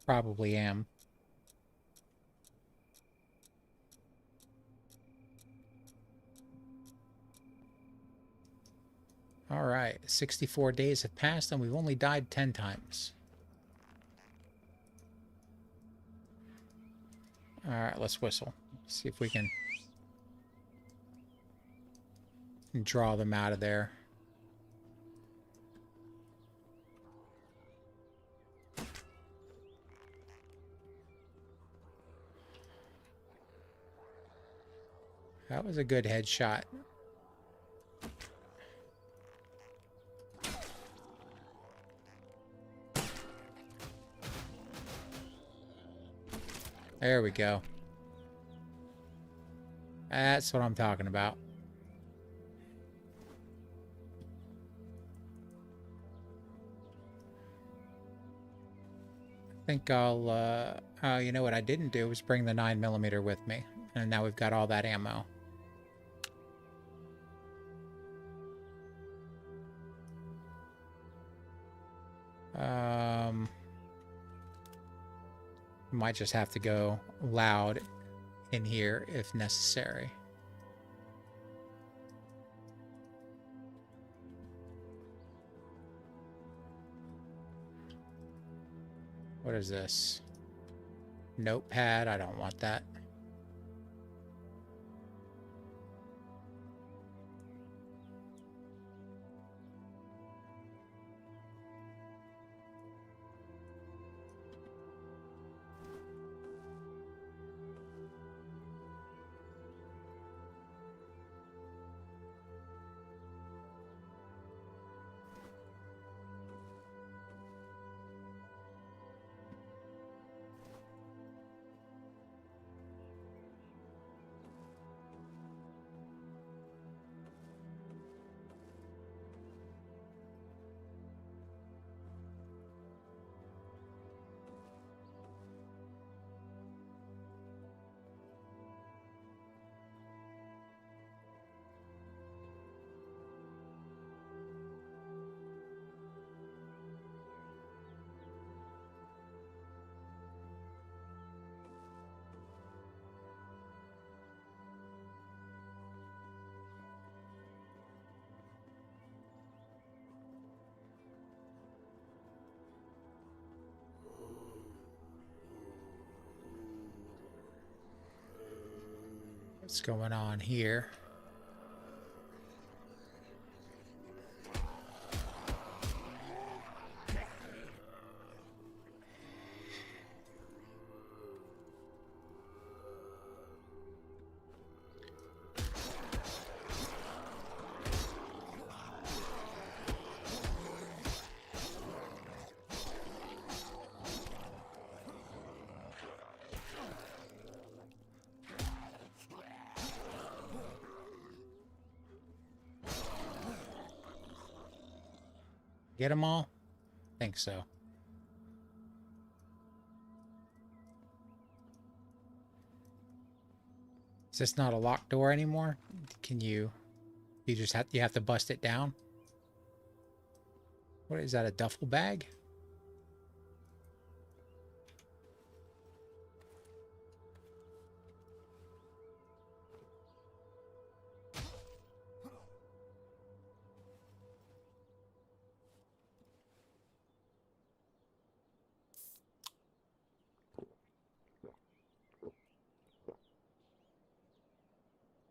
Probably am. All right, 64 days have passed and we've only died 10 times. All right, let's whistle. See if we can draw them out of there. That was a good headshot. There we go. That's what I'm talking about. I think I'll, you know what I didn't do was bring the 9mm with me. And now we've got all that ammo. Might just have to go loud in here if necessary. What is this? Notepad, I don't want that. What's going on here? Get them all? Think so. Is this not a locked door anymore? Can you just have to bust it down? What is that, a duffel bag?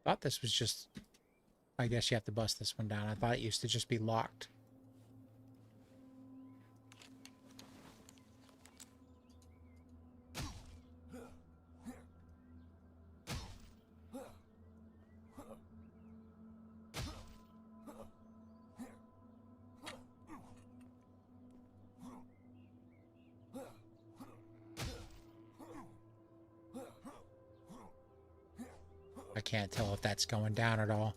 Thought this was just, I guess you have to bust this one down. I thought it used to just be locked. I can't tell if that's going down at all.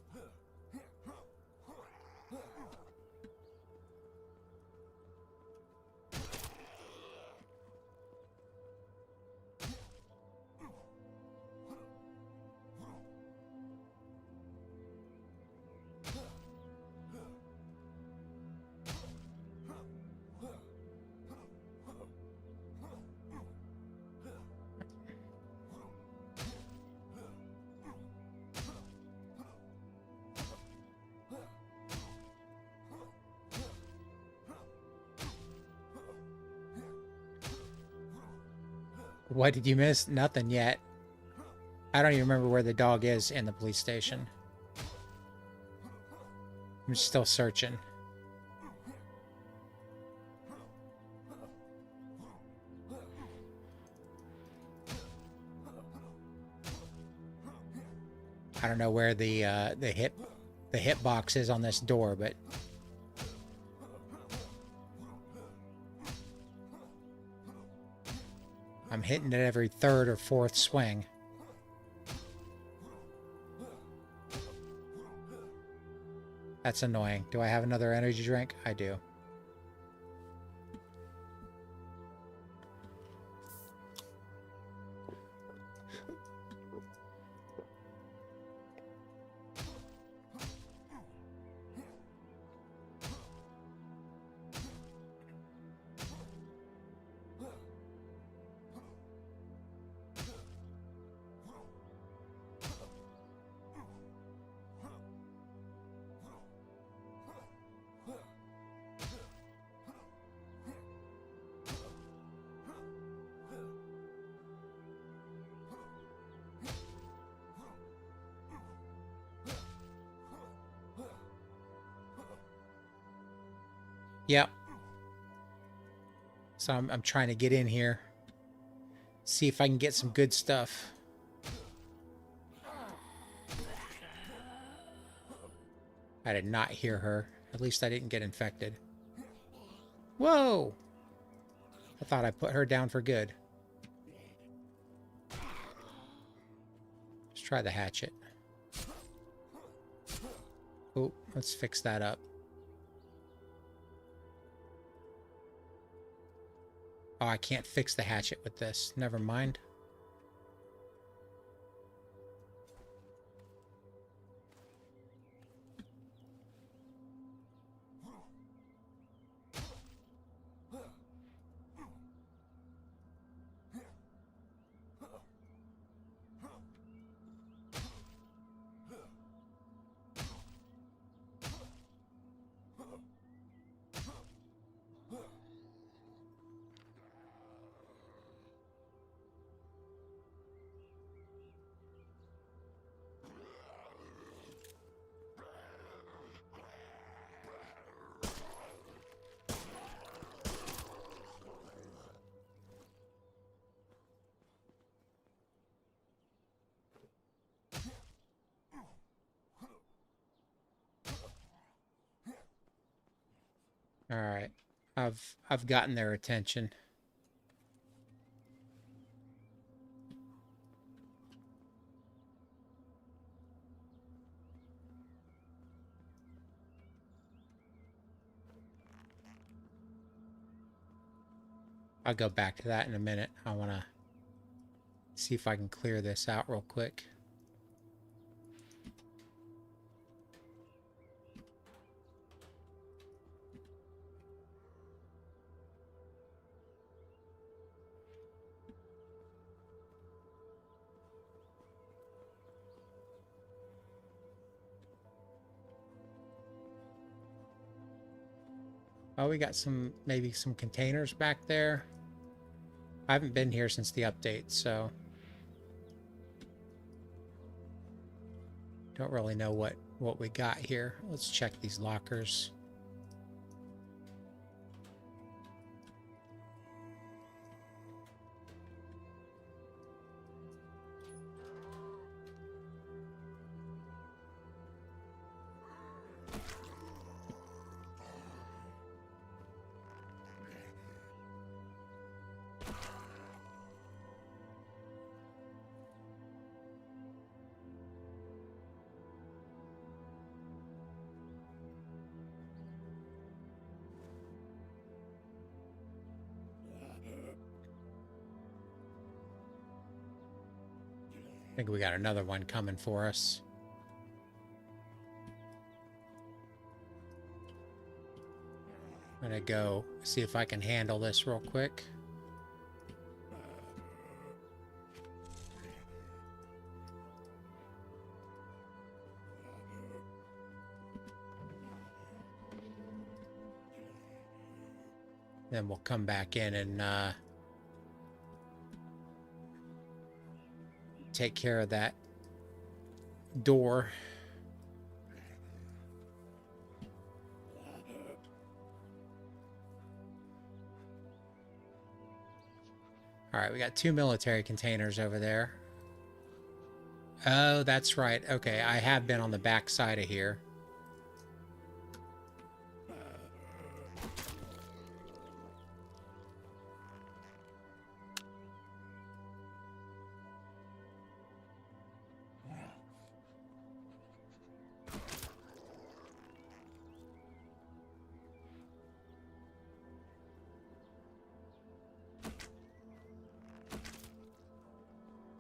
What did you miss? Nothing yet. I don't even remember where the dog is in the police station. I'm still searching. I don't know where the hit box is on this door, but I'm hitting it every third or fourth swing. That's annoying. Do I have another energy drink? I do. Yep. So I'm trying to get in here. See if I can get some good stuff. I did not hear her. At least I didn't get infected. Whoa! I thought I put her down for good. Let's try the hatchet. Oh, let's fix that up. Oh, I can't fix the hatchet with this. Never mind. All right. I've gotten their attention. I'll go back to that in a minute. I want to see if I can clear this out real quick. Oh, we got some, maybe some containers back there. I haven't been here since the update, so don't really know what we got here. Let's check these lockers. I think we got another one coming for us. I'm gonna go see if I can handle this real quick. Then we'll come back in and take care of that door. All right, we got 2 military containers over there. Oh, that's right. Okay, I have been on the back side of here.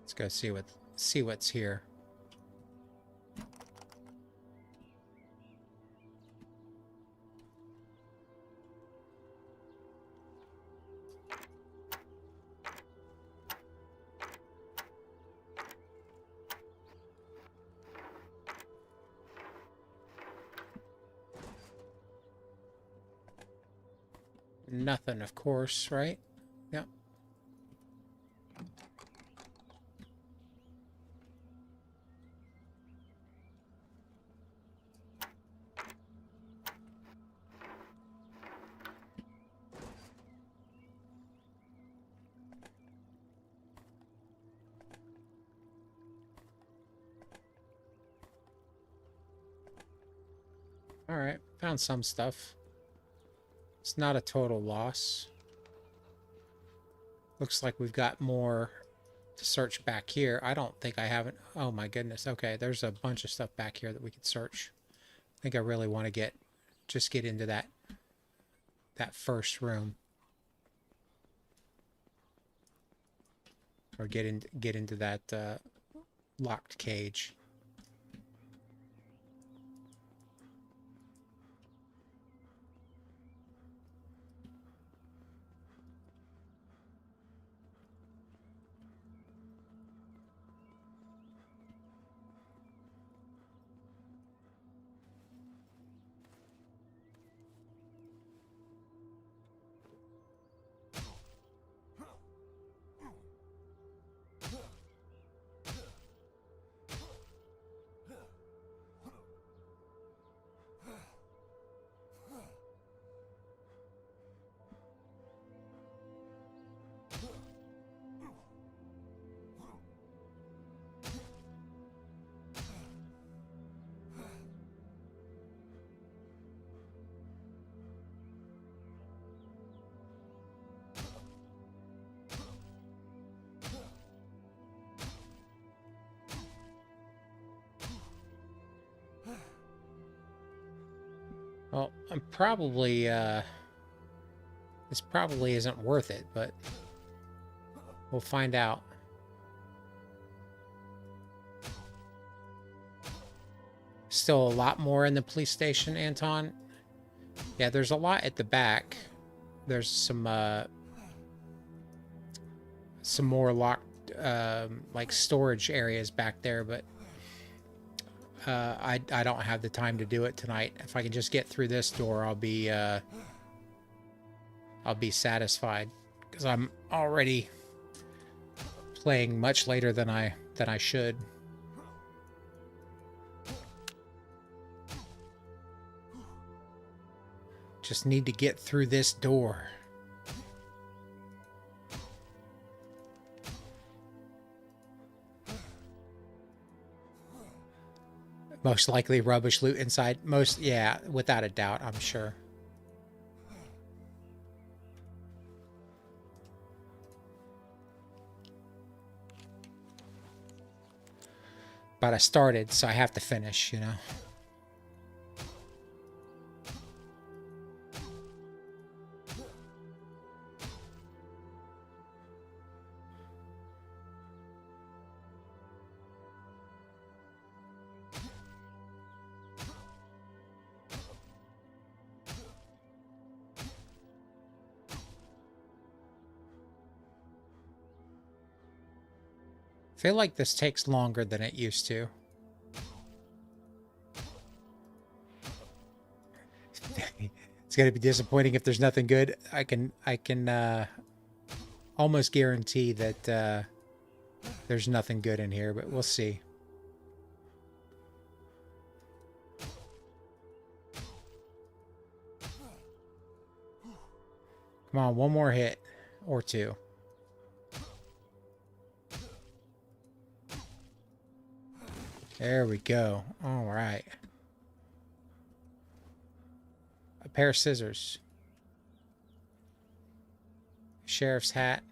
Let's go see what's here. Nothing, of course, right? Yep. Alright, found some stuff. It's not a total loss. Looks like we've got more to search back here. I don't think I haven't... Oh my goodness. Okay, there's a bunch of stuff back here that we could search. I think I really want to just get into that first room. Or get into that locked cage. Well, I'm probably, this probably isn't worth it, but we'll find out. Still a lot more in the police station, Anton. Yeah, there's a lot at the back. There's some more locked, like storage areas back there, but I don't have the time to do it tonight. If I can just get through this door, I'll be satisfied, because I'm already playing much later than I should. Just need to get through this door. Most likely rubbish loot inside. Yeah, without a doubt, I'm sure. But I started, so I have to finish, you know. I feel like this takes longer than it used to. It's gonna be disappointing if there's nothing good. I can almost guarantee that there's nothing good in here, but we'll see. Come on, one more hit or two. There we go. All right. A pair of scissors. Sheriff's hat.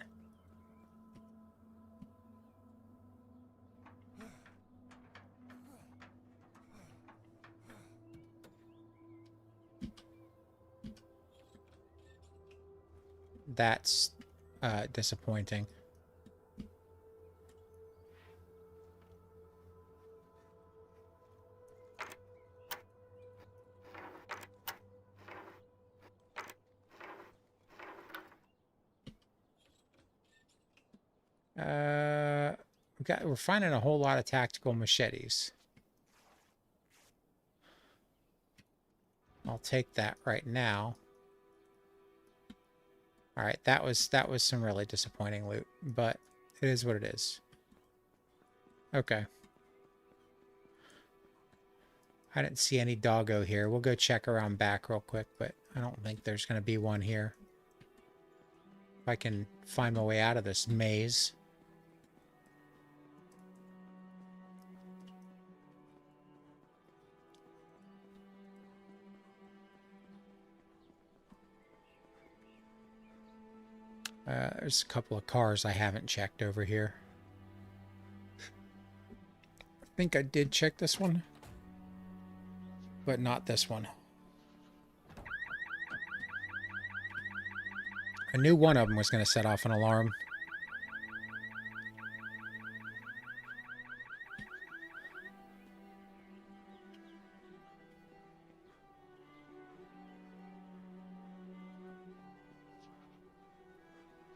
That's disappointing. We're finding a whole lot of tactical machetes. I'll take that right now. All right, that was some really disappointing loot, but it is what it is. Okay. I didn't see any doggo here. We'll go check around back real quick, but I don't think there's going to be one here. If I can find my way out of this maze. There's a couple of cars I haven't checked over here. I think I did check this one, but not this one. I knew one of them was going to set off an alarm.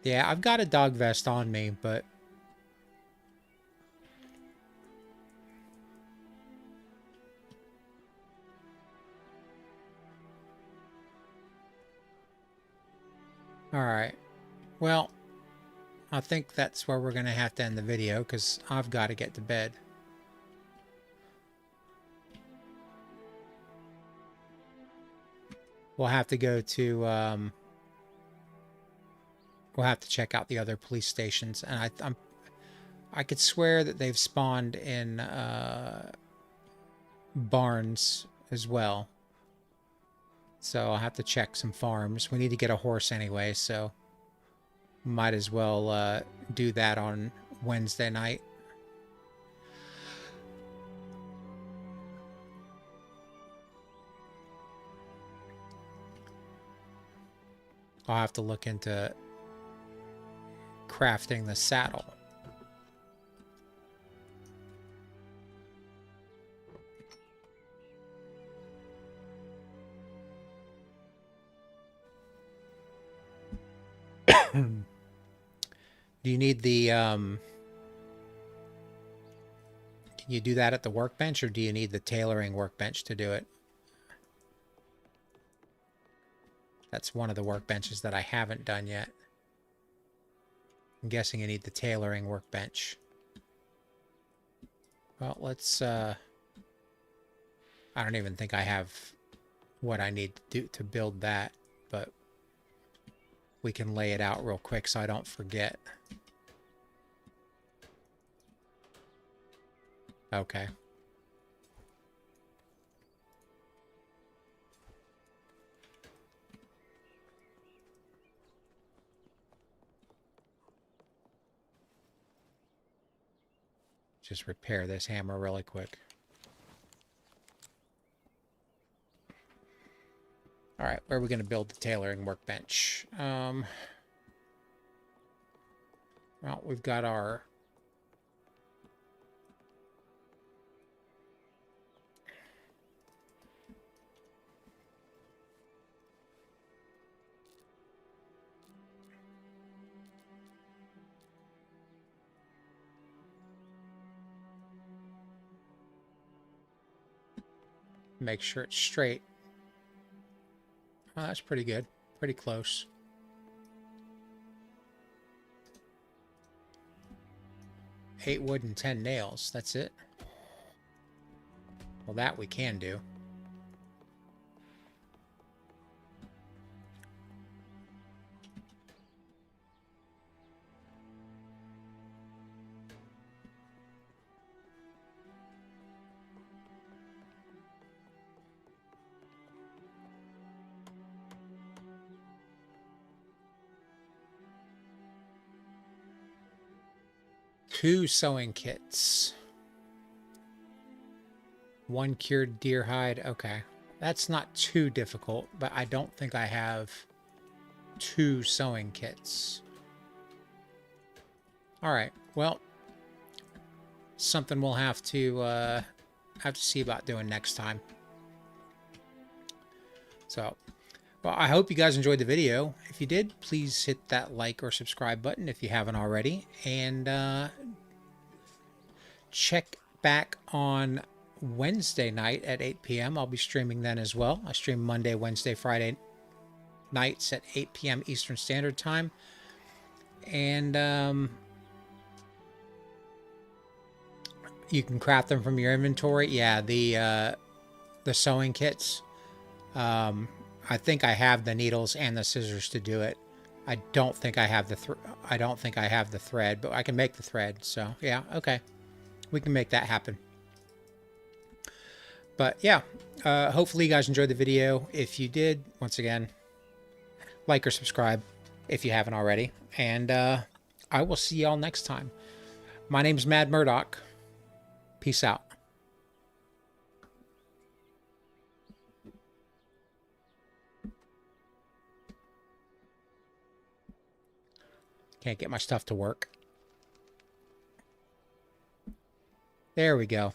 Yeah, I've got a dog vest on me, but all right. Well, I think that's where we're going to have to end the video because I've got to get to bed. We'll have to go to, we'll have to check out the other police stations. And I could swear that they've spawned in barns as well. So I'll have to check some farms. We need to get a horse anyway, so might as well do that on Wednesday night. I'll have to look into crafting the saddle. Do you need the, can you do that at the workbench, or do you need the tailoring workbench to do it? That's one of the workbenches that I haven't done yet. I'm guessing you need the tailoring workbench. Well, let's, I don't even think I have what I need to do to build that, but we can lay it out real quick so I don't forget. Okay. Just repair this hammer really quick. All right, where are we going to build the tailoring workbench? Well, we've got our... Make sure it's straight. Oh, that's pretty good. Pretty close. Eight wood and 10 nails. That's it. Well, that we can do. Two sewing kits. One cured deer hide. Okay. That's not too difficult, but I don't think I have two sewing kits. All right. Well, something we'll have to see about doing next time. So, well, I hope you guys enjoyed the video. If you did, please hit that like or subscribe button if you haven't already. And check back on Wednesday night at 8 p.m. I'll be streaming then as well. I stream Monday, Wednesday, Friday nights at 8 p.m. Eastern Standard Time. And you can craft them from your inventory. Yeah, the sewing kits. I think I have the needles and the scissors to do it. I don't think I have the thread, but I can make the thread. So yeah, okay, we can make that happen. But yeah, hopefully you guys enjoyed the video. If you did, once again, like or subscribe, if you haven't already. And I will see y'all next time. My name's Mad Murdock. Peace out. Can't get my stuff to work. There we go.